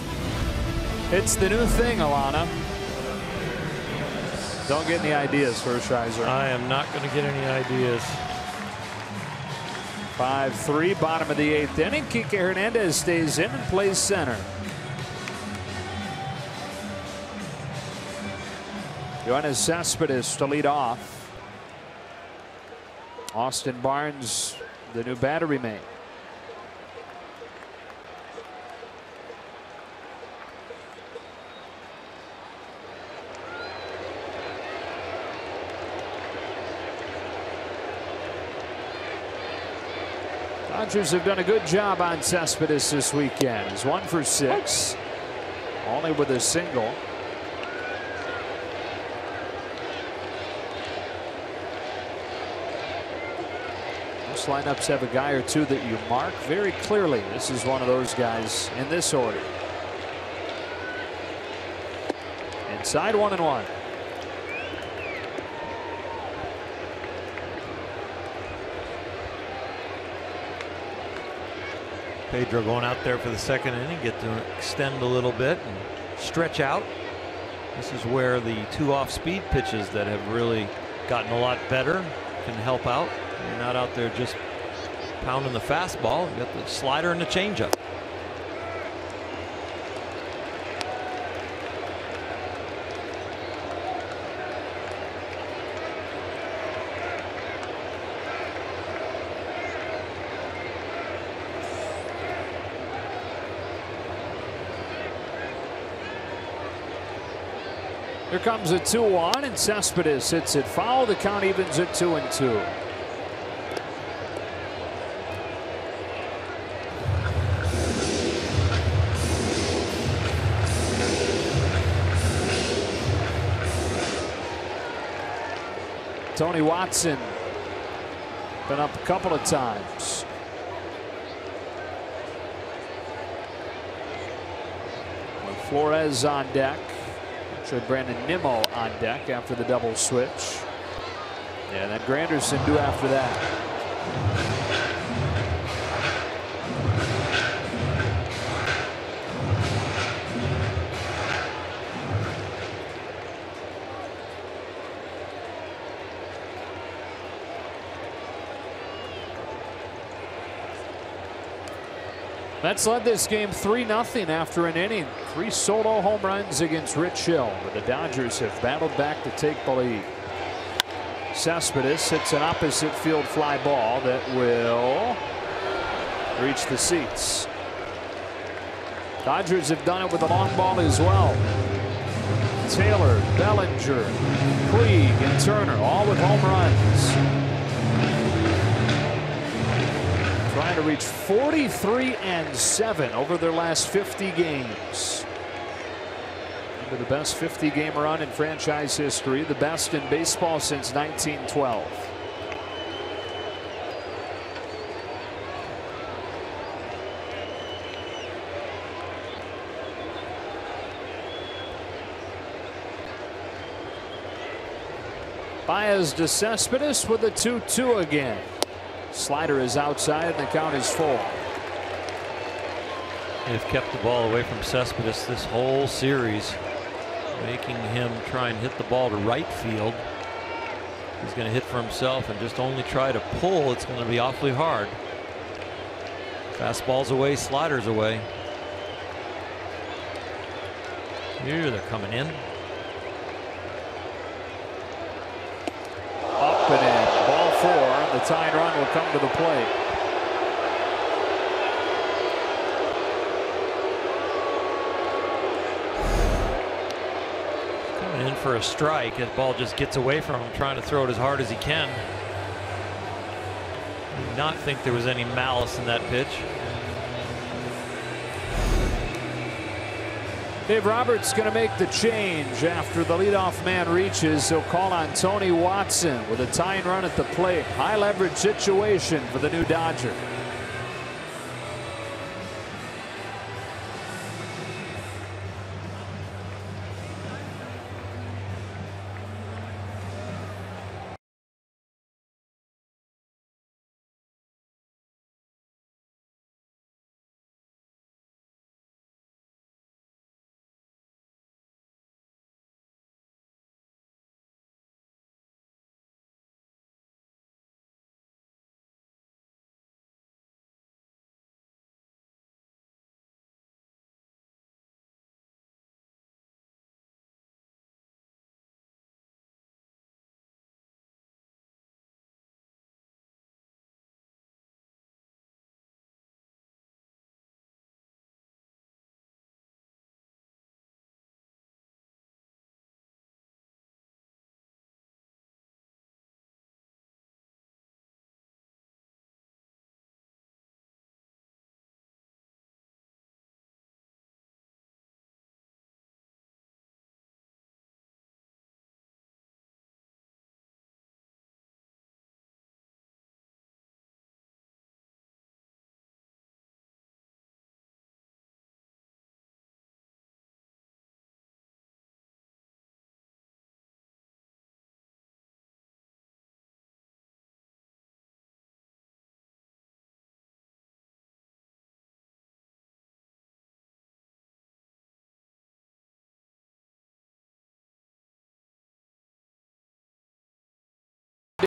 It's the new thing, Alana. Don't get any ideas for Schreiser. I am not going to get any ideas. 5-3, bottom of the 8th inning. Kike Hernandez stays in and plays center. Yoenis Cespedes to lead off. Austin Barnes, the new battery mate. Dodgers have done a good job on Cespedes this weekend. He's 1 for 6, only with a single. Most lineups have a guy or two that you mark very clearly. This is one of those guys in this order. Inside 1-1. Pedro going out there for the second inning, get to extend a little bit and stretch out. This is where the 2 off-speed pitches that have really gotten a lot better can help out. You're not out there just pounding the fastball. You got the slider and the changeup. Here comes a 2-1, and Cespedes hits it foul. The count evens at 2-2. Tony Watson been up a couple of times. With Flores on deck. Brandon Nimmo on deck after the double switch. Yeah, and then Granderson due after that. Mets led this game 3-0 after an inning. 3 solo home runs against Rich Hill, but the Dodgers have battled back to take the lead. Cespedes hits an opposite field fly ball that will reach the seats. Dodgers have done it with a long ball as well. Taylor, Bellinger, Puig, and Turner all with home runs. Trying to reach 43-7 over their last 50 games. Into the best 50-game run in franchise history, the best in baseball since 1912. Baez to Cespedes with a 2-2 again. Slider is outside and the count is 4. They've kept the ball away from Cespedes this whole series, making him try and hit the ball to right field. He's going to hit for himself and just only try to pull. It's going to be awfully hard. Fastballs away, sliders away. Here they're coming in. Up and in. Ball 4. The tying run will come to the plate. Coming in for a strike. That ball just gets away from him, trying to throw it as hard as he can. Did not think there was any malice in that pitch. Dave Roberts going to make the change after the leadoff man reaches. He'll call on Tony Watson with a tying run at the plate. High leverage situation for the new Dodger.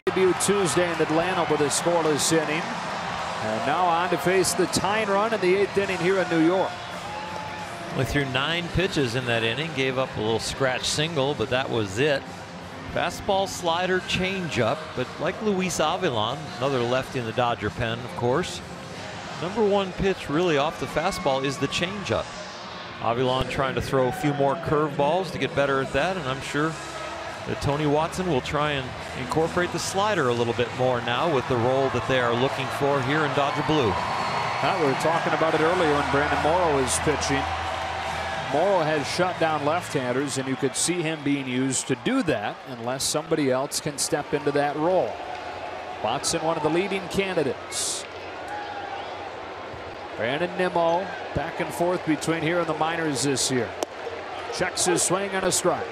debut Tuesday in Atlanta with a scoreless inning. And now on to face the tying run in the 8th inning here in New York. We threw 9 pitches in that inning, gave up a little scratch single, but that was it. Fastball, slider, changeup, but like Luis Avilan, another lefty in the Dodger pen, of course, number 1 pitch really off the fastball is the changeup. Avilan trying to throw a few more curveballs to get better at that, and I'm sure that Tony Watson will try and incorporate the slider a little bit more now with the role that they are looking for here in Dodger blue. We were talking about it earlier when Brandon Morrow is pitching. Morrow has shut down left-handers, and you could see him being used to do that unless somebody else can step into that role. Watson, one of the leading candidates. Brandon Nimmo back and forth between here and the minors this year. Checks his swing and a strike.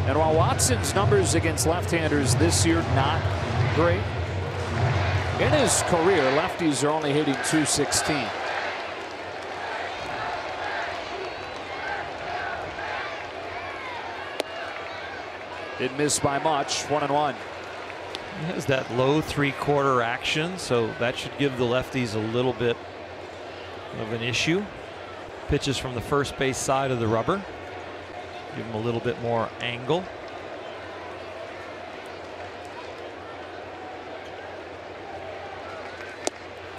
And while Watson's numbers against left-handers this year not great, in his career lefties are only hitting .216. Didn't miss by much. 1-1. He has that low 3/4 action, so that should give the lefties a little bit of an issue. Pitches from the first base side of the rubber. Give him a little bit more angle.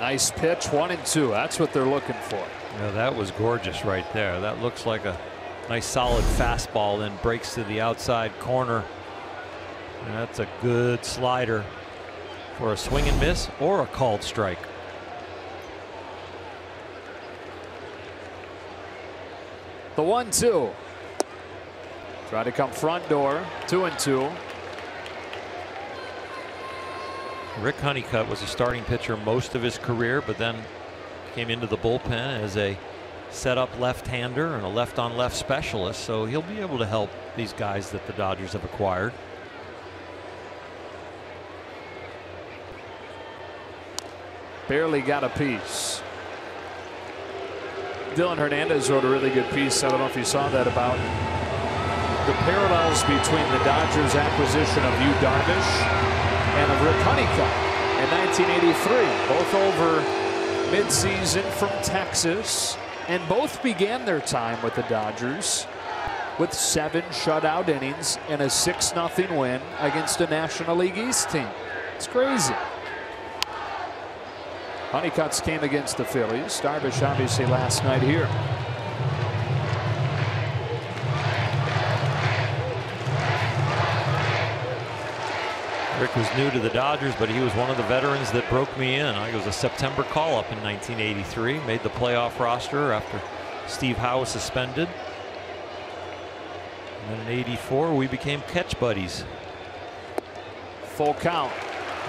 Nice pitch, 1-2. That's what they're looking for. Yeah, that was gorgeous right there. That looks like a nice solid fastball, then breaks to the outside corner. And that's a good slider for a swing and miss or a called strike. The 1-2. Try to come front door. 2-2. Rick Honeycutt was a starting pitcher most of his career, but then came into the bullpen as a setup left-hander and a left-on-left specialist, so he'll be able to help these guys that the Dodgers have acquired. Barely got a piece. Dylan Hernandez wrote a really good piece. I don't know if you saw that, about the parallels between the Dodgers acquisition of Yu Darvish and of Rick Honeycutt in 1983. Both over midseason from Texas, and both began their time with the Dodgers with 7 shutout innings and a 6-0 win against a National League East team. It's crazy. Honeycutt's came against the Phillies. Darvish obviously last night here. Rick was new to the Dodgers, but he was one of the veterans that broke me in. It was a September call-up in 1983. Made the playoff roster after Steve Howe was suspended. And then in '84, we became catch buddies. Full count.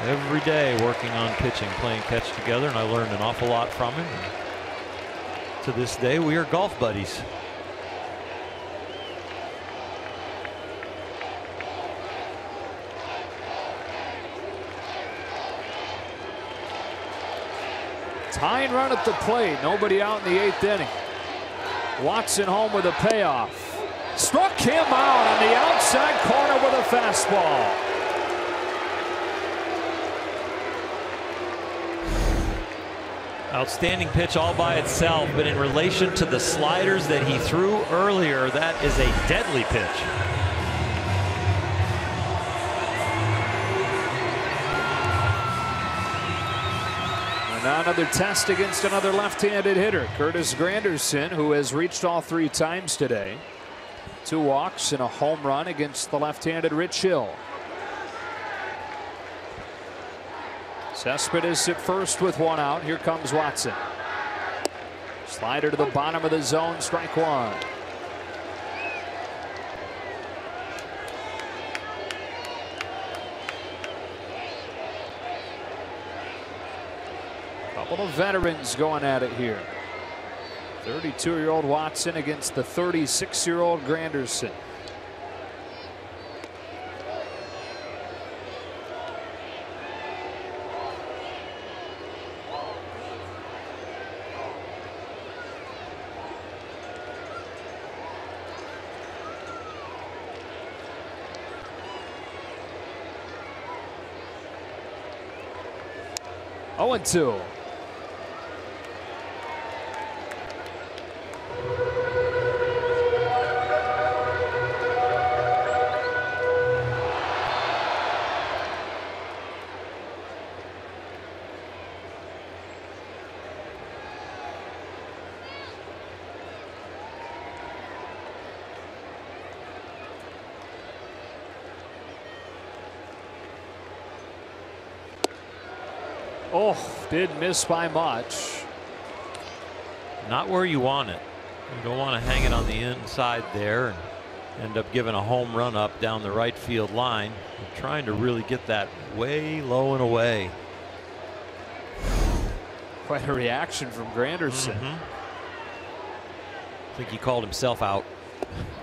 Every day working on pitching, playing catch together, and I learned an awful lot from him. And to this day, we are golf buddies. Tying run at the plate. Nobody out in the 8th inning. Watson home with a payoff. Struck him out on the outside corner with a fastball. Outstanding pitch all by itself, but in relation to the sliders that he threw earlier, that is a deadly pitch. And now another test against another left-handed hitter, Curtis Granderson, who has reached all 3 times today. 2 walks and a home run against the left-handed Rich Hill. Cespedes at first with 1 out. Here comes Watson. Slider to the bottom of the zone, strike 1. Couple of veterans going at it here. 32-year-old Watson against the 36-year-old Granderson. 0-2. Oh, did miss by much. Not where you want it. You don't want to hang it on the inside there and end up giving a home run up down the right field line. You're trying to really get that way low and away. Quite a reaction from Granderson. I think he called himself out.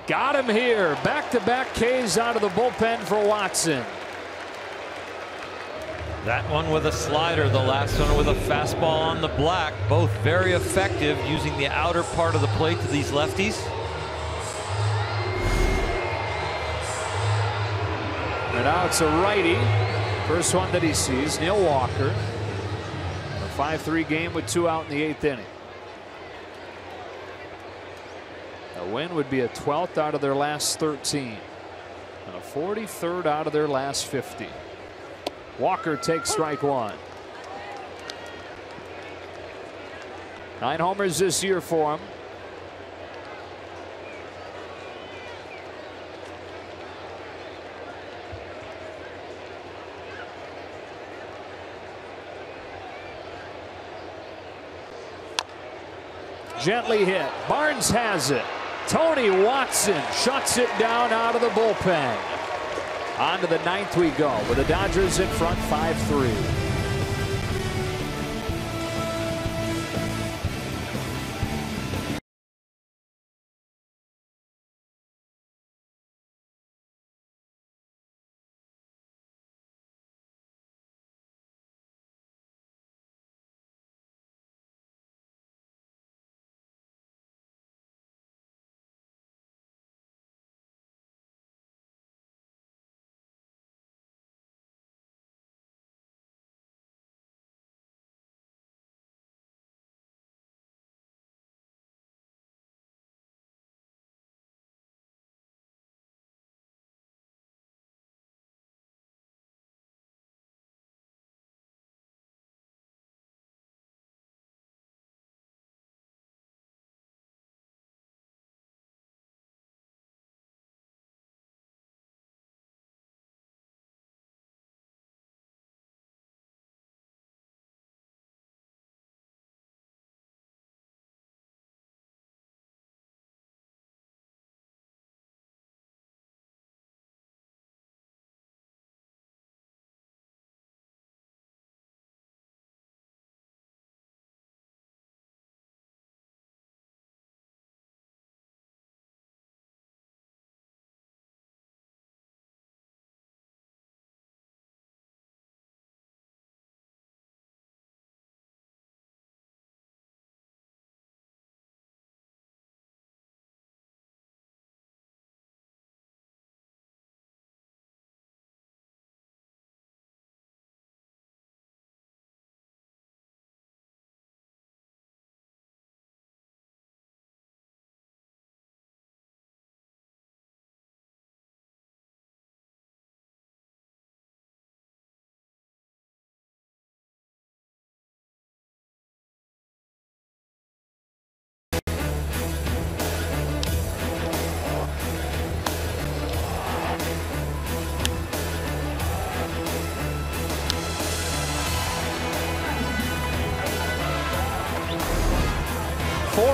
Got him here. Back-to-back Ks out of the bullpen for Watson. That one with a slider, the last one with a fastball on the black. Both very effective using the outer part of the plate to these lefties. And now it's a righty. First one that he sees, Neil Walker. A 5-3 game with 2 out in the 8th inning. A win would be a 12th out of their last 13. And a 43rd out of their last 50. Walker takes strike 1. 9 homers this year for him. Gently hit. Barnes has it. Tony Watson shuts it down out of the bullpen. On to the 9th we go with the Dodgers in front 5-3.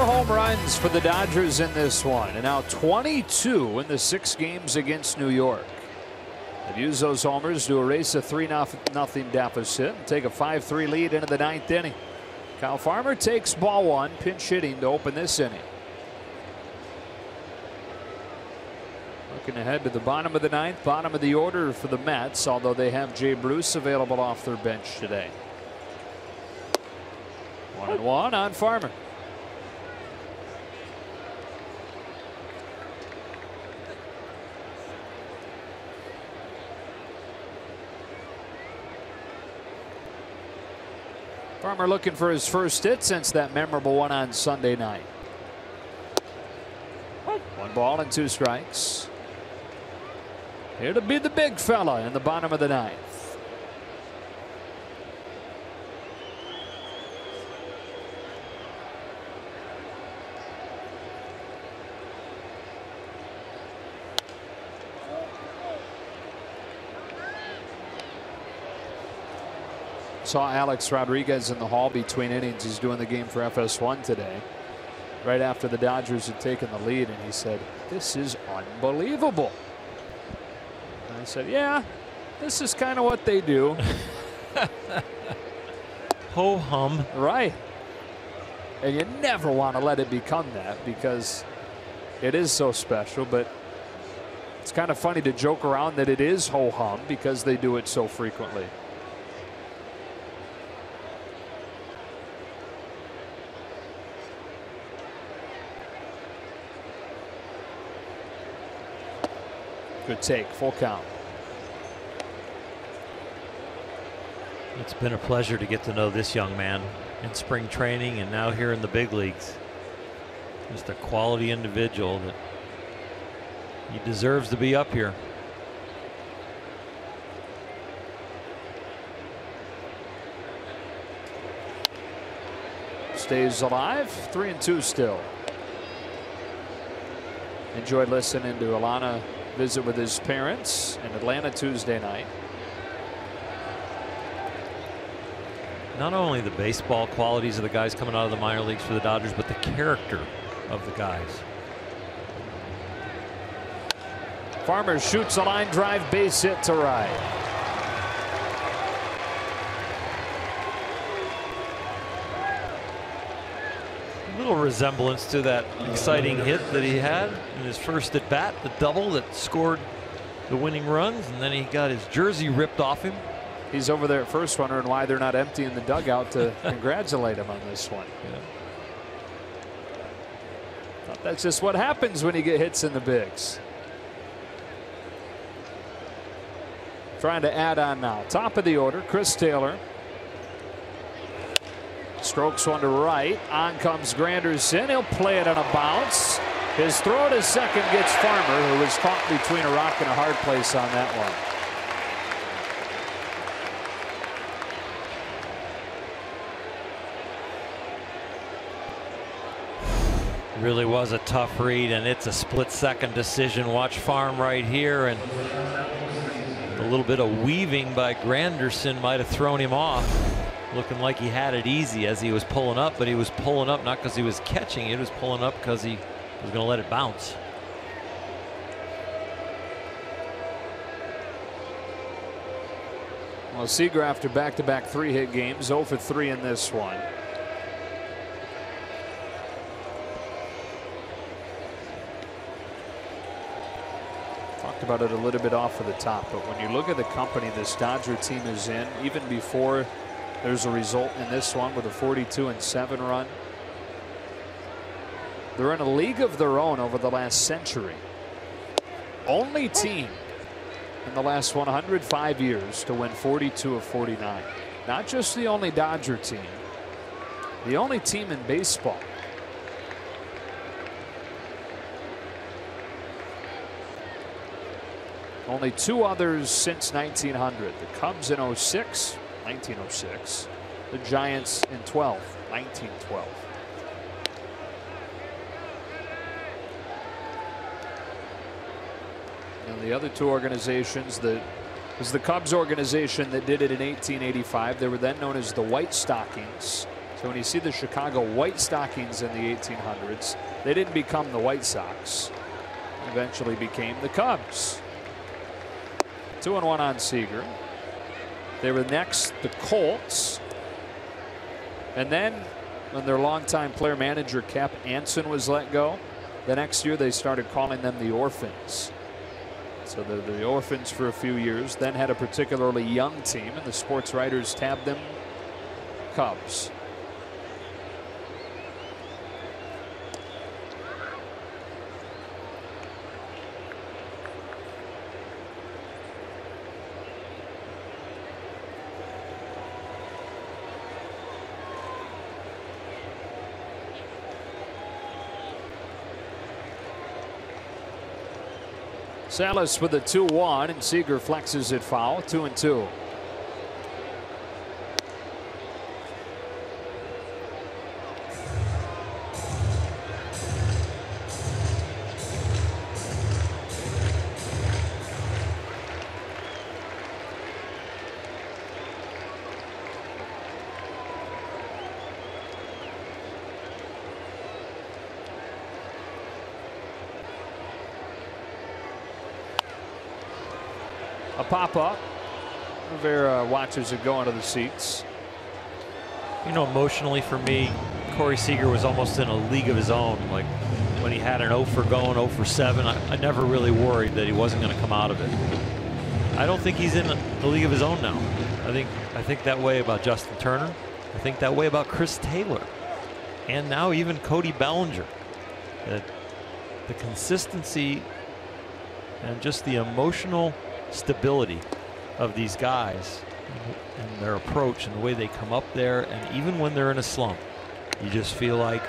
Home runs for the Dodgers in this one, and now 22 in the 6 games against New York. They've used those homers to erase a 3-0 deficit and take a 5-3 lead into the 9th inning. Kyle Farmer takes ball 1, pinch hitting to open this inning. Looking ahead to the bottom of the 9th, bottom of the order for the Mets, although they have Jay Bruce available off their bench today. 1-1 on Farmer. Farmer looking for his first hit since that memorable one on Sunday night. 1 ball and 2 strikes. Here to be the big fella in the bottom of the 9th. Saw Alex Rodriguez in the hall between innings. He's doing the game for FS1 today, right after the Dodgers had taken the lead, and he said, "This is unbelievable." And I said, "Yeah, this is kind of what they do." Ho hum. Right. And you never want to let it become that, because it is so special. But it's kind of funny to joke around that it is ho hum because they do it so frequently. Good take, full count. It's been a pleasure to get to know this young man in spring training and now here in the big leagues. Just a quality individual that he deserves to be up here. Stays alive, 3-2 still. Enjoyed listening to Alana visit with his parents in Atlanta Tuesday night. Not only the baseball qualities of the guys coming out of the minor leagues for the Dodgers, but the character of the guys. Farmer shoots a line drive base hit to right. A little resemblance to that exciting hit that he had in his first at bat, the double that scored the winning runs, and then he got his jersey ripped off him. He's over there at first wondering why they're not emptying the dugout to congratulate him on this one. Yeah. Thought that's just what happens when you get hits in the bigs. Trying to add on now. Top of the order, Chris Taylor. Strokes one to right. On comes Granderson. He'll play it on a bounce. His throw to second gets Farmer, who was caught between a rock and a hard place on that one. Really was a tough read, and it's a split-second decision. Watch Farm right here, and a little bit of weaving by Granderson might have thrown him off. Looking like he had it easy as he was pulling up, but he was pulling up not because he was catching it, he was pulling up because he was going to let it bounce. Well, Seager, after back-to-back 3-hit games, 0 for 3 in this one. Talked about it a little bit off of the top, but when you look at the company this Dodger team is in, even before there's a result in this one with a 42-7 run, they're in a league of their own over the last century. Only team in the last 105 years to win 42 of 49. Not just the only Dodger team, the only team in baseball. Only 2 others since 1900. The Cubs in 1906. The Giants in 1912. And the other 2 organizations, was the Cubs organization that did it in 1885. They were then known as the White Stockings. So when you see the Chicago White Stockings in the 1800s, they didn't become the White Sox. Eventually became the Cubs. 2-1 on Seager. They were next the Colts. And then when their longtime player manager Cap Anson was let go, the next year they started calling them the Orphans. So they're the Orphans for a few years, then had a particularly young team, and the sports writers tabbed them Cubs. Salas with a 2-1, and Seager flexes it foul. 2-2. A pop-up. Rivera watches it go into the seats. You know, emotionally for me, Corey Seager was almost in a league of his own. Like when he had an 0 for going, 0 for 7, I never really worried that he wasn't going to come out of it. I don't think he's in a league of his own now. I think that way about Justin Turner. I think that way about Chris Taylor. And now even Cody Bellinger. That the consistency and just the emotional stability of these guys and their approach and the way they come up there, and even when they're in a slump, you just feel like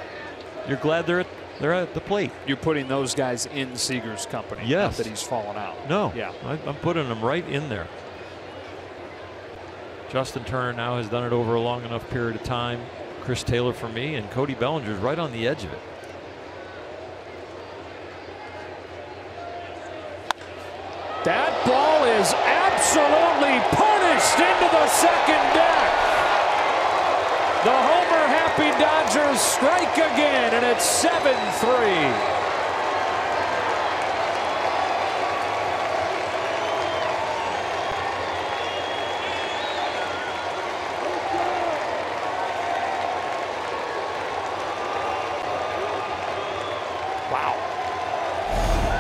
you're glad they're at the plate. You're putting those guys in Seager's company. Yes. Not that he's fallen out. No. Yeah. I'm putting them right in there. Justin Turner now has done it over a long enough period of time. Chris Taylor for me, and Cody Bellinger's right on the edge of it. That ball is absolutely punished into the second deck. The homer-happy Dodgers strike again, and it's 7-3.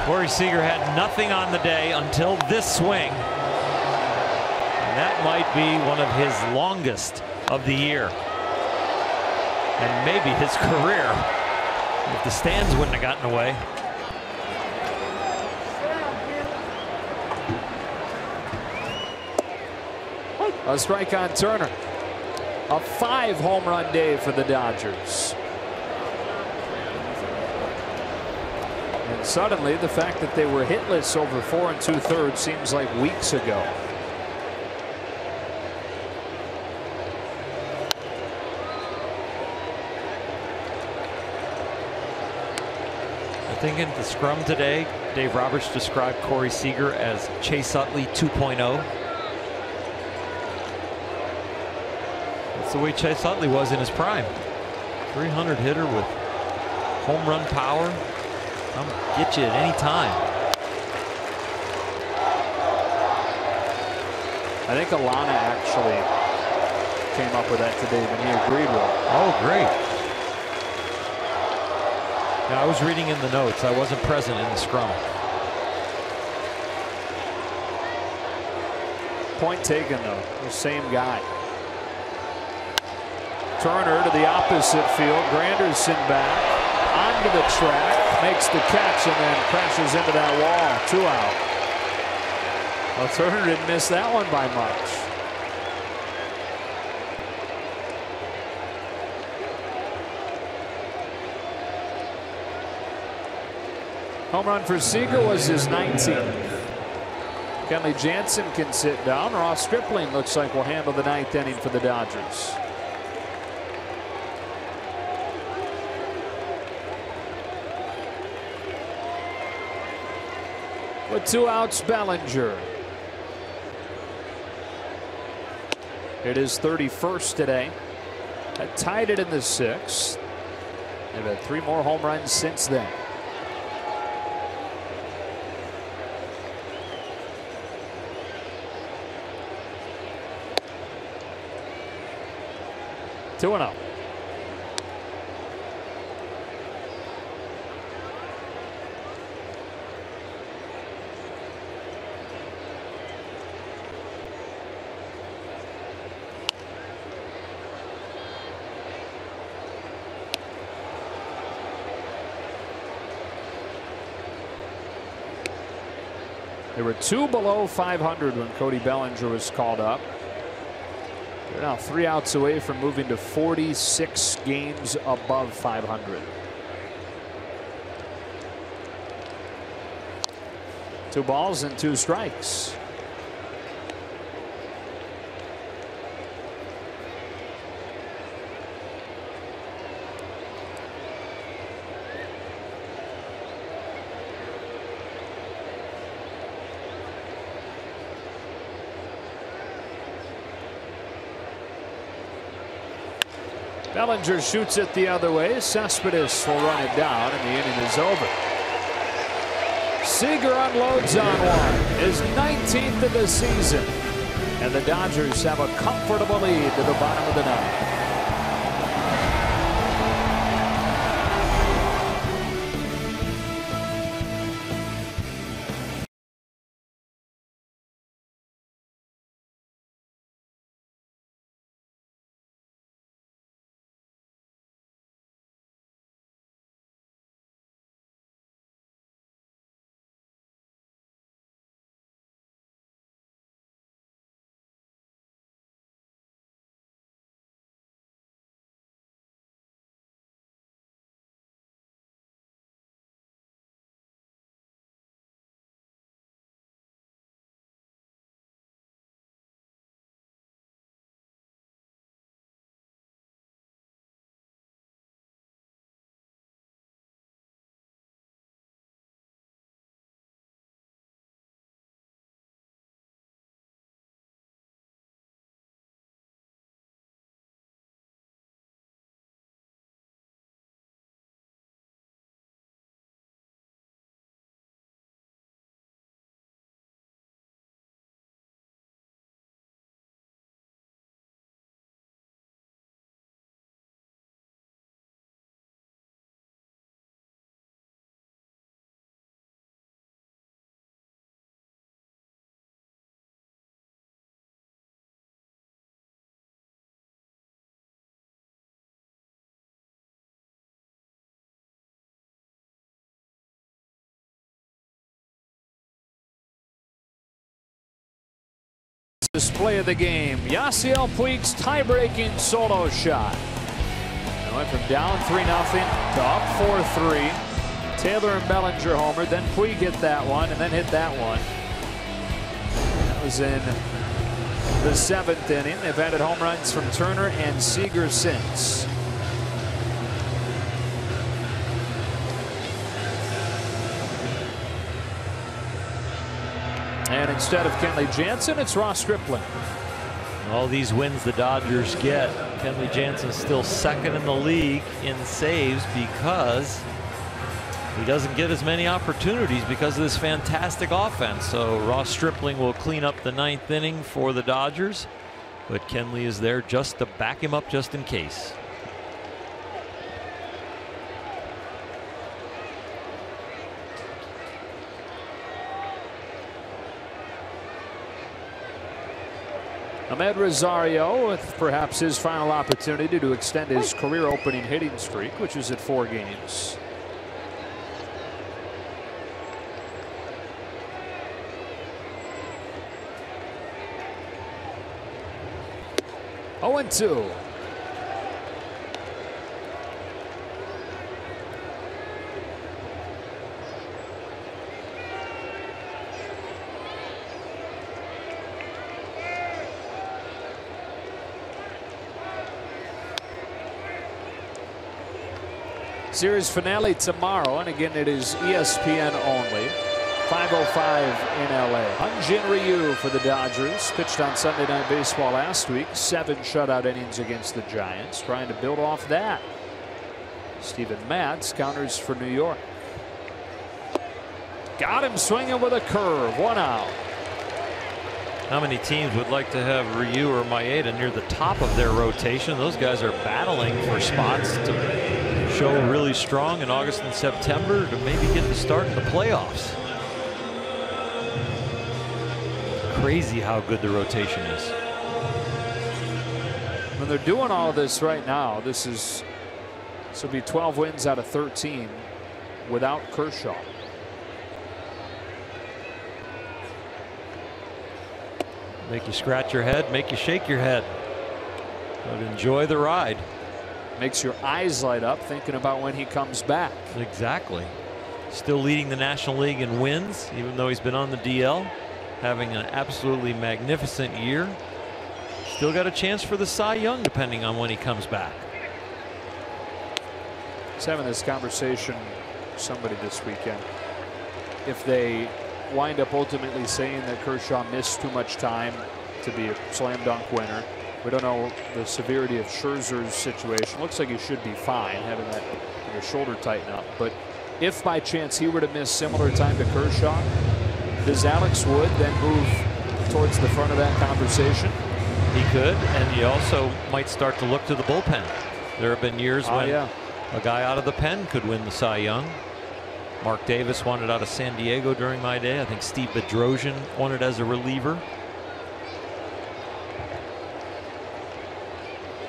Corey Seager had nothing on the day until this swing. And that might be one of his longest of the year. And maybe his career, if the stands wouldn't have gotten away. A strike on Turner. A 5-home run day for the Dodgers. And suddenly, the fact that they were hitless over 4 2/3 seems like weeks ago. I think in the scrum today, Dave Roberts described Corey Seager as Chase Utley 2.0. That's the way Chase Utley was in his prime. 300 hitter with home run power. Come get you at any time. I think Alana actually came up with that today, and he agreed with it. Oh, great. Now, I was reading in the notes. I wasn't present in the scrum. Point taken, though. The same guy. Turner to the opposite field. Granderson back onto the track. Makes the catch and then crashes into that wall. 2 out. Well, Turner didn't miss that one by much. Home run for Seager was his 19th. Kenley Jansen can sit down. Ross Stripling looks like will handle the 9th inning for the Dodgers. With 2 outs, Bellinger. It is 31st today. That tied it in the 6th. They've had 3 more home runs since then. Two and up. They were 2 below 500 when Cody Bellinger was called up. They're now 3 outs away from moving to 46 games above 500. 2 balls and 2 strikes. Bellinger shoots it the other way. Cespedes will run it down, and the inning is over. Seager unloads on one, his 19th of the season, and the Dodgers have a comfortable lead to the bottom of the ninth. Display of the game. Yasiel Puig's tie-breaking solo shot. It went from down 3-0 to up 4-3. Taylor and Bellinger homered. Then Puig hit that one and then hit that one. That was in the 7th inning. They've added home runs from Turner and Seager since. And instead of Kenley Jansen, it's Ross Stripling. All these wins the Dodgers get. Kenley Jansen's still 2nd in the league in saves because he doesn't get as many opportunities because of this fantastic offense. So Ross Stripling will clean up the 9th inning for the Dodgers, but Kenley is there just to back him up just in case. Ahmed Rosario with perhaps his final opportunity to extend his career opening hitting streak, which is at 4 games. Oh, 0-2. Series finale tomorrow, and again it is ESPN only. 5:05 in LA. Hyun-Jin Ryu for the Dodgers. Pitched on Sunday Night Baseball last week. 7 shutout innings against the Giants. Trying to build off that. Steven Matz counters for New York. Got him swinging with a curve. 1 out. How many teams would like to have Ryu or Maeda near the top of their rotation? Those guys are battling for spots to show really strong in August and September to maybe get the start in the playoffs. Crazy how good the rotation is. When they're doing all of this right now, this will be 12 wins out of 13 without Kershaw. Make you scratch your head, make you shake your head, but enjoy the ride. Makes your eyes light up thinking about when he comes back. Exactly. Still leading the National League in wins, even though he's been on the DL. Having an absolutely magnificent year. Still got a chance for the Cy Young, depending on when he comes back. I was having this conversation with somebody this weekend. If they wind up ultimately saying that Kershaw missed too much time to be a slam dunk winner, we don't know the severity of Scherzer's situation. Looks like he should be fine, having that shoulder tighten up. But if by chance he were to miss similar time to Kershaw, does Alex Wood then move towards the front of that conversation? He could, and you also might start to look to the bullpen. There have been years when a guy out of the pen could win the Cy Young. Mark Davis won it out of San Diego during my day. I think Steve Bedrosian won it as a reliever.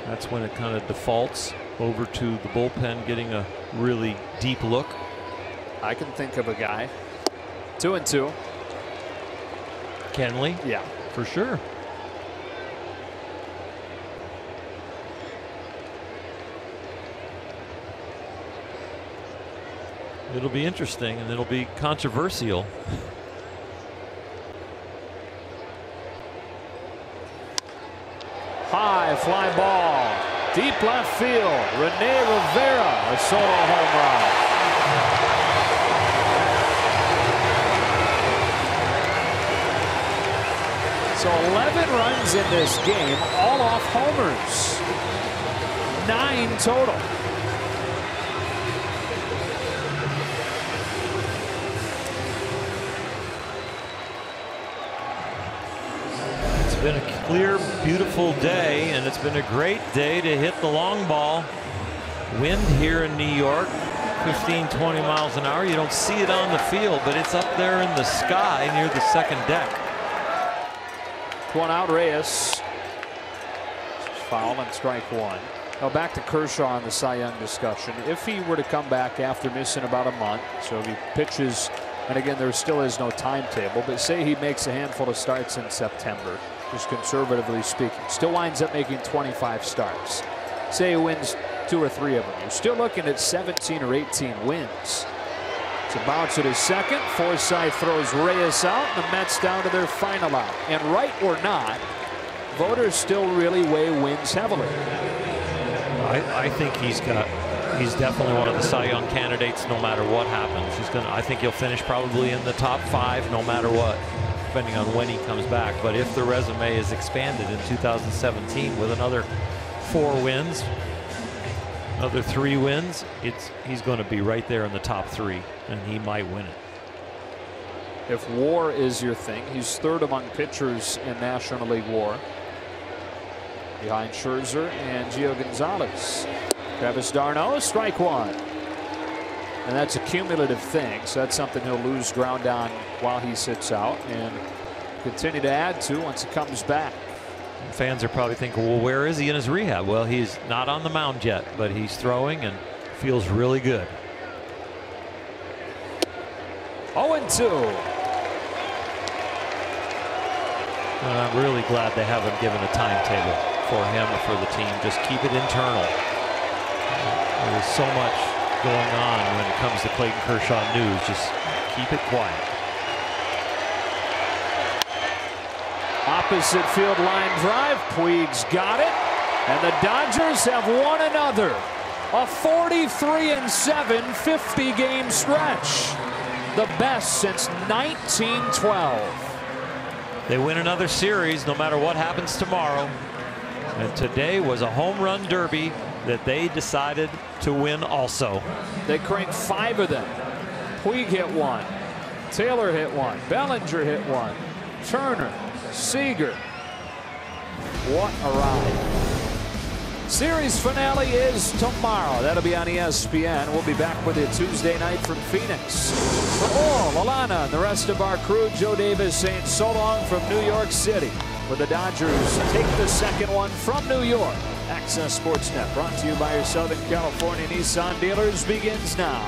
That's when it kind of defaults over to the bullpen getting a really deep look. I can think of a guy. 2-2. Kenley? Yeah. For sure. It'll be interesting and it'll be controversial. High fly ball. Deep left field. Rene Rivera, a solo home run. So 11 runs in this game, all off homers. 9 total. It's been a clear, beautiful day, and it's been a great day to hit the long ball. Wind here in New York, 15-20 miles an hour. You don't see it on the field, but it's up there in the sky near the second deck. One out, Reyes. Foul and strike one. Now back to Kershaw in the Cy Young discussion. If he were to come back after missing about a month, so if he pitches, and again there still is no timetable, but say he makes a handful of starts in September, just conservatively speaking, still winds up making 25 starts. Say he wins 2 or 3 of them, you're still looking at 17 or 18 wins. To bounce at his second, Forsythe throws Reyes out, and the Mets down to their final out. And right or not, voters still really weigh wins heavily. I think he's definitely one of the Cy Young candidates no matter what happens. I think he'll finish probably in the top 5 no matter what, depending on when he comes back. But if the resume is expanded in 2017 with another 4 wins, another 3 wins, he's going to be right there in the top 3, and he might win it. If WAR is your thing, he's 3rd among pitchers in National League WAR, behind Scherzer and Gio Gonzalez. Travis d'Arnaud, strike one, and that's a cumulative thing, so that's something he'll lose ground on while he sits out and continue to add to once he comes back. Fans are probably thinking, well, where is he in his rehab? Well, he's not on the mound yet, but he's throwing and feels really good. 0-2. And I'm really glad they haven't given a timetable for him or for the team. Just keep it internal. There's so much going on when it comes to Clayton Kershaw news. Just keep it quiet. Opposite field line drive. Puig's got it. And the Dodgers have won another. A 43-7 50-game stretch. The best since 1912. They win another series no matter what happens tomorrow. And today was a home run derby that they decided to win also. They cranked 5 of them. Puig hit 1. Taylor hit 1. Bellinger hit 1. Turner. Seager. What a ride. Series finale is tomorrow. That'll be on ESPN. We'll be back with you Tuesday night from Phoenix. For Oral, Alana, and the rest of our crew, Joe Davis saying so long from New York City, where the Dodgers take the second one from New York. Access Sportsnet, brought to you by your Southern California Nissan dealers, begins now.